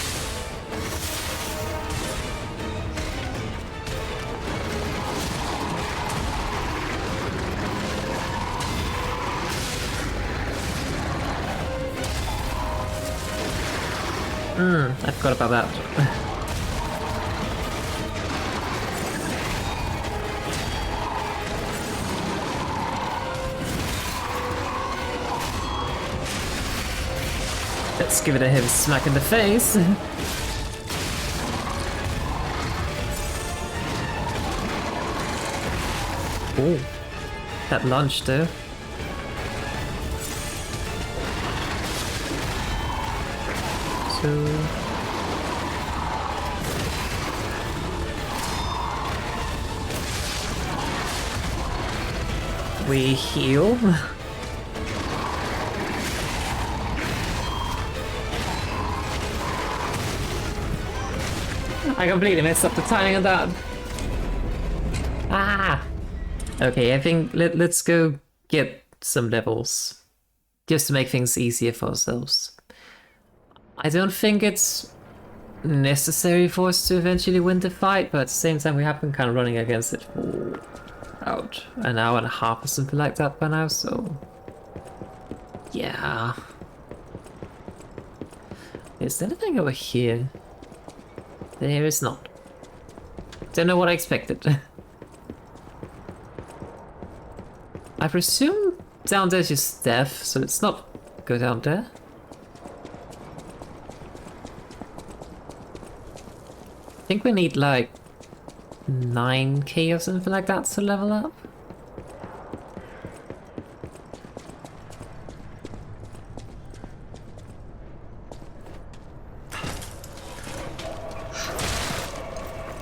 I forgot about that. Let's give it a heavy smack in the face. Oh, that lunge though. So... we heal. I completely messed up the timing of that. Ah! Okay, I think let's go get some levels. Just to make things easier for ourselves. I don't think it's necessary for us to eventually win the fight, but at the same time we have been kind of running against it for about an hour and a half or something like that by now, so... yeah. Is there anything over here? There is not. Don't know what I expected. I presume down there's just death, so let's not go down there. I think we need like 9k or something like that to level up.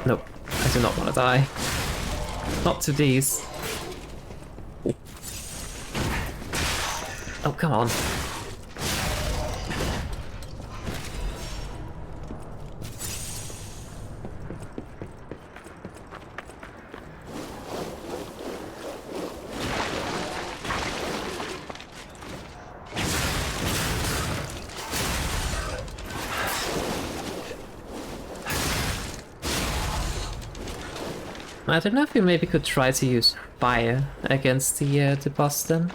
Nope, I do not want to die. Not to these. Oh, come on. I don't know if we maybe could try to use fire against the boss then.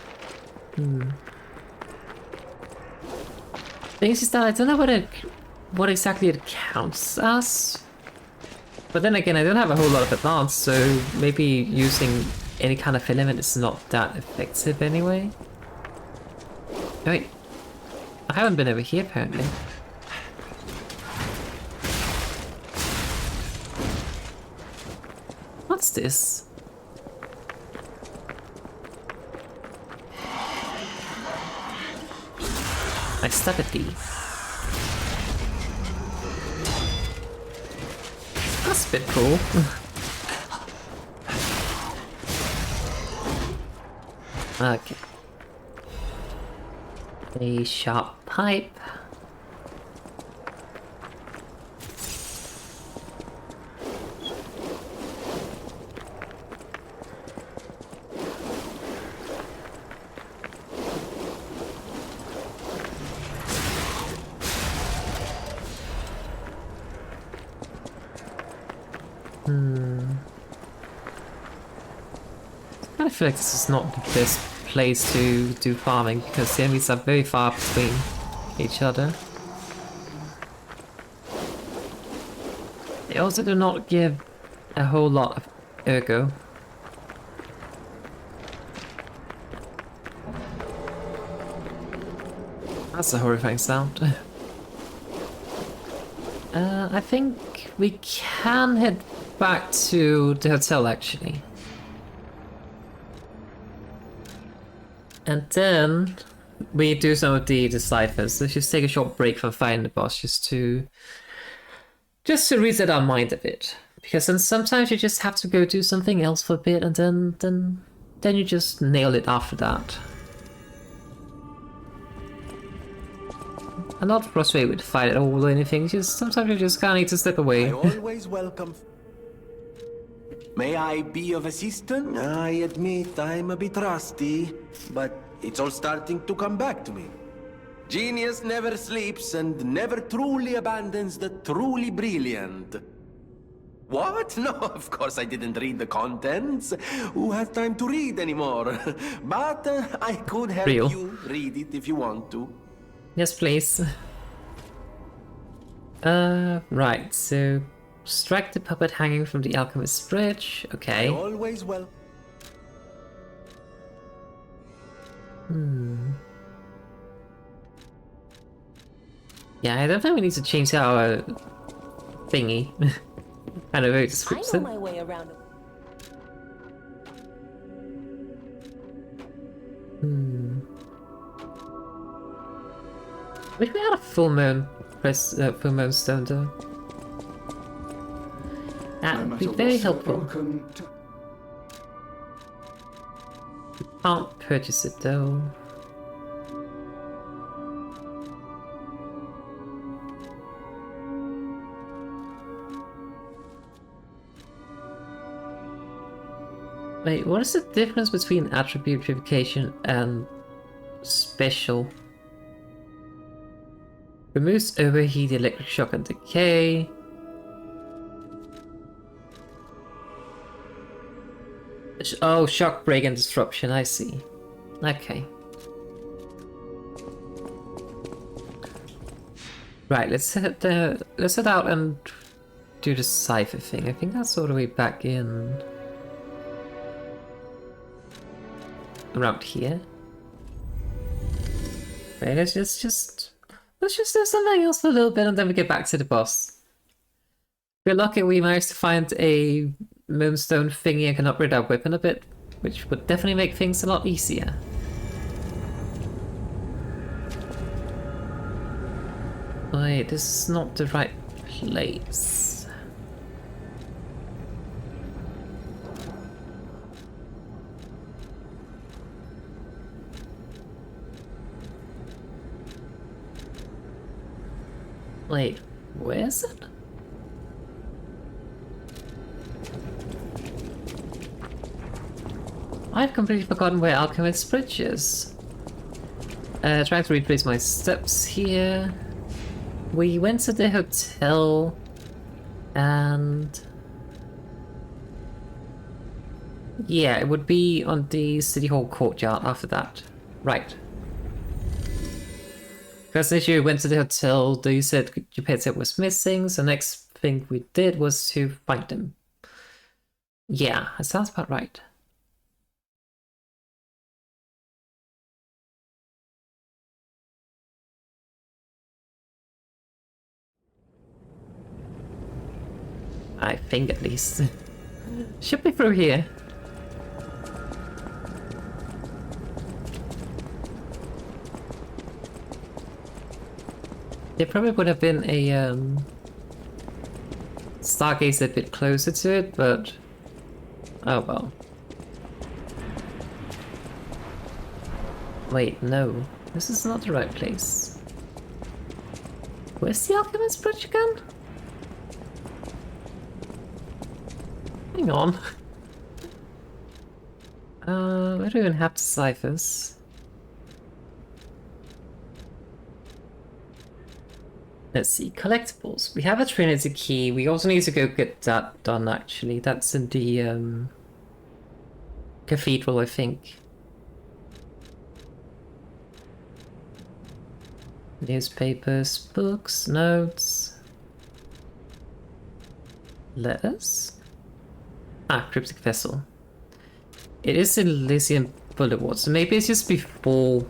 Thing is that I don't know what exactly it counts as. But then again, I don't have a whole lot of advance, so maybe using any kind of filament is not that effective anyway. Wait, I haven't been over here apparently. What's this? I stuck at D. That's a bit cool. Okay. A sharp pipe. I feel like this is not the best place to do farming because the enemies are very far between each other. They also do not give a whole lot of ergo. That's a horrifying sound. I think we can head back to the hotel actually. And then we do some of the Ciphers. Let's just take a short break from fighting the boss just to reset our mind a bit. Because then sometimes you just have to go do something else for a bit and then you just nail it after that. I'm not frustrated with the fight at all or anything, just sometimes you just kinda need to step away. I always welcome. May I be of assistance? I admit I'm a bit rusty, but it's all starting to come back to me. Genius never sleeps and never truly abandons the truly brilliant. What? No, of course I didn't read the contents. Who has time to read anymore? But I could help you read it if you want to. Yes, please. Right, so strike the puppet hanging from the alchemist's bridge. Okay. I always well. Yeah, I don't think we need to change our thingy. Kind of very I know descriptive. my way around. Wish we had a full moon stone though. That would be very helpful. Can't purchase it though. Wait, what is the difference between attribute purification and special? Removes overheat, electric shock, and decay. Oh, shock, break, and disruption. I see. Okay. Right, let's head out and do the cipher thing. I think that's all the way back in. Around here. Right, let's just do something else for a little bit and then we get back to the boss. If we're lucky, we managed to find a moonstone thingy and can upgrade our weapon a bit, which would definitely make things a lot easier. Wait, this is not the right place. Wait, where is it? I've completely forgotten where Alchemist's Bridge is. Trying to retrace my steps here. We went to the hotel and yeah, it would be on the City Hall courtyard after that. Right. Because as you went to the hotel, you said your pet was missing, so next thing we did was to find him. Yeah, that sounds about right. I think at least. Should be through here. There probably would have been a Stargaze a bit closer to it, but oh well. Wait, no. This is not the right place. Where's the Alchemist Bridge again? Hang on. Where do we even have the Ciphers? Let's see, collectibles. We have a Trinity key. We also need to go get that done, actually. That's in the Cathedral, I think. Newspapers, books, notes. Letters? Ah, cryptic vessel. It is in Elysian Boulevard, so maybe it's just before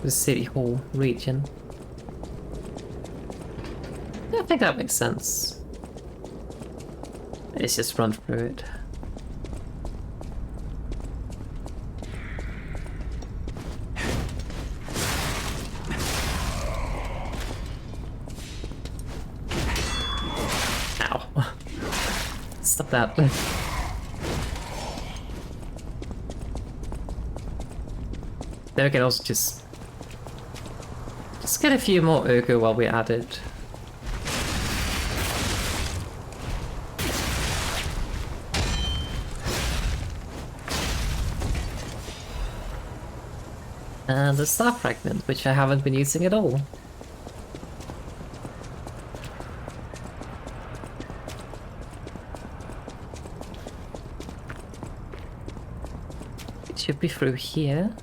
the City Hall region. I think that makes sense. Let's just run through it. Ow. Stop that. Then we can also just get a few more Urgo while we're at it. And the star fragment, which I haven't been using at all. It should be through here.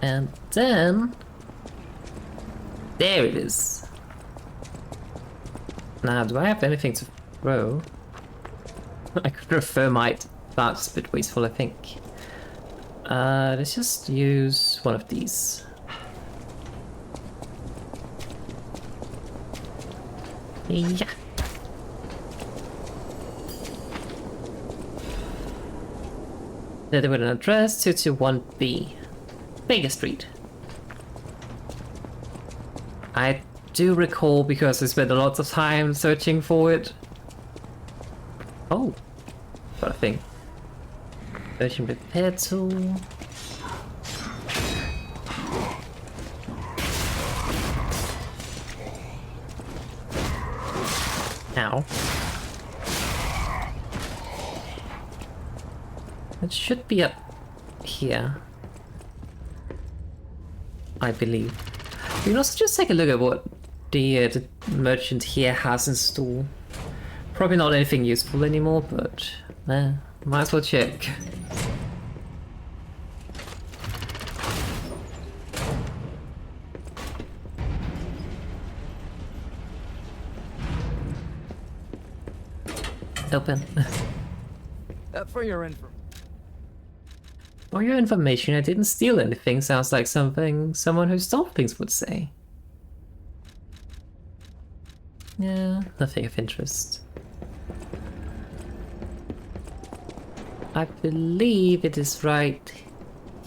And then... there it is. Now, do I have anything to throw? I could throw thermite. That's a bit wasteful, I think. Let's just use one of these. Yeah. Then with an address 221B. Baker Street. I do recall because I spent a lot of time searching for it. Oh, got a thing. Version repair tool. Ow. It should be up here, I believe. We can also just take a look at what the merchant here has in store. Probably not anything useful anymore, but might as well check. Open. For your info. For your information, I didn't steal anything. Sounds like something someone who stole things would say. Yeah, nothing of interest. I believe it is right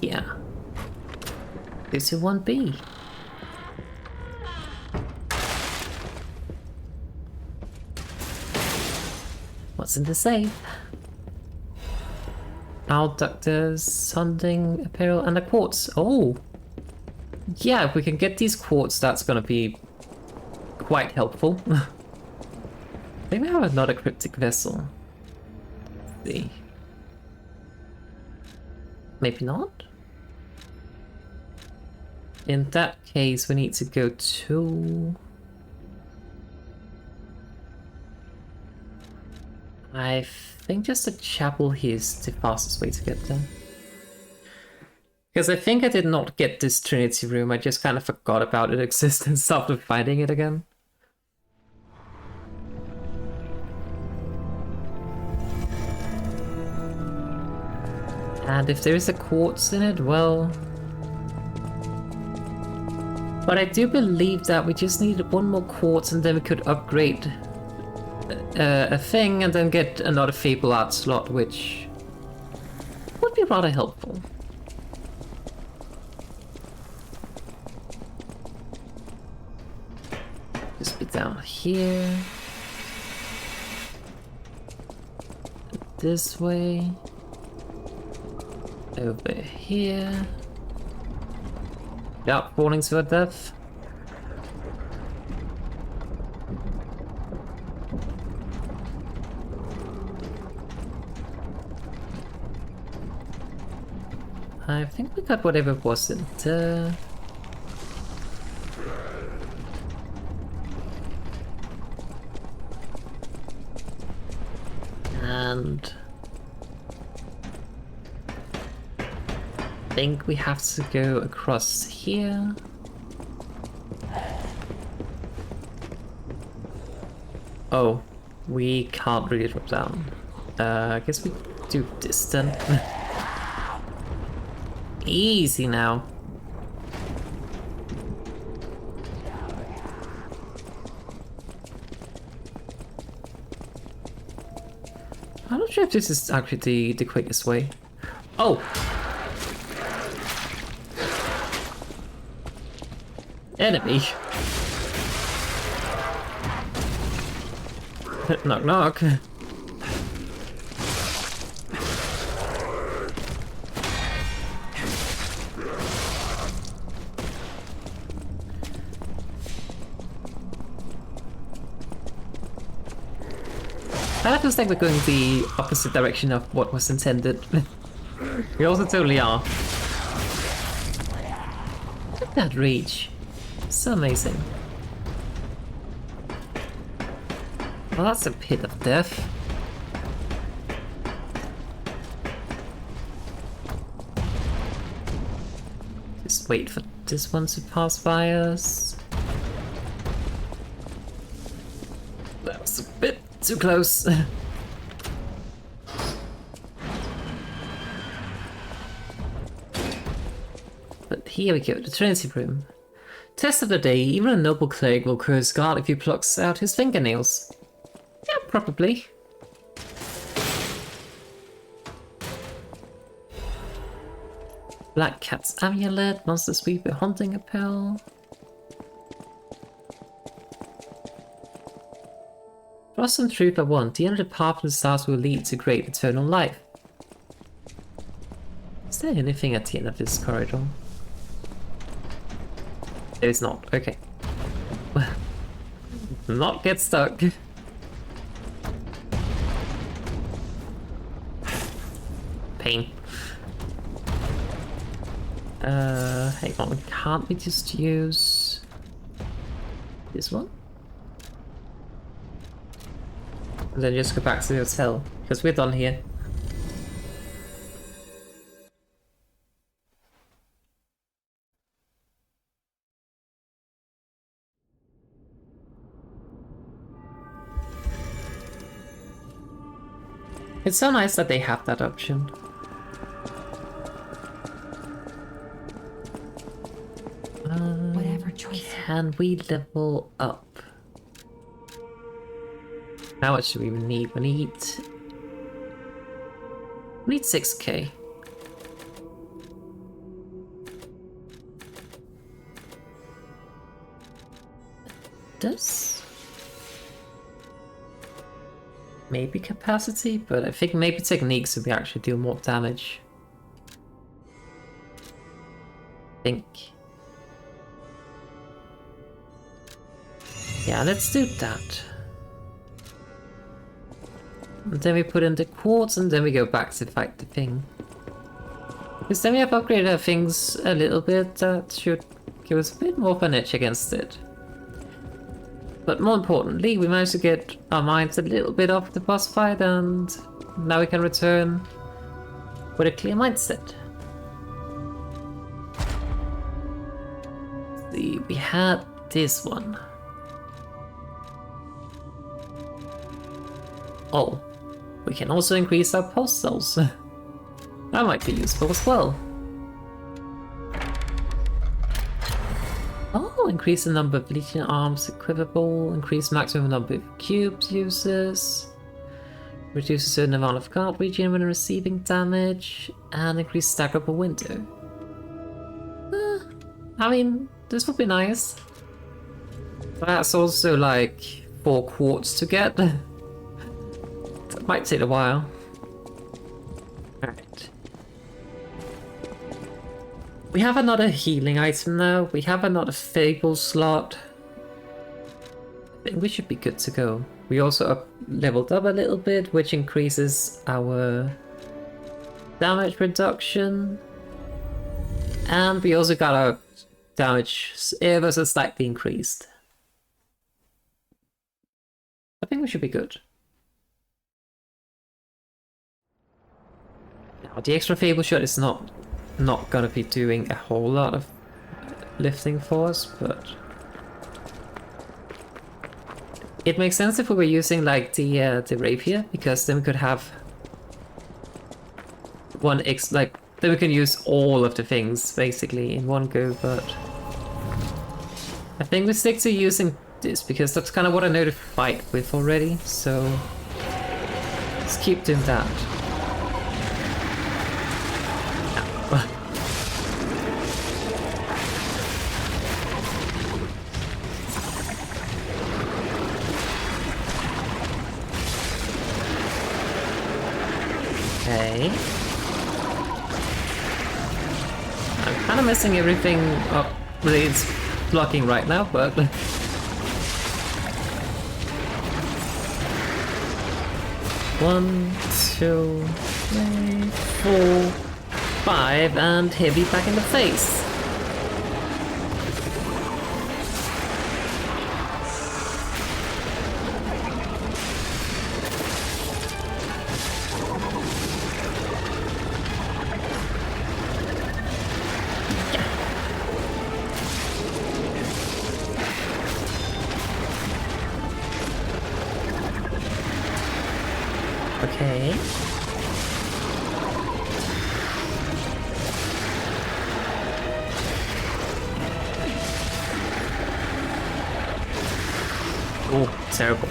here. 221B. What's in the safe? Abductors, sonding, apparel, and a quartz. Oh! Yeah, if we can get these quartz, that's gonna be quite helpful. I think we have another cryptic vessel. Let's see. Maybe not? In that case, we need to go to... I think just the chapel here is the fastest way to get there. Because I think I did not get this Trinity room, I just kind of forgot about its existence after finding it again. And if there is a quartz in it, well... But I do believe that we just need one more quartz and then we could upgrade a thing and then get another Fable Art slot, which would be rather helpful. Just be down here. This way. Over here. Yep, falling to a death. I think we got whatever was in there. And I think we have to go across here. Oh, we can't really drop down. I guess we do this then. Easy now. I'm not sure if this is actually the quickest way. Oh! Enemy! Knock knock. I feels like we're going the opposite direction of what was intended. We also totally are. Look at that reach. So amazing. Well, that's a pit of death. Just wait for this one to pass by us. That was a bit too close. But here we go, the Trinity room. Test of the day, even a noble cleric will curse God if he plucks out his fingernails. Yeah, probably. Black Cat's Amulet, Monster Sweeper Hunting Apparel. Trust and truth are one. The end of the path of the stars will lead to great eternal life. Is there anything at the end of this corridor? There is not. Okay. Not get stuck. Pain. Hang on. Can't we just use this one? And then just go back to the hotel, because we're done here. It's so nice that they have that option. Whatever choice. Can we level up? How much do we need? We need 6k. This? Maybe capacity, but I think maybe techniques would be actually do more damage. I think. Yeah, let's do that. And then we put in the quartz and then we go back to fight the thing. Because then we have upgraded our things a little bit, that should give us a bit more of an edge against it. But more importantly, we managed to get our minds a little bit off the boss fight and now we can return with a clear mindset. see, we had this one. Oh, we can also increase our pulse cells. That might be useful as well. Oh, increase the number of legion arms equipable, increase maximum number of cubes users, reduce a certain amount of guard region when receiving damage, and increase staggerable window. I mean, this would be nice. But that's also like 4 quartz to get. That might take a while. Alright. We have another healing item now. We have another Fable slot. I think we should be good to go. We also leveled up a little bit, which increases our damage reduction. And we also got our damage ever so slightly increased. I think we should be good. Now, the extra Fable shot is not gonna be doing a whole lot of lifting for us, but it makes sense if we were using like the rapier, because then we could have then we can use all of the things basically in one go. But I think we stick to using this because that's kind of what I know to fight with already, so let's keep doing that. Okay. I'm kind of messing everything up. Really, it's blocking right now, but 1, 2, 3, 4, 5, and heavy back in the face. Okay. Oh, terrible.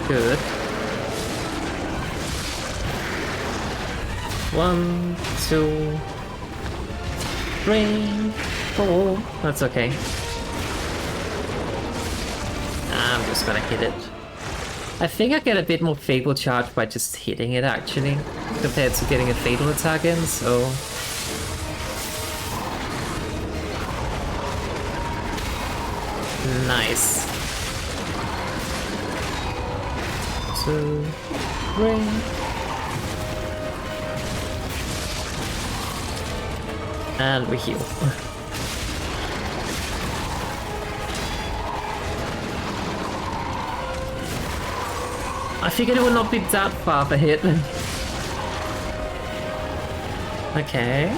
Good. 1, 2, 3, 4. That's okay. I'm just gonna hit it. I think I get a bit more Fable charge by just hitting it actually, compared to getting a Fatal attack in, so... Nice. 2, 3... And we heal. I figured it would not be that far of a hit. Okay.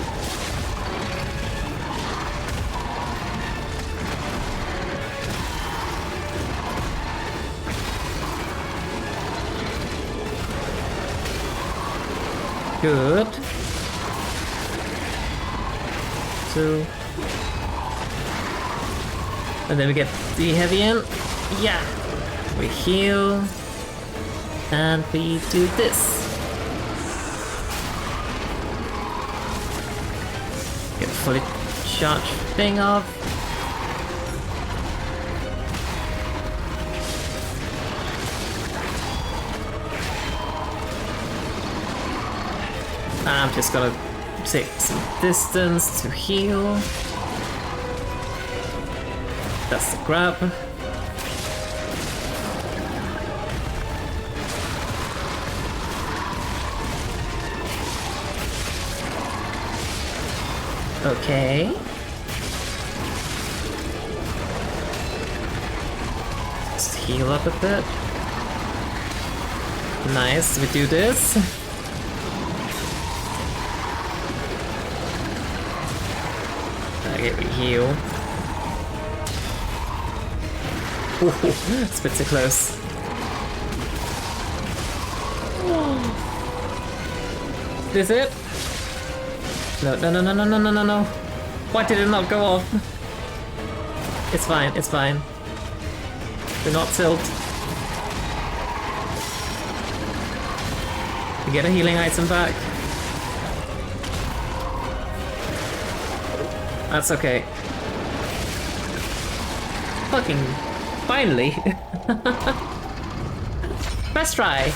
Good. 2. And then we get the heavy in. Yeah. We heal. And we do this. Get a fully charged thing off. I'm just gonna take some distance to heal. That's the grab. Okay. Just heal up a bit. Nice, we do this. Okay, we heal. Ooh, it's a bit too close. Is it? No, no, no, no, no, no, no, no, no. Why did it not go off? It's fine, it's fine. Do not tilt. You get a healing item back. That's okay. Fucking finally. First try.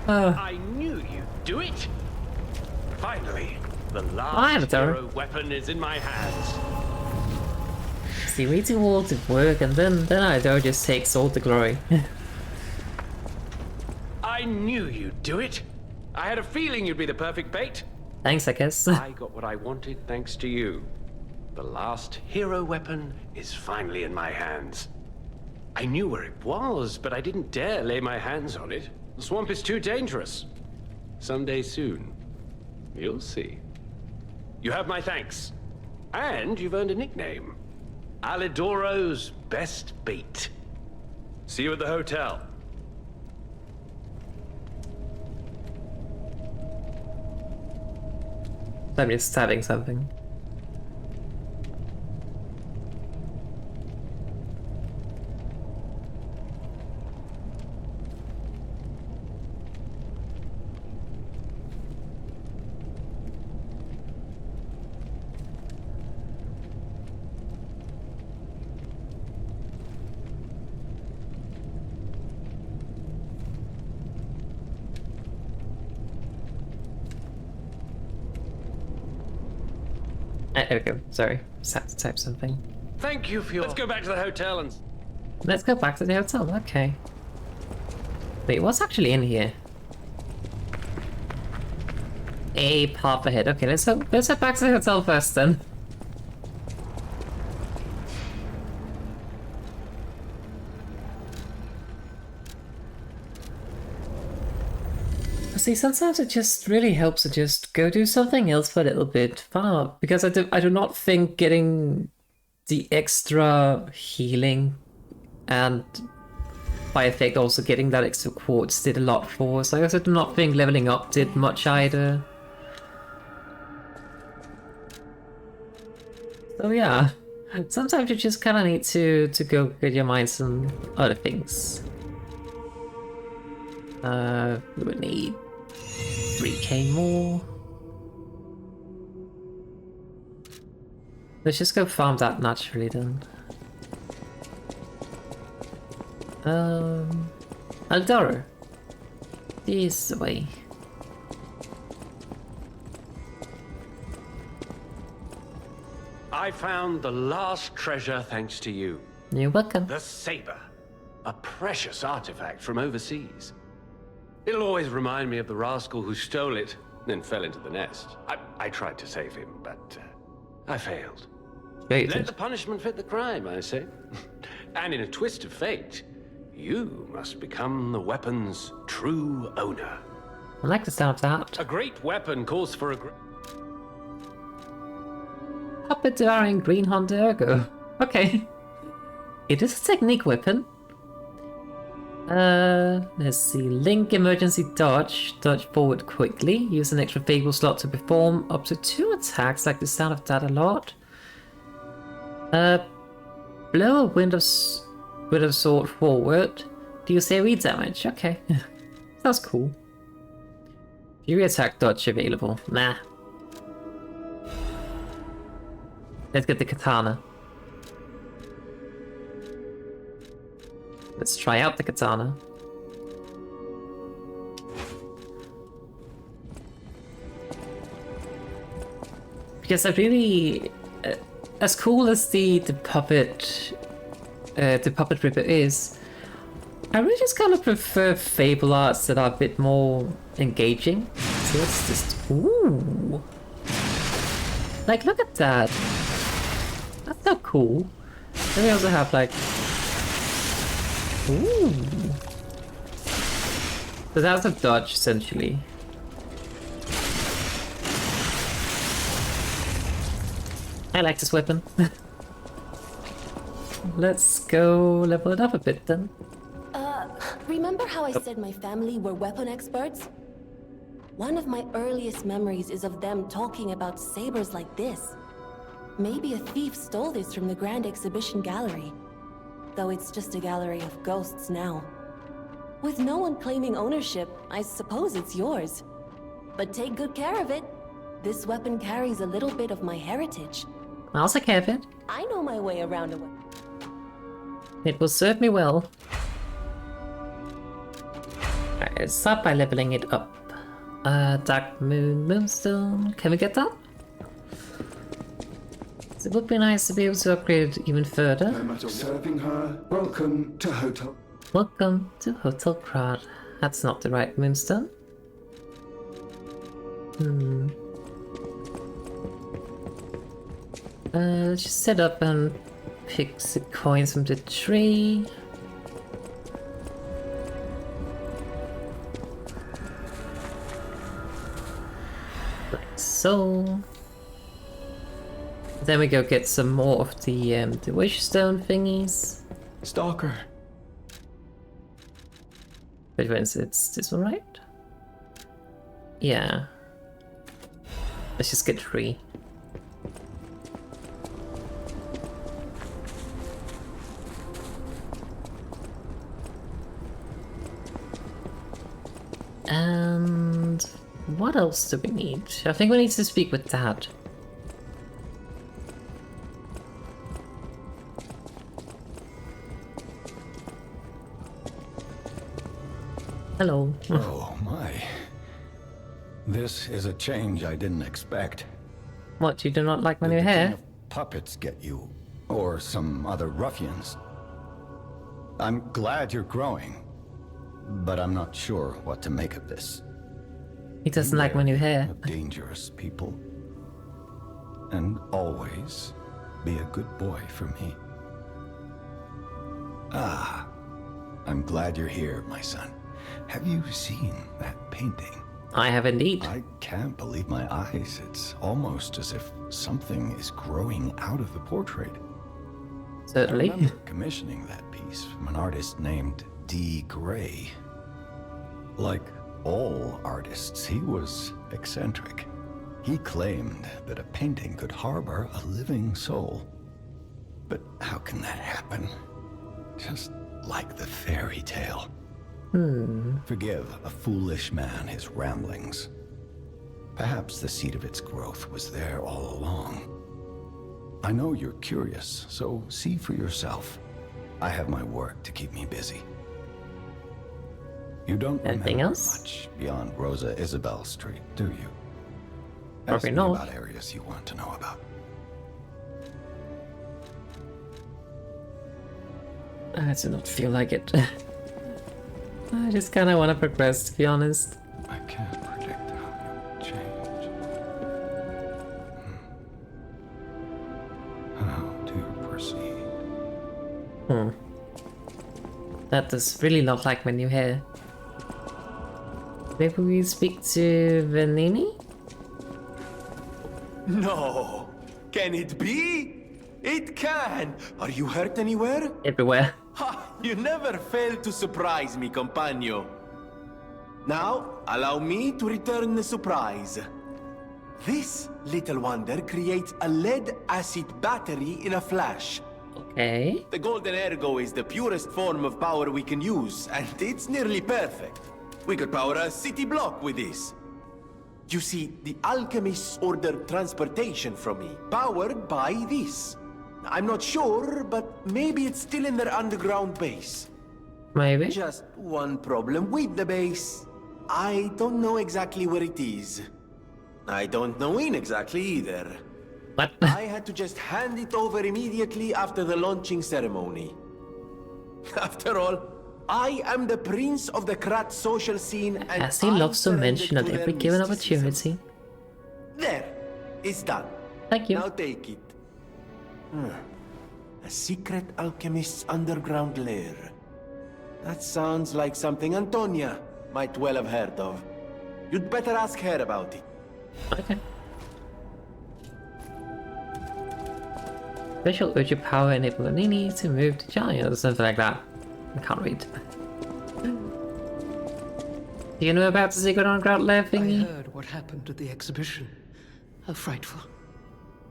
I knew you'd do it! Finally, the last hero weapon is in my hands. See, we do all the work and then Alidoro just takes all the glory. I knew you'd do it! I had a feeling you'd be the perfect bait. Thanks, I guess. I got what I wanted thanks to you. The last hero weapon is finally in my hands. I knew where it was, but I didn't dare lay my hands on it. The swamp is too dangerous. Someday soon, you'll see. You have my thanks. And you've earned a nickname. Alidoro's best bait. See you at the hotel. I'm just stabbing something. There we go. Sorry. Just had to type something. Thank you for your... Let's go back to the hotel and... Let's go back to the hotel. Okay. Wait, what's actually in here? A path ahead. Okay, let's head back to the hotel first then. See, sometimes it just really helps to just go do something else for a little bit, because I do not think getting the extra healing and by effect also getting that extra quartz did a lot for us. I also do not think leveling up did much either. So yeah, sometimes you just kind of need to go get your minds on other things. We would need 3k more. Let's just go farm that naturally then. Alidoro. This way. I found the last treasure thanks to you. You're welcome. The saber. A precious artifact from overseas. It'll always remind me of the rascal who stole it, then fell into the nest. I tried to save him, but I failed. Great. Let the punishment fit the crime, I say. And in a twist of fate, you must become the weapon's true owner. I like the sound of that. A great weapon calls for a Puppet devouring green Hondergo. Okay. It is a technique weapon. Let's see. Link emergency dodge. Dodge forward quickly. Use an extra favorable slot to perform up to 2 attacks. Like the sound of that a lot. Blow a wind of sword forward. Deals AoE damage. Okay. That's cool. Fury attack dodge available. Nah. Let's get the katana. Let's try out the katana. Because I really, as cool as the puppet ripper is, I really just kind of prefer fable arts that are a bit more engaging. So let's just, ooh, like look at that. That's so cool. Then we also have like Ooh. So that's a dodge, essentially. I like this weapon. Let's go level it up a bit then. Remember how I said my family were weapon experts? One of my earliest memories is of them talking about sabers like this. Maybe a thief stole this from the Grand Exhibition Gallery. Though it's just a gallery of ghosts now. With no one claiming ownership, I suppose it's yours. But take good care of it. This weapon carries a little bit of my heritage. I'll take care of it. I know my way around a weapon. It will serve me well. Alright, let's start by leveling it up. Dark Moon Moonstone. Can we get that? It would be nice to be able to upgrade it even further. No matter serving her, welcome to Hotel. Welcome to Hotel Krat. That's not the right moonstone. Let's just set up and pick the coins from the tree. Like so. Then we go get some more of the wish stone thingies. Stalker. Wait, wait, it's this one, right? Yeah. Let's just get 3. And what else do we need? I think we need to speak with Dad. Hello. Oh my. This is a change I didn't expect. What, you do not like my Did new the king hair? of puppets get you? Or some other ruffians? I'm glad you're growing, but I'm not sure what to make of this. He doesn't like my new hair. Of dangerous people. And always be a good boy for me. Ah, I'm glad you're here, my son. Have you seen that painting? I have indeed. I can't believe my eyes. It's almost as if something is growing out of the portrait. Certainly. I remember commissioning that piece from an artist named D. Gray. Like all artists, he was eccentric. He claimed that a painting could harbor a living soul. But how can that happen? Just like the fairy tale. Forgive a foolish man his ramblings. Perhaps the seed of its growth was there all along. I know you're curious, so see for yourself. I have my work to keep me busy. You don't Anything remember else? much beyond Rosa Isabel Street, do you? Probably Ask me not. about areas you want to know about. I do not feel like it. I just kind of want to progress, to be honest. I can't predict how you'll change. How do you proceed? That does really not like my new hair. Maybe we speak to Venini? No! Can it be? It can! Are you hurt anywhere? Everywhere. Ha! You never fail to surprise me, compagno. Now, allow me to return the surprise. This little wonder creates a lead-acid battery in a flash. Okay. The golden ergo is the purest form of power we can use, and it's nearly perfect. We could power a city block with this. You see, the alchemists ordered transportation from me, powered by this. I'm not sure, but maybe it's still in their underground base. Maybe. Just one problem with the base. I don't know exactly where it is. I don't know when exactly either. What? I had to just hand it over immediately after the launching ceremony. After all, I am the prince of the Krat social scene, and As he I loves to surrendered mention at to their every given mysticism. opportunity. There, it's done. Thank you. Now take it. A secret alchemist's underground lair. That sounds like something Antonia might well have heard of. You'd better ask her about it. Okay. Special urge power enable Nini to move to giant or something like that. I can't read. Do you know about the secret underground lair thingy? I heard what happened at the exhibition. How frightful.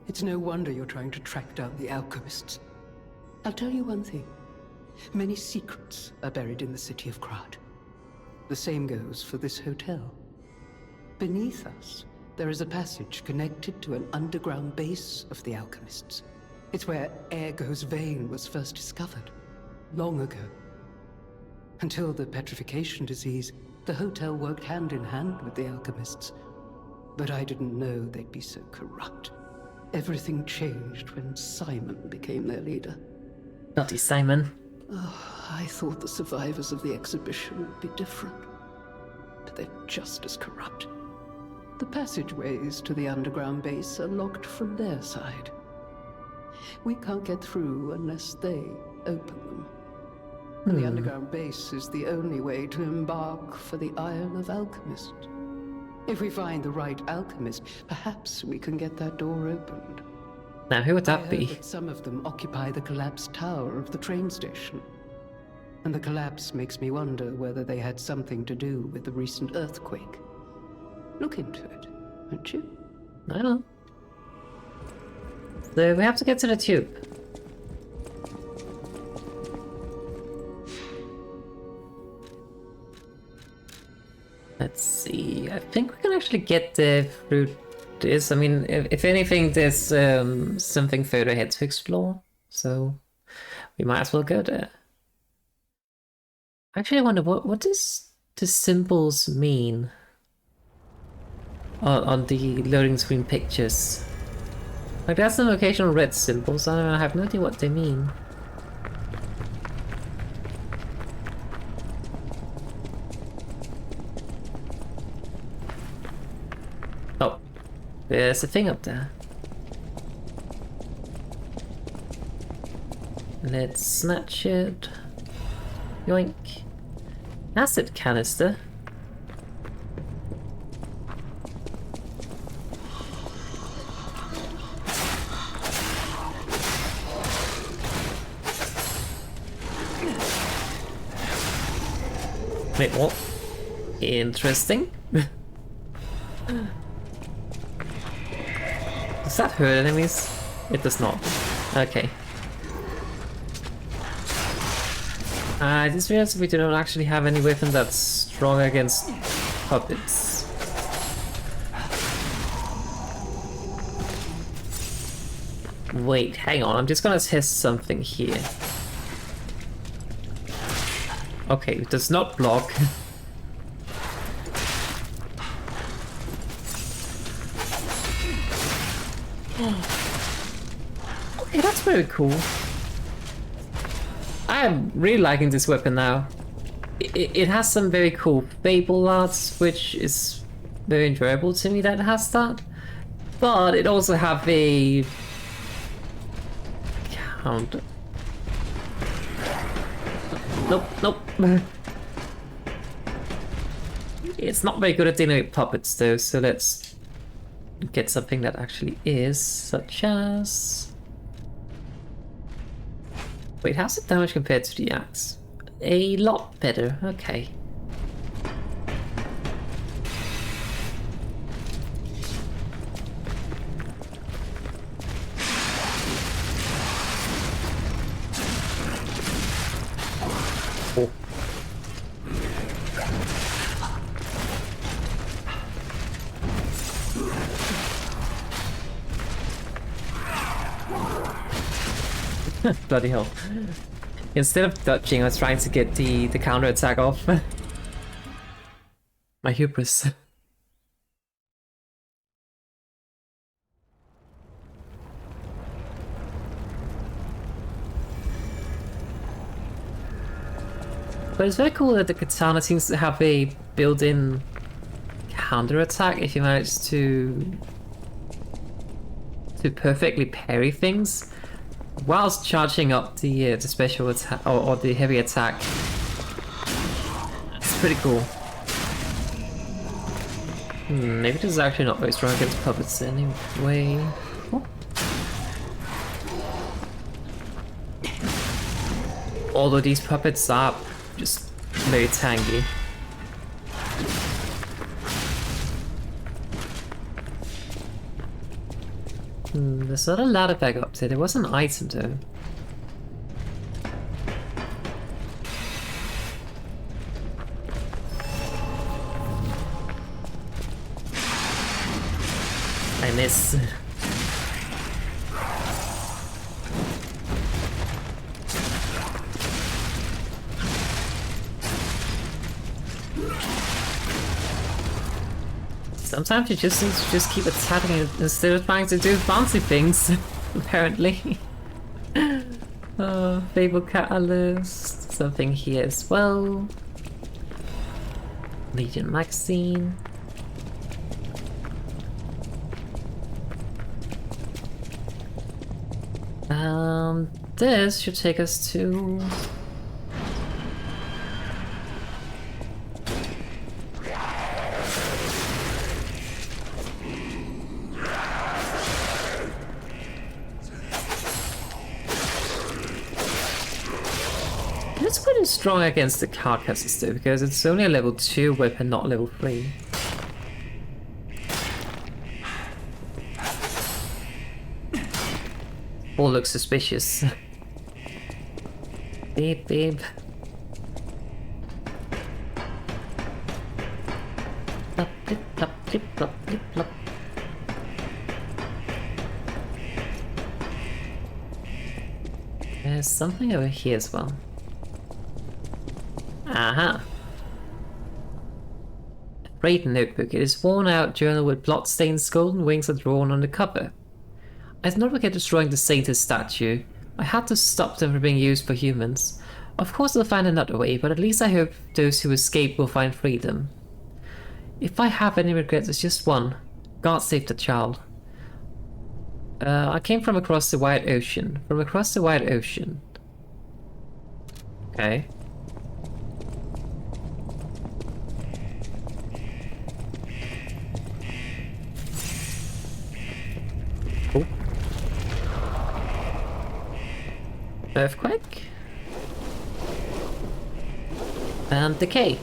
It's no wonder you're trying to track down the alchemists. I'll tell you one thing. Many secrets are buried in the city of Krat. The same goes for this hotel. Beneath us, there is a passage connected to an underground base of the alchemists. It's where Ergo's vein was first discovered, long ago. Until the petrification disease, the hotel worked hand in hand with the alchemists. But I didn't know they'd be so corrupt. Everything changed when Simon became their leader. Bloody Simon. Oh, I thought the survivors of the exhibition would be different. But they're just as corrupt. The passageways to the underground base are locked from their side. We can't get through unless they open them. And the underground base is the only way to embark for the Isle of Alchemist. If we find the right alchemist, perhaps we can get that door opened. Now, who would I that heard be? that some of them occupy the collapsed tower of the train station. And the collapse makes me wonder whether they had something to do with the recent earthquake. Look into it, won't you? I don't know. So we have to get to the tube. Let's see. I think we can actually get there through this. I mean, if anything, there's something further ahead to explore. So we might as well go there. Actually, I wonder what does the symbols mean on the loading screen pictures. Like, that's some occasional red symbols. I don't know, I have no idea what they mean. Oh, there's a thing up there. Let's snatch it. Yoink. Acid canister. Wait, what? Interesting. Does that hurt enemies? It does not. Okay. I just realized we do not actually have any weapon that's strong against puppets. Wait, hang on, I'm just gonna test something here. Okay, it does not block. Okay, that's very cool. I'm really liking this weapon now. It has some very cool Fable arts, which is very enjoyable to me that it has that. But it also have a counter. Nope, nope. It's not very good at dealing with puppets though, so let's get something that actually is, such as... Wait, how's the damage compared to the axe? A lot better, okay. Oh. Bloody hell. Instead of dodging, I was trying to get the counter attack off. My hubris. But it's very cool that the katana seems to have a built-in counter attack if you manage to perfectly parry things whilst charging up the special attack or the heavy attack pretty cool. Maybe this is actually not very strong against puppets anyway. Oh. Although these puppets are just very tanky. There's not a ladder back up there. There was an item though. I miss. Sometimes you just need to just keep attacking it instead of trying to do fancy things, apparently. Fable Catalyst, something here as well. Legion magazine. This should take us to... It's pretty strong against the carcasses though, because it's only a level 2 weapon, not level 3. All looks suspicious. Beep beep. Plop, plip, plop, plip, plop, plip, plop. There's something over here as well. Aha! Raid notebook. It is worn out journal with blood-stained skull and wings are drawn on the cover. I did not forget destroying the Saintess statue. I had to stop them from being used for humans. Of course I'll find another way, but at least I hope those who escape will find freedom. If I have any regrets, it's just one. God save the child. I came from across the wide ocean. From across the wide ocean. Okay. Cool. Earthquake. And decay.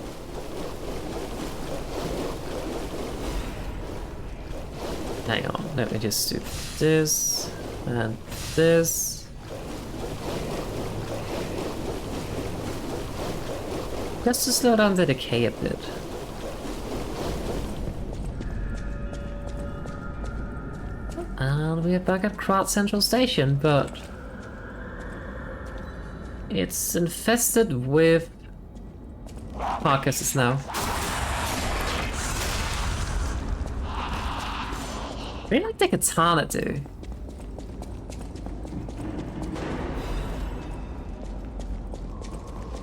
Hang on, let me just do this and this. Just to slow down the decay a bit. And we're back at Krat Central Station, but it's infested with carcasses now. I really like the katana too.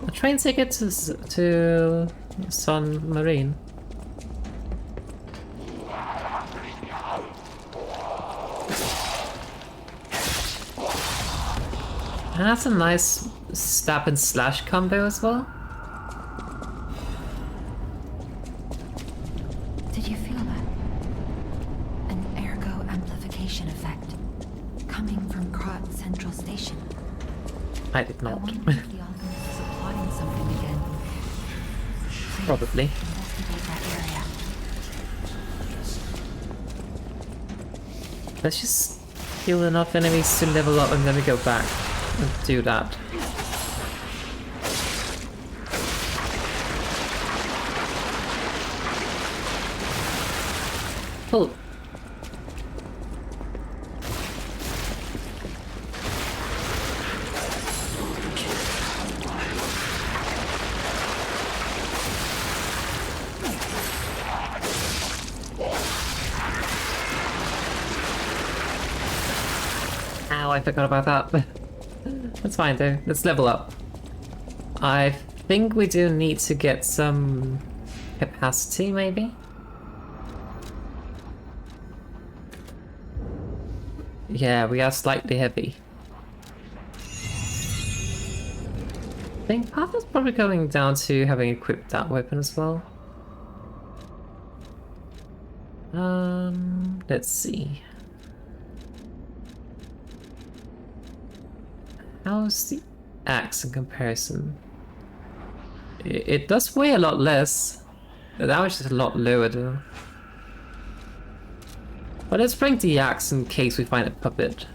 A train ticket to Sun Marine. And that's a nice stab and slash combo as well. Did you feel that? An ergo amplification effect coming from Krat Central Station. I did I not. wonder if the alchemist is applying something again. Please Probably. investigate that area. Let's just kill enough enemies to level up and then we go back and do that. Cool. Ow, I forgot about that. That's fine though, let's level up. I think we do need to get some capacity maybe? Yeah, we are slightly heavy. I think part is probably going down to having equipped that weapon as well. Let's see. How's the axe in comparison? It does weigh a lot less. The damage is a lot lower though. But let's bring the axe in case we find a puppet.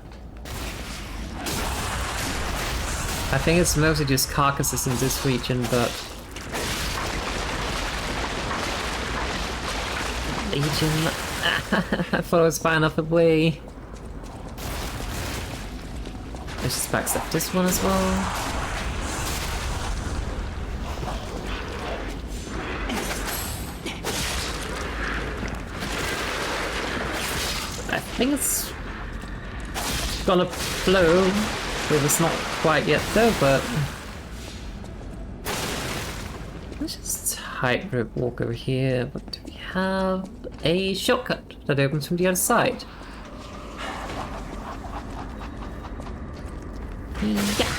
I think it's mostly just carcasses in this region, but... Legion... I thought it was far enough away. Let's just backstep this one as well. I think it's gonna flow. Well, it's not quite yet though, but let's just tightrope walk over here. But do we have a shortcut that opens from the other side? Yeah.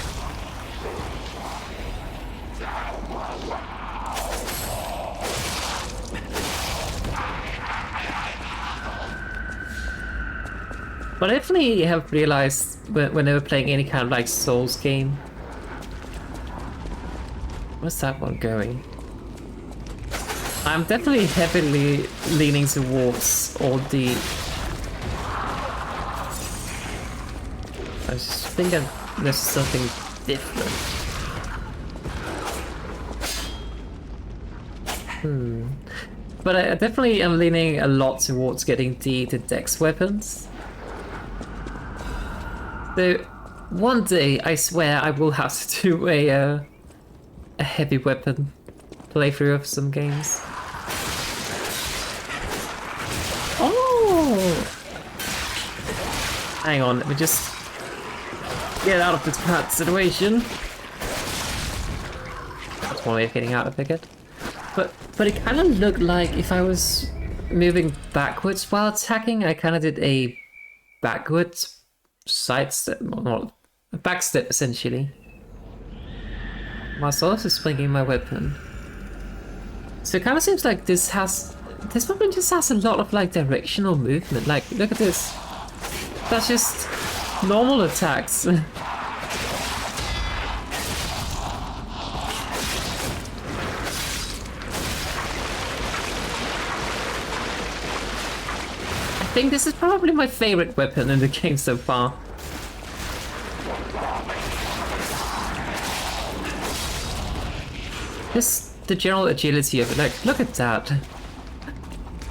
But I definitely have realized whenever playing any kind of like Souls game. Where's that one going? I'm definitely heavily leaning towards all the... I just think there's something different. But I definitely am leaning a lot towards getting the dex weapons. So one day, I swear, I will have to do a heavy weapon playthrough of some games. Oh! Hang on, let me just get out of this bad situation. That's one way of getting out of it. But it kind of looked like if I was moving backwards while attacking, I kind of did a backwards sidestep, not a backstep essentially. Whilst also swinging my weapon. So it kind of seems like this weapon just has a lot of like directional movement. Like, look at this. That's just normal attacks. I think this is probably my favorite weapon in the game so far. Just the general agility of it, like, look at that.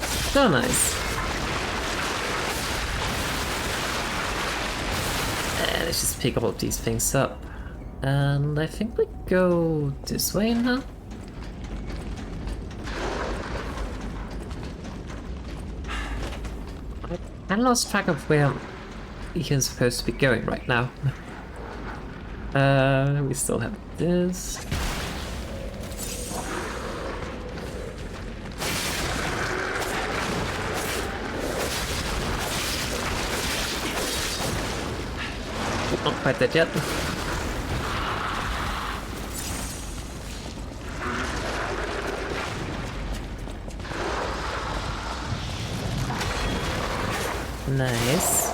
So nice. Let's just pick all of these things up. And I think we go this way now. I lost track of where you're supposed to be going right now. We still have this. Not quite that yet. Nice.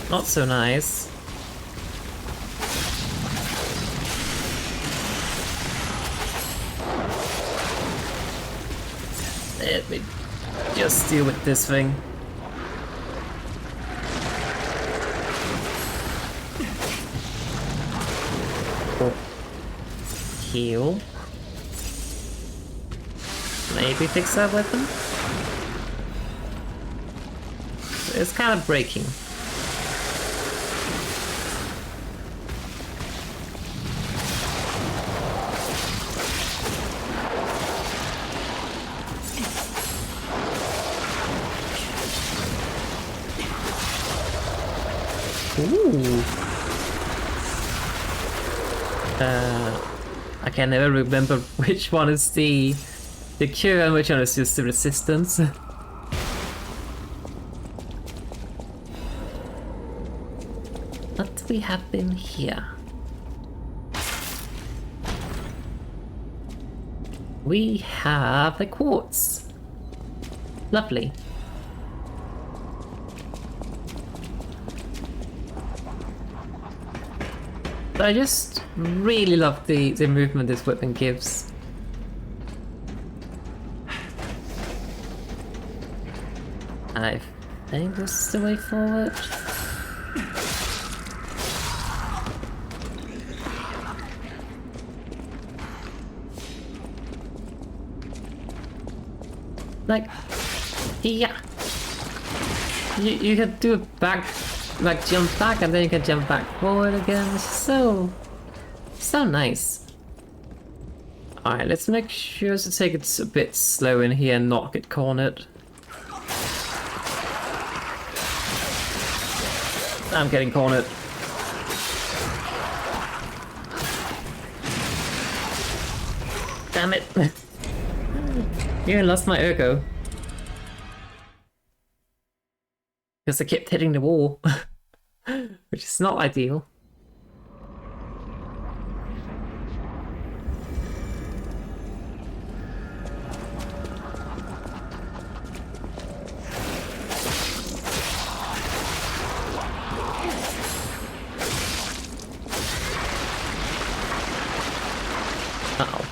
Not so nice. Let me just deal with this thing. Oh. Heal. Maybe fix that weapon? It's kind of breaking. Ooh. I can never remember which one is the cure and which one is just the resistance. What do we have in here? We have a quartz. Lovely. But I just really love the movement this weapon gives. I think this is the way forward. Like, yeah. You can do a back, like jump back, and then you can jump back forward again. It's so nice. Alright, let's make sure to take it a bit slow in here and not get cornered. I'm getting cornered. Damn it. You lost my ergo. Because I kept hitting the wall. Which is not ideal. Uh-oh.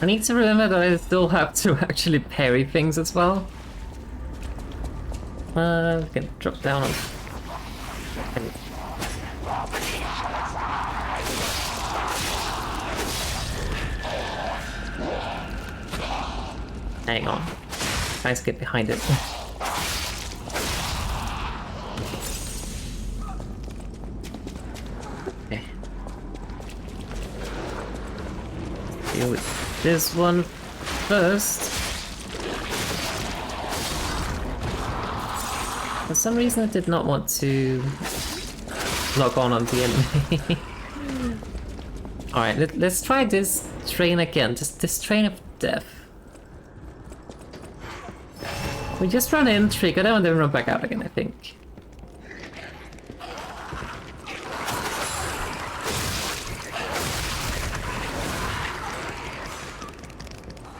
I need to remember that I still have to actually parry things as well. We can drop down on... Hang on. Try to get behind it. Okay. Deal with this one first. For some reason I did not want to log on the enemy. Alright, let's try this train again. Just this train of death. We just run in, trigger them, and then run back out again, I think.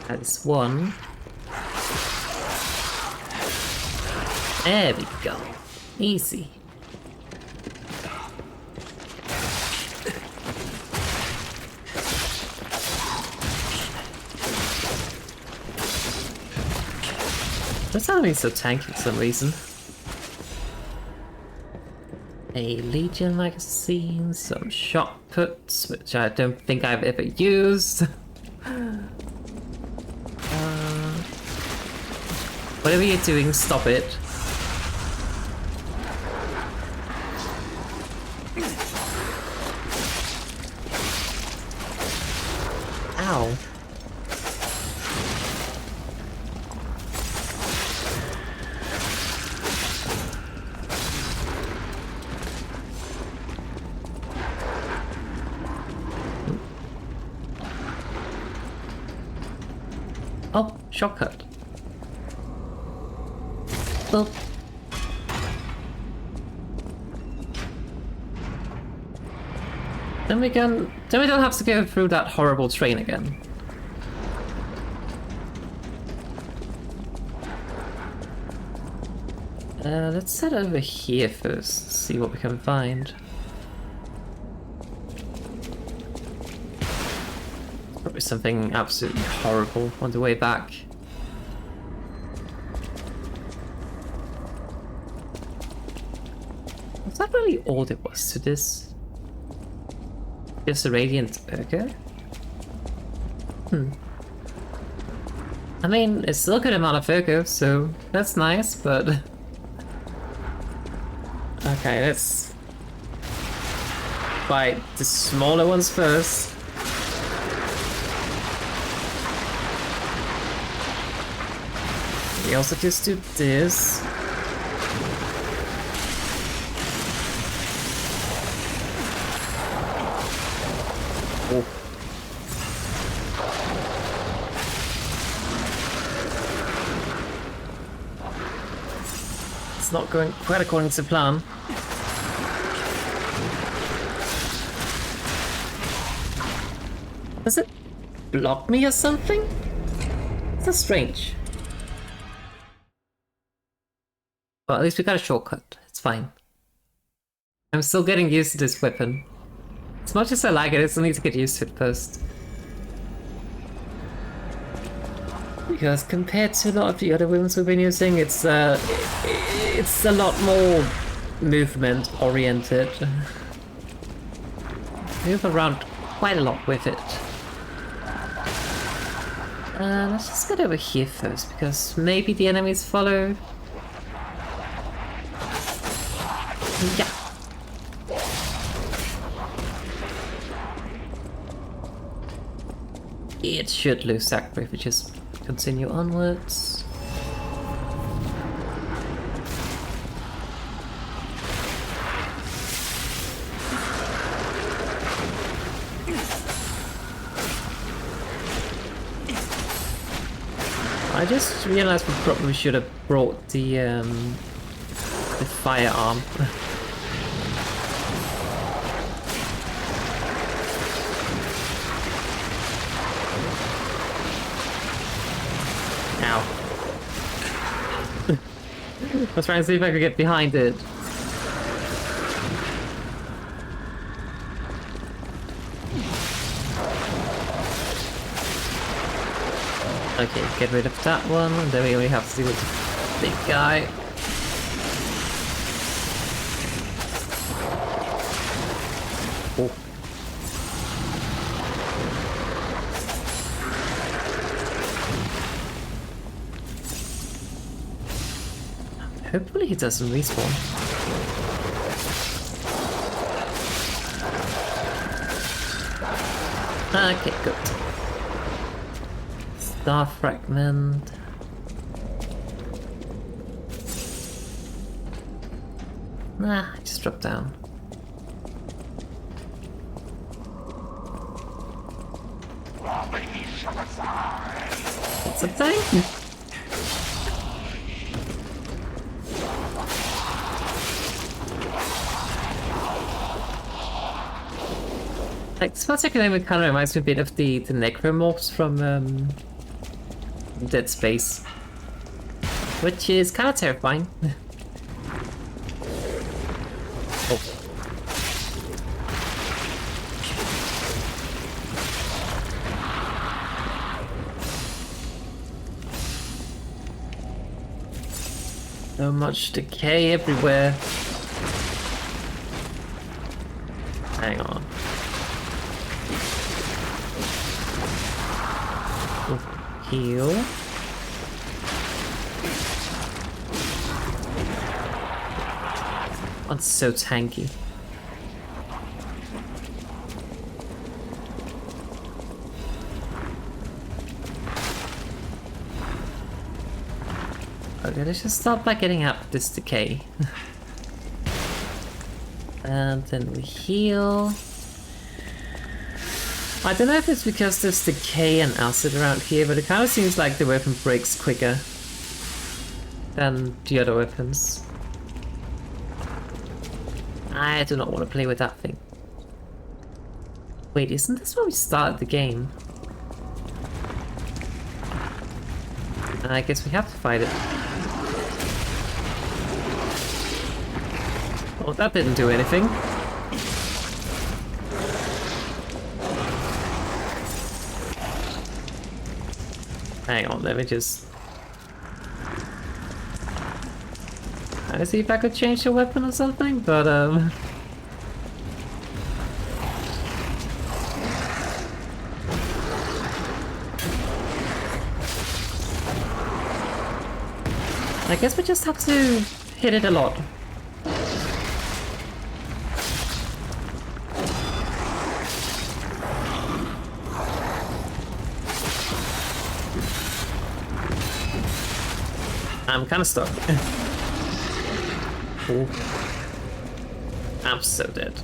That is one. There we go. Easy. This enemy's so tanky for some reason. A Legion magazine, some shot puts, which I don't think I've ever used. Whatever you're doing, stop it. Ow. Oh, shortcut. Boop. Then we don't have to go through that horrible train again. Let's head over here first, see what we can find. Probably something absolutely horrible on the way back. Was that really all there was to this? Just a radiant burger? I mean, it's still a good amount of Virgo, so that's nice, but... Okay, let's... fight the smaller ones first. We also just do this. Oh. not going quite according to plan. Does it block me or something? That's strange. Well, at least we got a shortcut. It's fine. I'm still getting used to this weapon. As much as I like it, I still need to get used to it first. Because compared to a lot of the other weapons we've been using, it's a lot more movement oriented. Move around quite a lot with it. Let's just get over here first, because maybe the enemies follow. Yeah. It should lose Zachary if we just continue onwards. I just realized we probably should have brought the firearm. Ow. I was trying to see if I could get behind it. Okay, get rid of that one, and then we only have to deal with the big guy. Oh. Hopefully he doesn't respawn. Okay, good. Star fragment. Nah, just drop down. What's the thing? Like, this particular name kind of reminds me a bit of the necromorphs from Dead Space, which is kind of terrifying. Oh. So much decay everywhere. Hang on. Heal. One's so tanky. Okay, let's just start by getting out this decay. And then we heal. I don't know if it's because there's decay and acid around here, but it kind of seems like the weapon breaks quicker than the other weapons. I do not want to play with that thing. Wait, isn't this where we started the game? I guess we have to fight it. Oh, that didn't do anything. Hang on, let me just... I see if I could change the weapon or something, but I guess we just have to hit it a lot. I'm kind of stuck. Ooh. I'm so dead.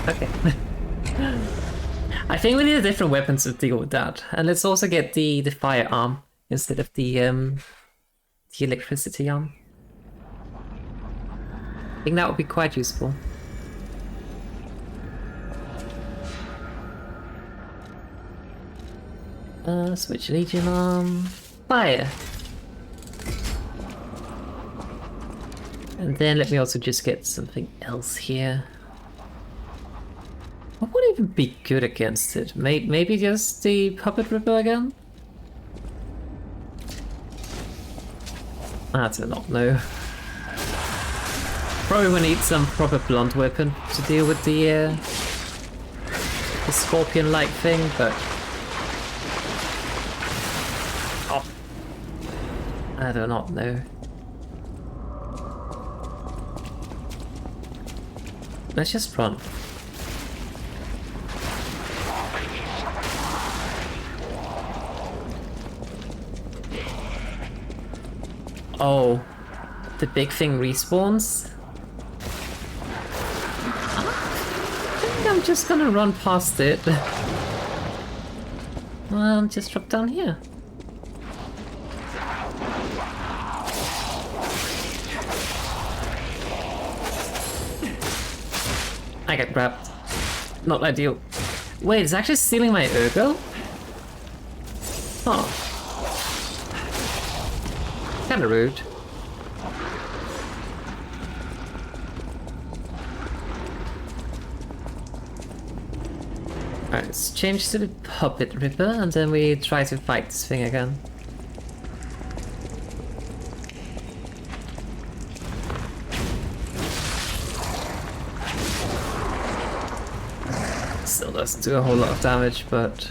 Okay. I think we need a different weapon to deal with that. And let's also get the firearm instead of the electricity arm. I think that would be quite useful. Switch Legion arm. Fire! And then let me also just get something else here. What would even be good against it? Maybe just the Puppet Ripper again? I do not know. Probably will need some proper blunt weapon to deal with the scorpion-like thing, but... Oh. I do not know. Let's just run. Oh, the big thing respawns? I think I'm just gonna run past it. Well, just drop down here. I got grabbed. Not ideal. Wait, it's actually stealing my ergo? Huh. Kinda rude. Alright, let's change to the Puppet Ripper and then we try to fight this thing again. Still doesn't do a whole lot of damage, but...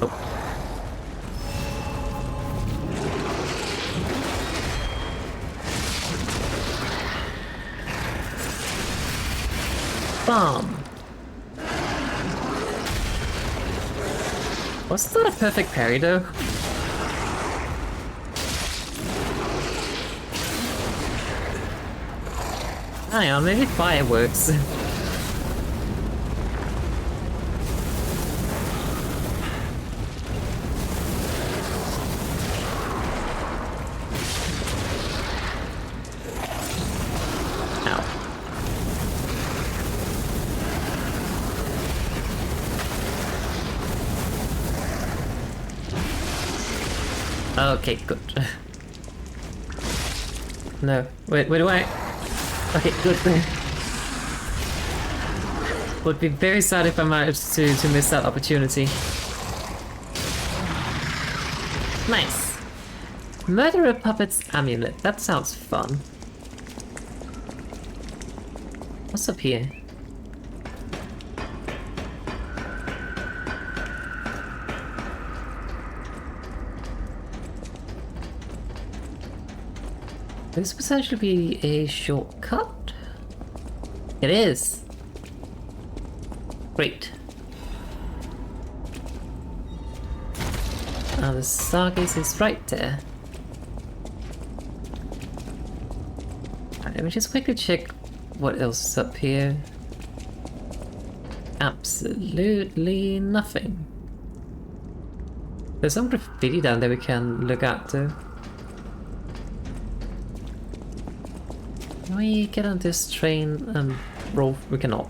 Oh. Bomb! Was that a perfect parry though? Hang on, maybe fire works. Okay, good. No, wait, where do I? Okay, good. Would be very sad if I managed to miss that opportunity. Nice. Murderer Puppet's Amulet. That sounds fun. What's up here? Could this potentially be a shortcut? It is! Great. Now the Stargaze is right there. Alright, let me just quickly check what else is up here. Absolutely nothing. There's some graffiti down there we can look at too. Can we get on this train and roll? We cannot.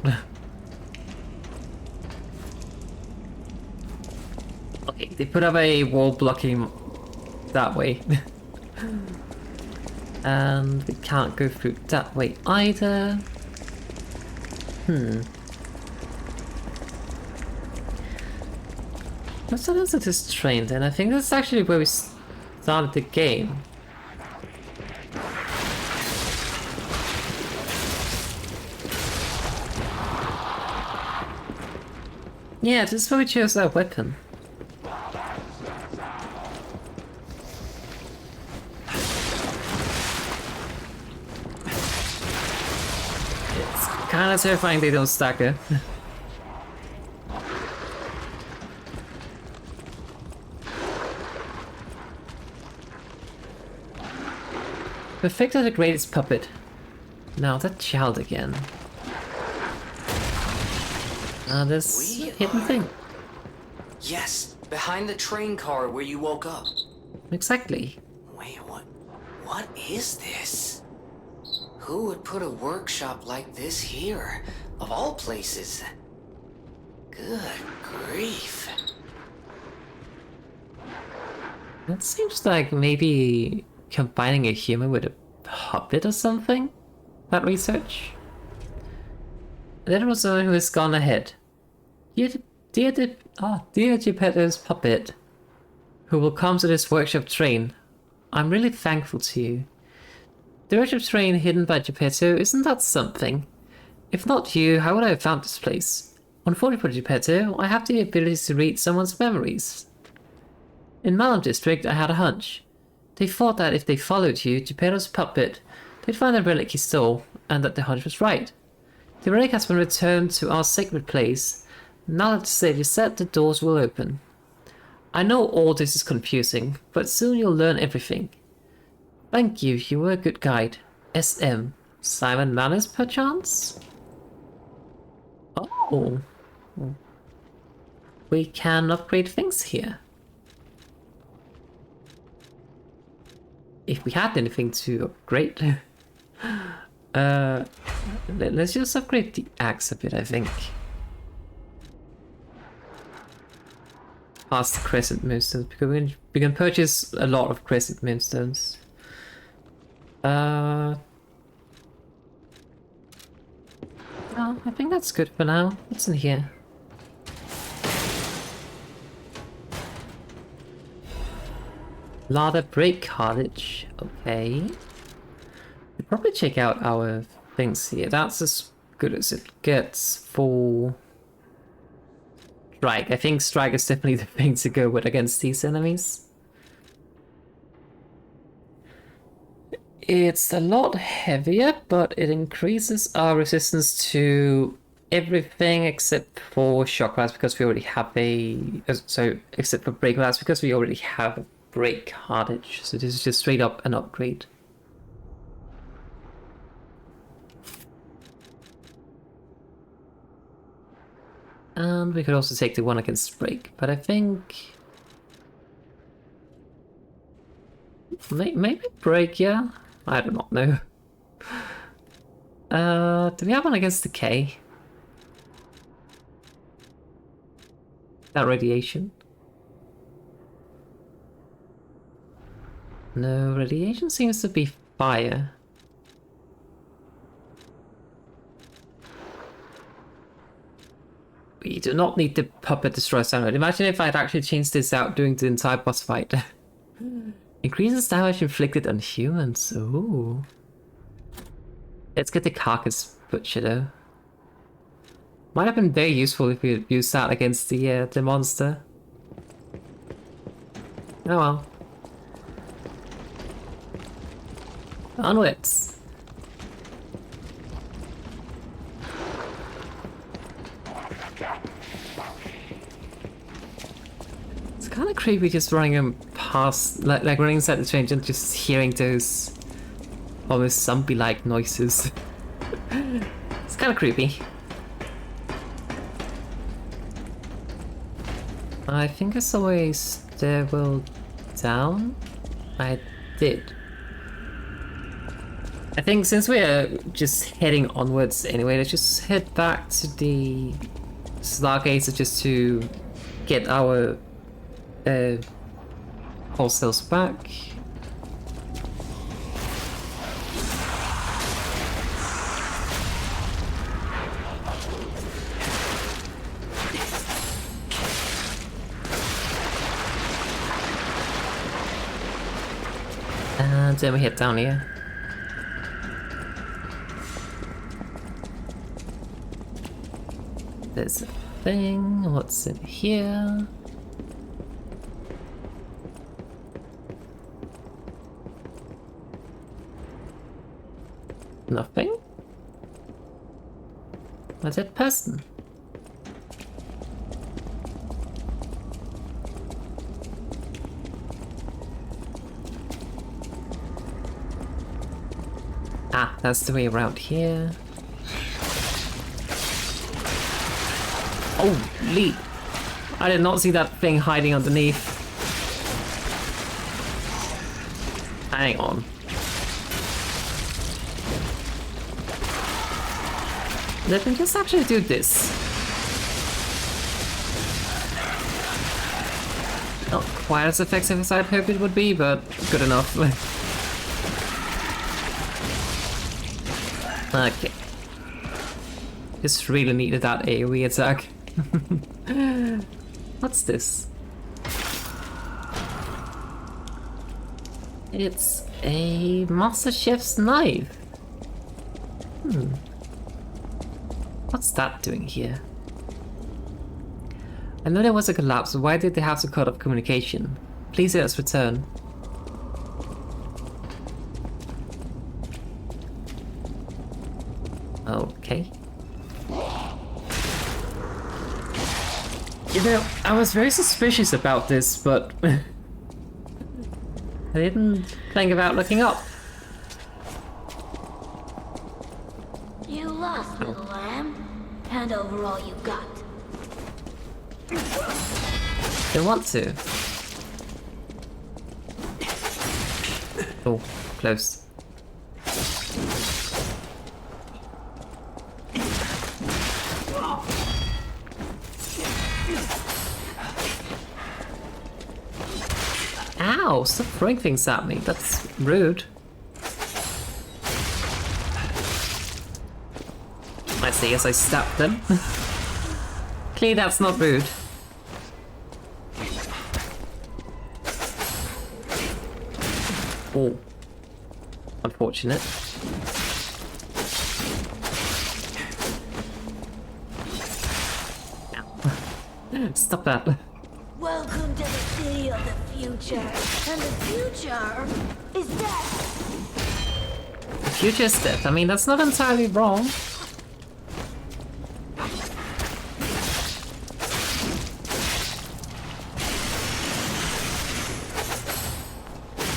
Okay, they put up a wall blocking that way. And we can't go through that way either. What's the answer to this train then? I think that's actually where we started the game. Yeah, this is where we chose that weapon. It's kind of terrifying they don't stack it. Perfected the greatest puppet. Now that child again. This We hidden are- thing. Yes, behind the train car where you woke up. Exactly. Wait, what is this? Who would put a workshop like this here, of all places? Good grief. That seems like maybe combining a human with a puppet or something? That research? There was someone who has gone ahead. Dear Geppetto's puppet, who will come to this workshop train. I'm really thankful to you. The workshop train hidden by Geppetto, isn't that something? If not you, how would I have found this place? Unfortunately for Geppetto, I have the ability to read someone's memories. In Malum District, I had a hunch. They thought that if they followed you, Geppetto's puppet, they'd find the relic he stole, and that the hunch was right. The relic has been returned to our sacred place. Now that the stage is set, the doors will open. I know all this is confusing, but soon you'll learn everything. Thank you, you were a good guide. SM. Simon Manners, perchance? Oh. We can upgrade things here. If we had anything to upgrade. Let's just upgrade the axe a bit, I think. Past the crescent moonstones, because we can purchase a lot of crescent moonstones. Oh, I think that's good for now. What's in here? Lada Break Cottage. Okay. We'll probably check out our things here. That's as good as it gets for Strike. I think Strike is definitely the thing to go with against these enemies. It's a lot heavier, but it increases our resistance to everything except for shock blast because we already have a... except for break blast because we already have a break cartridge. So this is just straight up an upgrade. And we could also take the one against break, but I think... maybe break, yeah? I do not know. Do we have one against the K? That radiation? No, radiation seems to be fire. We do not need the puppet destroy sound. Imagine if I'd actually changed this out during the entire boss fight. Increases damage inflicted on humans. Ooh. Let's get the carcass butcher though. Might have been very useful if we used that against the monster. Oh well. Onwards. It's kind of creepy just running him past, like running inside the train and just hearing those almost zombie-like noises. It's kind of creepy. I think I saw a stairwell down. I did. I think since we're just heading onwards anyway, let's just head back to the Stargazer just to get our wholesales back. And then we head down here. There's a thing. What's in here? Nothing? What's that person? Ah, that's the way around here. Holy! I did not see that thing hiding underneath. Hang on. Let me just actually do this. Not quite as effective as I'd hoped it would be, but good enough. Okay. Just really needed that AoE attack. What's this? It's a Master Chef's knife. What's that doing here? I know there was a collapse, but why did they have to cut off communication? Please let us return. Okay. You know, I was very suspicious about this, but I didn't think about looking up. You lost, little lamb. Hand over all you got. Don't want to. Oh, close. Ow! Stop throwing things at me. That's rude. I see as I stabbed them. Clearly that's not rude. Oh. Unfortunate. Ow. Stop that. Welcome to the city of the future. And the future is death. The future is death. I mean, that's not entirely wrong.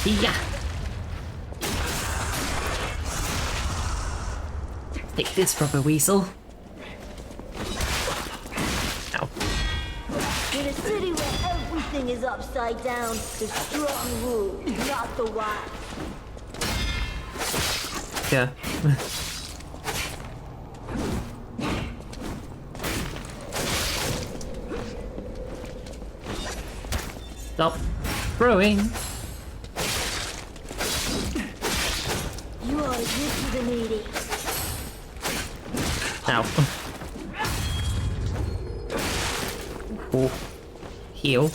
Yeah. Take this, proper weasel. Ow. In a city where everything is upside down, the strong rule, not the wise. Yeah. Stop throwing. You are used to the needy. Ow. Oh. Heal.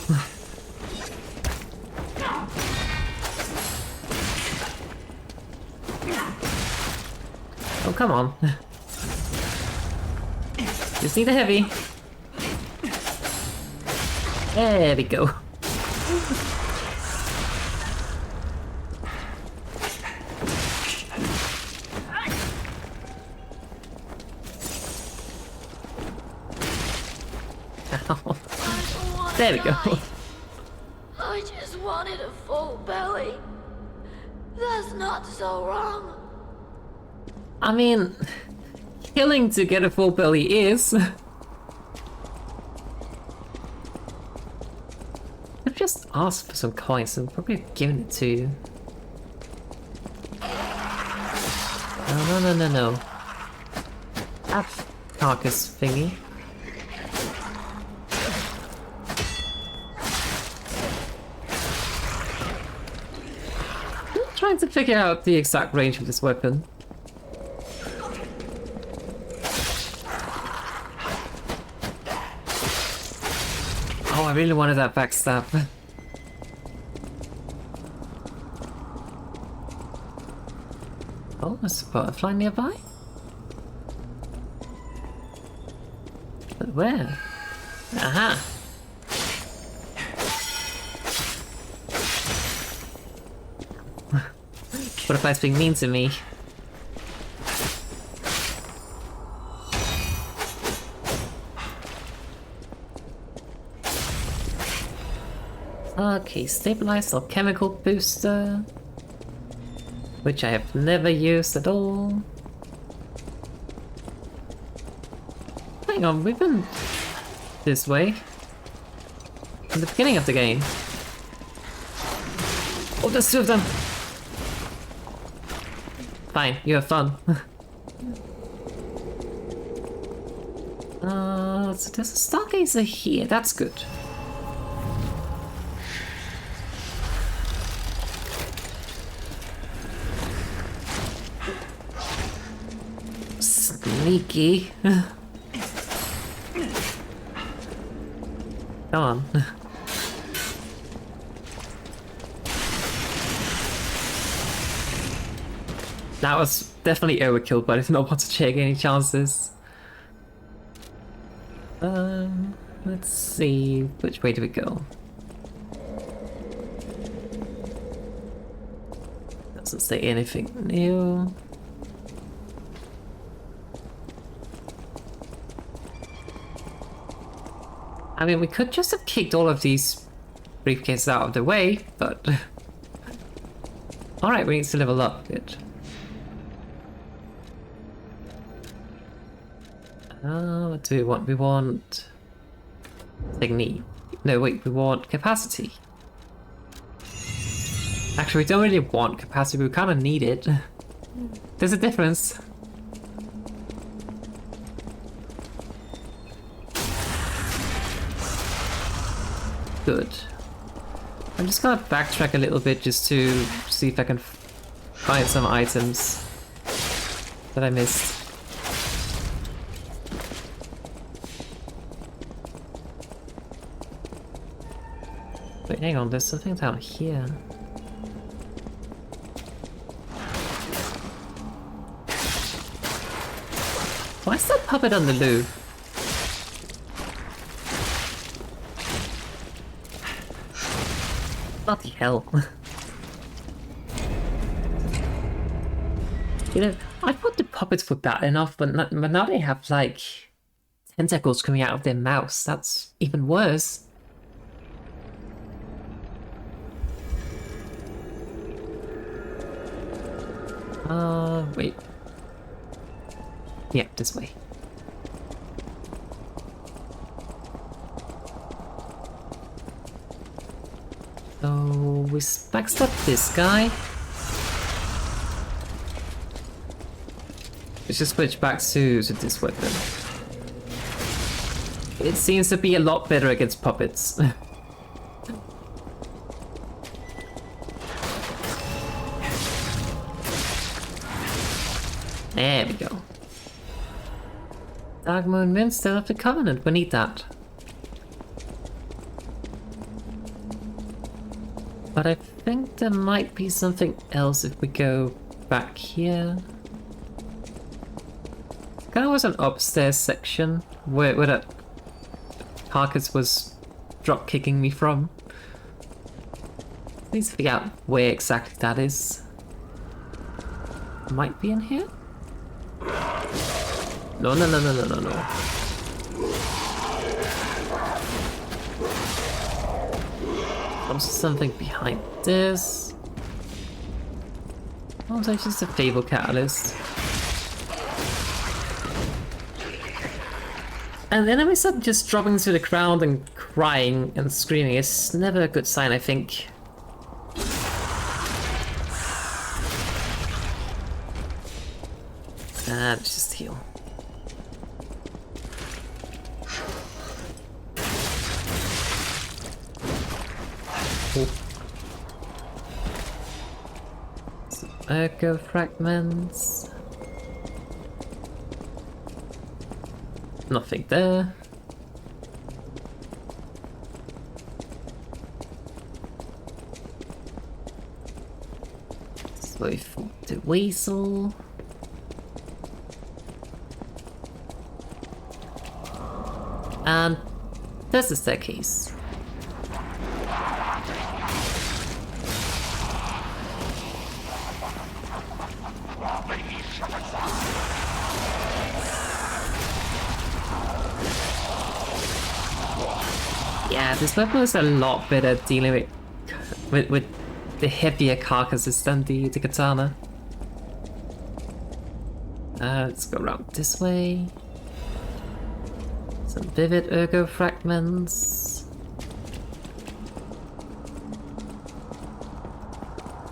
Oh, come on. Just need a heavy. There we go. Ow. There we go. I just wanted a full belly. That's not so wrong. I mean, killing to get a full belly is. I've just asked for some coins and probably given it to you. No. That carcass thingy. I'm trying to figure out the exact range of this weapon. Oh, I really wanted that backstab. Oh, there's a butterfly nearby? But where? Aha! Butterfly's being mean to me. Okay, stabilized alchemical booster, which I have never used at all. Hang on, we've been this way. In the beginning of the game. Oh, there's two of them! Fine, you have fun. So there's a stargazer here, that's good. Sneaky. Come on. That was definitely overkill, but I did not want to take any chances. Let's see, which way do we go? Doesn't say anything new. I mean, we could just have kicked all of these briefcases out of the way, but... Alright, we need to level up a bit. What do we want? We want... technique. No, wait, we want capacity. Actually, we don't really want capacity, we kind of need it. There's a difference. Good. I'm just gonna backtrack a little bit just to see if I can find some items that I missed. Wait, hang on, there's something down here. Why is that puppet on the loo? Bloody hell. You know, I thought the puppets were bad enough, but now they have, like, tentacles coming out of their mouths. That's even worse. Wait. Yeah, this way. So we backstep this guy. Let's just switch back to this weapon. It seems to be a lot better against puppets. There we go. Dark Moon Minster of the Covenant, we need that. But I think there might be something else if we go back here. There was an upstairs section where that carcass was drop kicking me from. Need to figure out where exactly that is. Might be in here? No. There's something behind this. Oh, that's just a Fable Catalyst. And the enemies are just dropping to the ground and crying and screaming. It's never a good sign, I think. Let's just heal. Some Echo fragments. Nothing there. So we fought the weasel. And there's the staircase. Yeah, this weapon is a lot better at dealing with the heavier carcasses than the katana. Let's go around this way. Some vivid ergo fragments.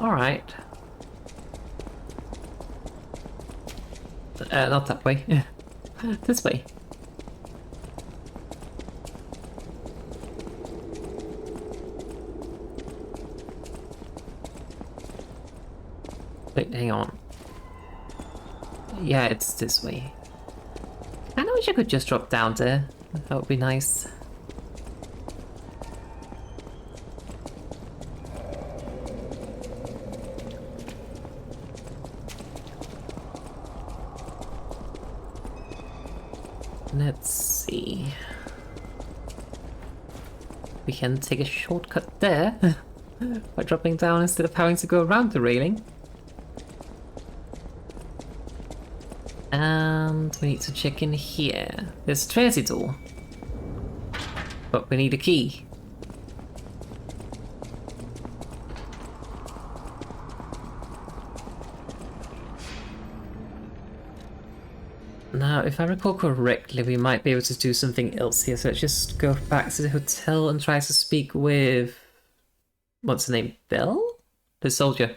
Alright. Not that way. This way. Wait, hang on. Yeah, it's this way. I wish I could just drop down there. That would be nice. Let's see. We can take a shortcut there by dropping down instead of having to go around the railing. And we need to check in here. There's a Trinity door. But we need a key. Now, if I recall correctly, we might be able to do something else here. So let's just go back to the hotel and try to speak with... What's the name? Bell? The soldier.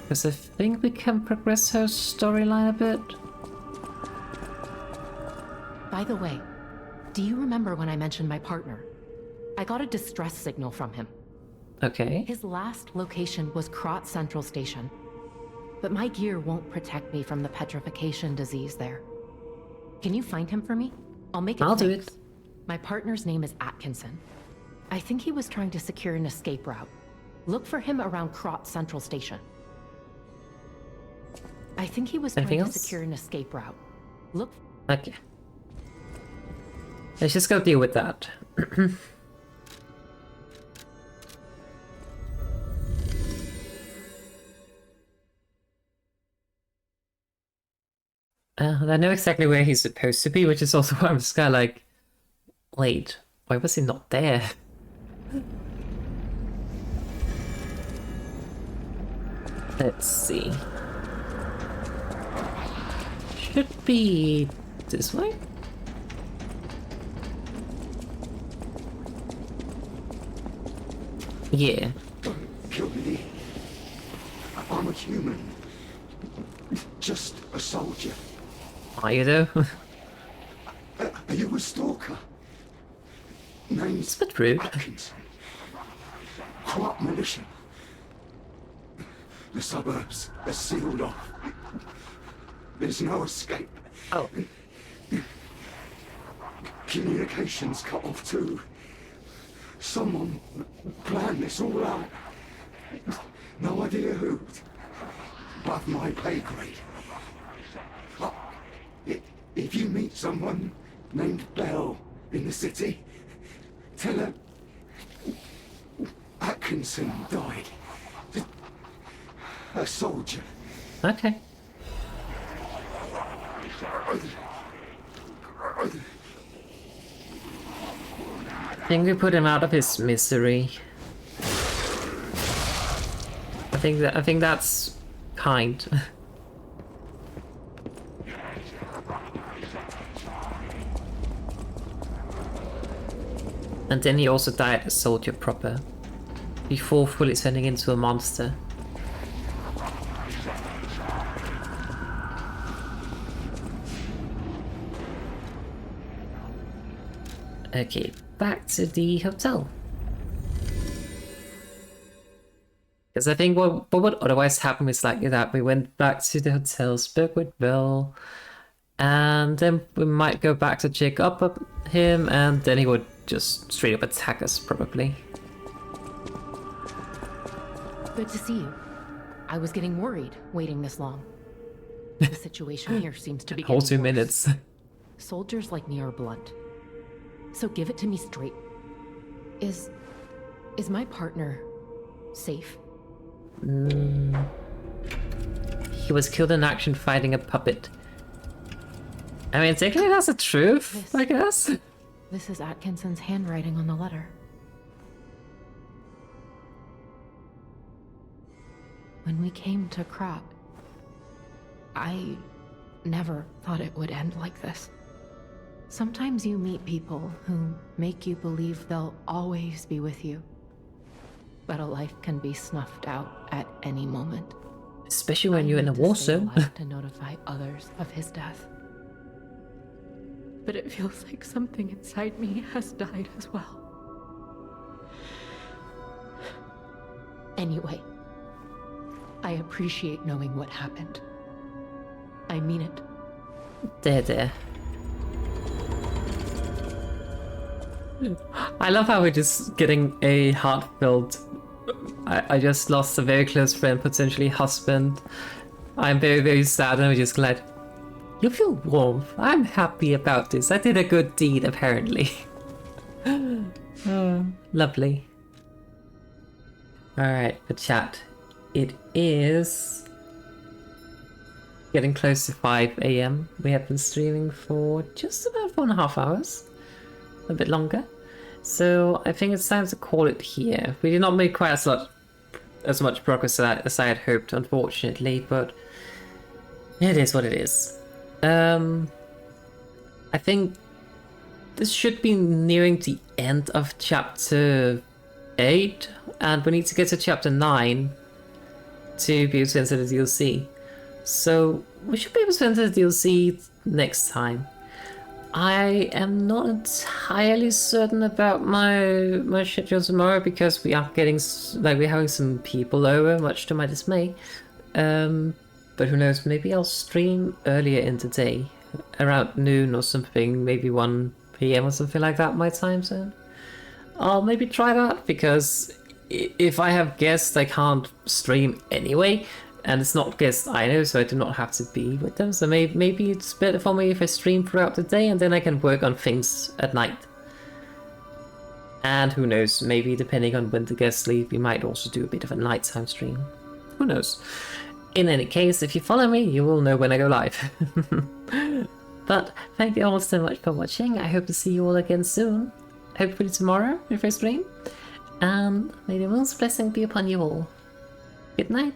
Because I think we can progress her storyline a bit. By the way, do you remember when I mentioned my partner? I got a distress signal from him. Okay. His last location was Krat Central Station. But my gear won't protect me from the petrification disease there. Can you find him for me? I'll make it I'll do quick. it. My partner's name is Atkinson. I think he was trying to secure an escape route. Look for him around Krat Central Station. I think he was Anything trying to else? secure an escape route. Look. Okay. Let's just go deal with that. I know exactly where he's supposed to be, which is also why I'm just kind of like, wait, why was he not there? Let's see. Should be this way? Yeah. Don't kill me. I'm a human. Just a soldier. Are you though? Are you a stalker? Name's It's a bit rude. Atkinson. Krat militia. The suburbs are sealed off. There's no escape. Oh. Communications cut off too. Someone planned this all out. No idea who. Above my pay grade. If you meet someone named Bell in the city, tell her Atkinson died. A soldier. Okay. I think we put him out of his misery. I think that's kind. And then he also died a soldier proper, before fully turning into a monster. Okay, back to the hotel. Because I think what would otherwise happen is like that we went back to the hotel, spoke with Bill, and then we might go back to check up on him, and then he would just straight up attack us, probably. Good to see you. I was getting worried waiting this long. The situation here seems to be Whole getting 2 worse. minutes. Soldiers like me are blunt. So give it to me straight. Is my partner safe? He was killed in action fighting a puppet. I mean, technically that's the truth, I guess. This is Atkinson's handwriting on the letter. When we came to Krat, I never thought it would end like this. Sometimes you meet people who make you believe they'll always be with you. But a life can be snuffed out at any moment. Especially when you're in a war zone. To notify others of his death. But it feels like something inside me has died as well. Anyway, I appreciate knowing what happened. I mean it. There. I love how we're just getting a heartfelt. I just lost a very close friend, potentially husband. I'm very, very sad, and I'm just glad. You feel warmth. I'm happy about this. I did a good deed, apparently. Oh, lovely. Alright, the chat. It is getting close to 5 AM. We have been streaming for just about 4.5 hours. A bit longer. So I think it's time to call it here. We did not make quite as much progress as I had hoped, unfortunately, but it is what it is. I think this should be nearing the end of chapter 8, and we need to get to chapter 9 to be able to enter the DLC. So we should be able to enter the DLC next time. I am not entirely certain about my schedule tomorrow because we are getting we're having some people over, much to my dismay. But who knows? Maybe I'll stream earlier in the day, around noon or something, maybe 1 PM or something like that, my time zone. I'll maybe try that because if I have guests, I can't stream anyway. And it's not guests I know, so I do not have to be with them. So maybe it's better for me if I stream throughout the day and then I can work on things at night. And who knows, maybe depending on when the guests leave, we might also do a bit of a nighttime stream. Who knows? In any case, if you follow me, you will know when I go live. But thank you all so much for watching. I hope to see you all again soon. Hopefully tomorrow if I stream. And may the moon's blessing be upon you all. Good night.